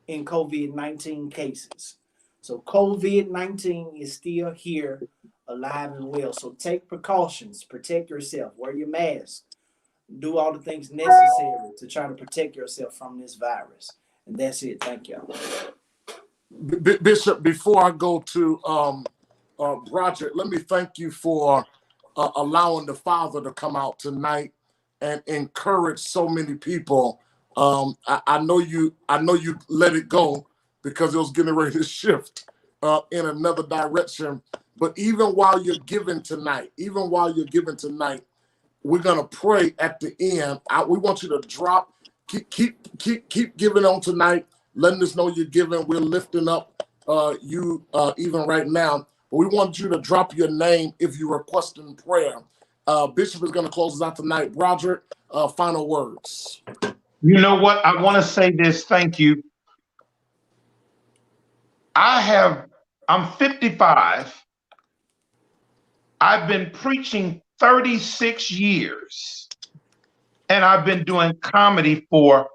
in COVID-19 cases. So COVID-19 is still here, alive and well. So take precautions, protect yourself, wear your mask, do all the things necessary to try to protect yourself from this virus. And that's it. Thank you. Bishop, before I go to Roger, let me thank you for allowing the Father to come out tonight and encourage so many people. I know you let it go because it was getting ready to shift in another direction. But even while you're giving tonight, we're gonna pray at the end. We want you to drop, keep giving on tonight, letting us know you're giving. We're lifting up you even right now. But we want you to drop your name if you're requesting prayer. Bishop is gonna close us out tonight. Roger, final words. You know what? I want to say this. Thank you. I'm 55. I've been preaching 36 years, and I've been doing comedy for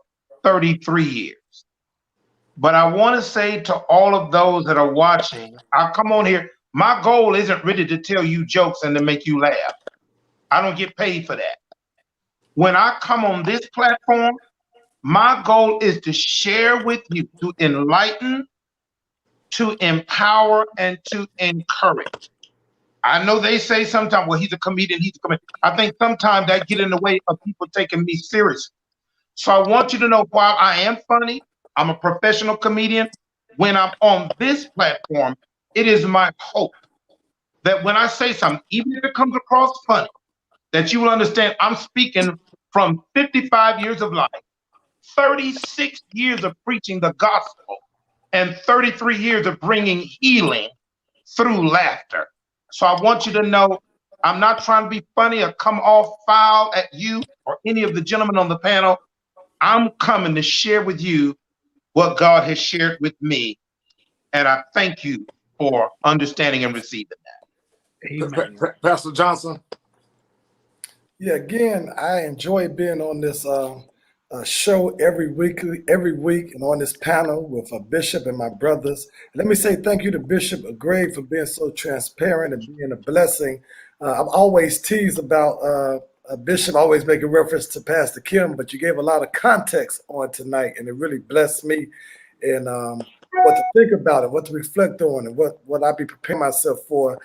33 years. But I want to say to all of those that are watching, I'll come on here. My goal isn't really to tell you jokes and to make you laugh. I don't get paid for that. When I come on this platform, my goal is to share with you, to enlighten, to empower, and to encourage. I know they say sometimes, well, he's a comedian. I think sometimes that get in the way of people taking me seriously. So I want you to know, while I am funny, I'm a professional comedian. When I'm on this platform, it is my hope that when I say something, even if it comes across funny, that you will understand I'm speaking from 55 years of life, 36 years of preaching the gospel, and 33 years of bringing healing through laughter. So I want you to know I'm not trying to be funny or come off foul at you or any of the gentlemen on the panel. I'm coming to share with you what God has shared with me. And I thank you for understanding and receiving that. Amen. Pastor Johnson. Yeah, again, I enjoy being on this show every week and on this panel with Bishop and my brothers. Let me say thank you to Bishop Greg for being so transparent and being a blessing. I'm always teased about Bishop always making reference to Pastor Kim, but you gave a lot of context on tonight, and it really blessed me. And what to think about it, what to reflect on, and what I be preparing myself for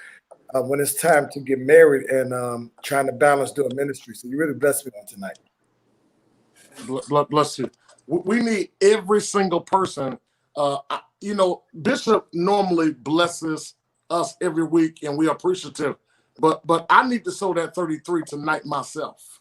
when it's time to get married and trying to balance doing ministry. So you really blessed me on tonight. Bless you. We need every single person. Bishop normally blesses us every week, and we're appreciative. But I need to sow that 33 tonight myself.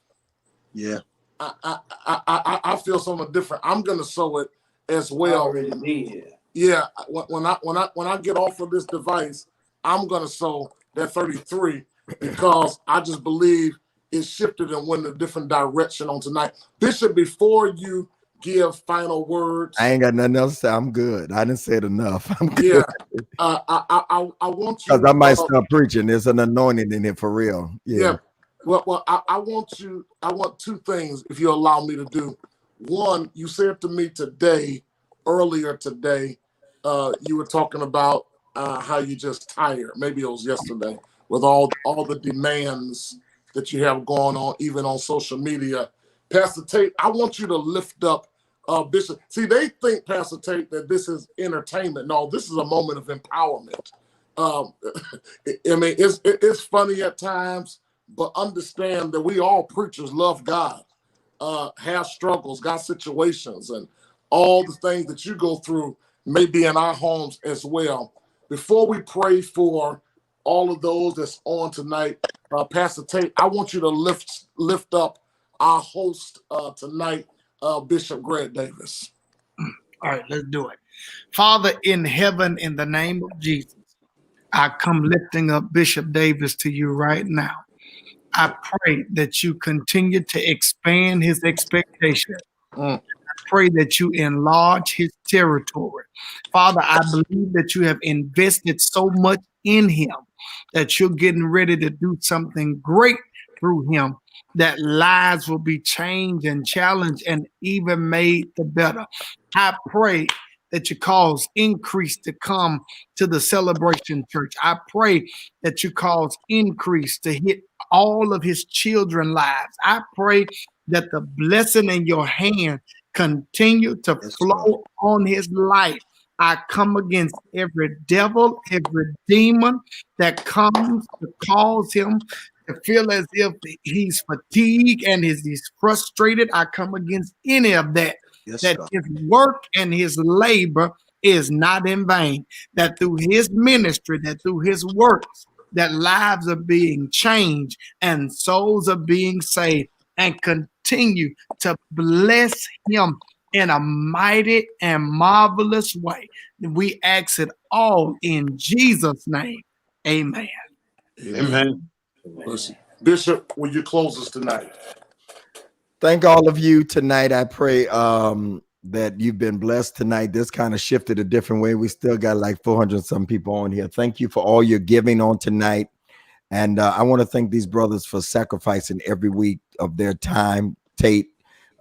Yeah. I feel something different. I'm gonna sow it as well. Already did. Yeah. When I get off of this device, I'm gonna sow that 33 because I just believe it shifted and went in a different direction on tonight. Bishop, before you give final words, I ain't got nothing else to say. I'm good. I didn't say it enough. I'm good. yeah, I want you Because I might start preaching. There's an anointing in it for real. Yeah. Well, I want two things, if you allow me to do. One, you said to me earlier today, you were talking about how you just tired. Maybe it was yesterday with all the demands that you have going on, even on social media. Pastor Tate, I want you to lift up Bishop. See, they think, Pastor Tate, that this is entertainment. No, this is a moment of empowerment. I mean, it's funny at times, but understand that we all preachers love God, have struggles, got situations, and all the things that you go through may be in our homes as well. Before we pray for all of those that's on tonight, Pastor Tate, I want you to lift up our host tonight, Bishop Greg Davis. All right, let's do it. Father in heaven, in the name of Jesus, I come lifting up Bishop Davis to you right now. I pray that you continue to expand his expectation. I pray that you enlarge his territory. Father, I believe that you have invested so much in him that you're getting ready to do something great through him, that lives will be changed and challenged and even made the better. I pray that you cause increase to come to the Celebration Church. I pray that you cause increase to hit all of his children's lives. I pray that the blessing in your hand continue to flow on his life. I come against every devil, every demon that comes to cause him to feel as if he's fatigued and he's frustrated. I come against any of that. That his work and his labor is not in vain, that through his ministry, that through his works, that lives are being changed and souls are being saved, and continue to bless him in a mighty and marvelous way. We ask it all in Jesus' name. Amen. Amen. Bishop, will you close us tonight? Thank all of you tonight. I pray that you've been blessed tonight. This kind of shifted a different way. We still got like 400 some people on here. Thank you for all your giving on tonight. And I want to thank these brothers for sacrificing every week of their time. Tate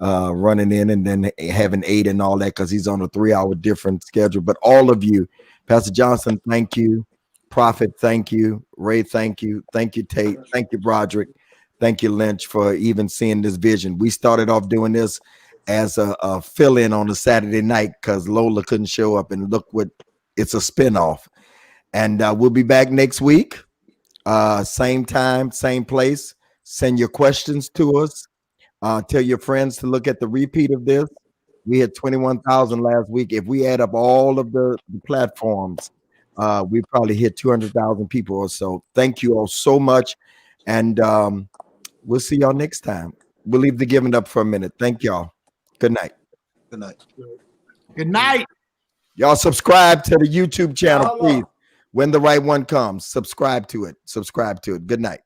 running in and then having 8 and all that because he's on a 3-hour different schedule. But all of you, Pastor Johnson, thank you. Prophet, thank you. Ray, thank you. Thank you, Tate. Thank you, Broderick. Thank you, Lynch, for even seeing this vision. We started off doing this as a fill-in on a Saturday night because Lola couldn't show up, and look what it's a spinoff. And we'll be back next week, same time, same place. Send your questions to us. Tell your friends to look at the repeat of this. We had 21,000 last week. If we add up all of the platforms, we probably hit 200,000 people or so. Thank you all so much. And we'll see y'all next time. We'll leave the giving up for a minute. Thank y'all. Good night. Good night. Good night. Y'all subscribe to the YouTube channel, please. When the right one comes, subscribe to it. Subscribe to it. Good night.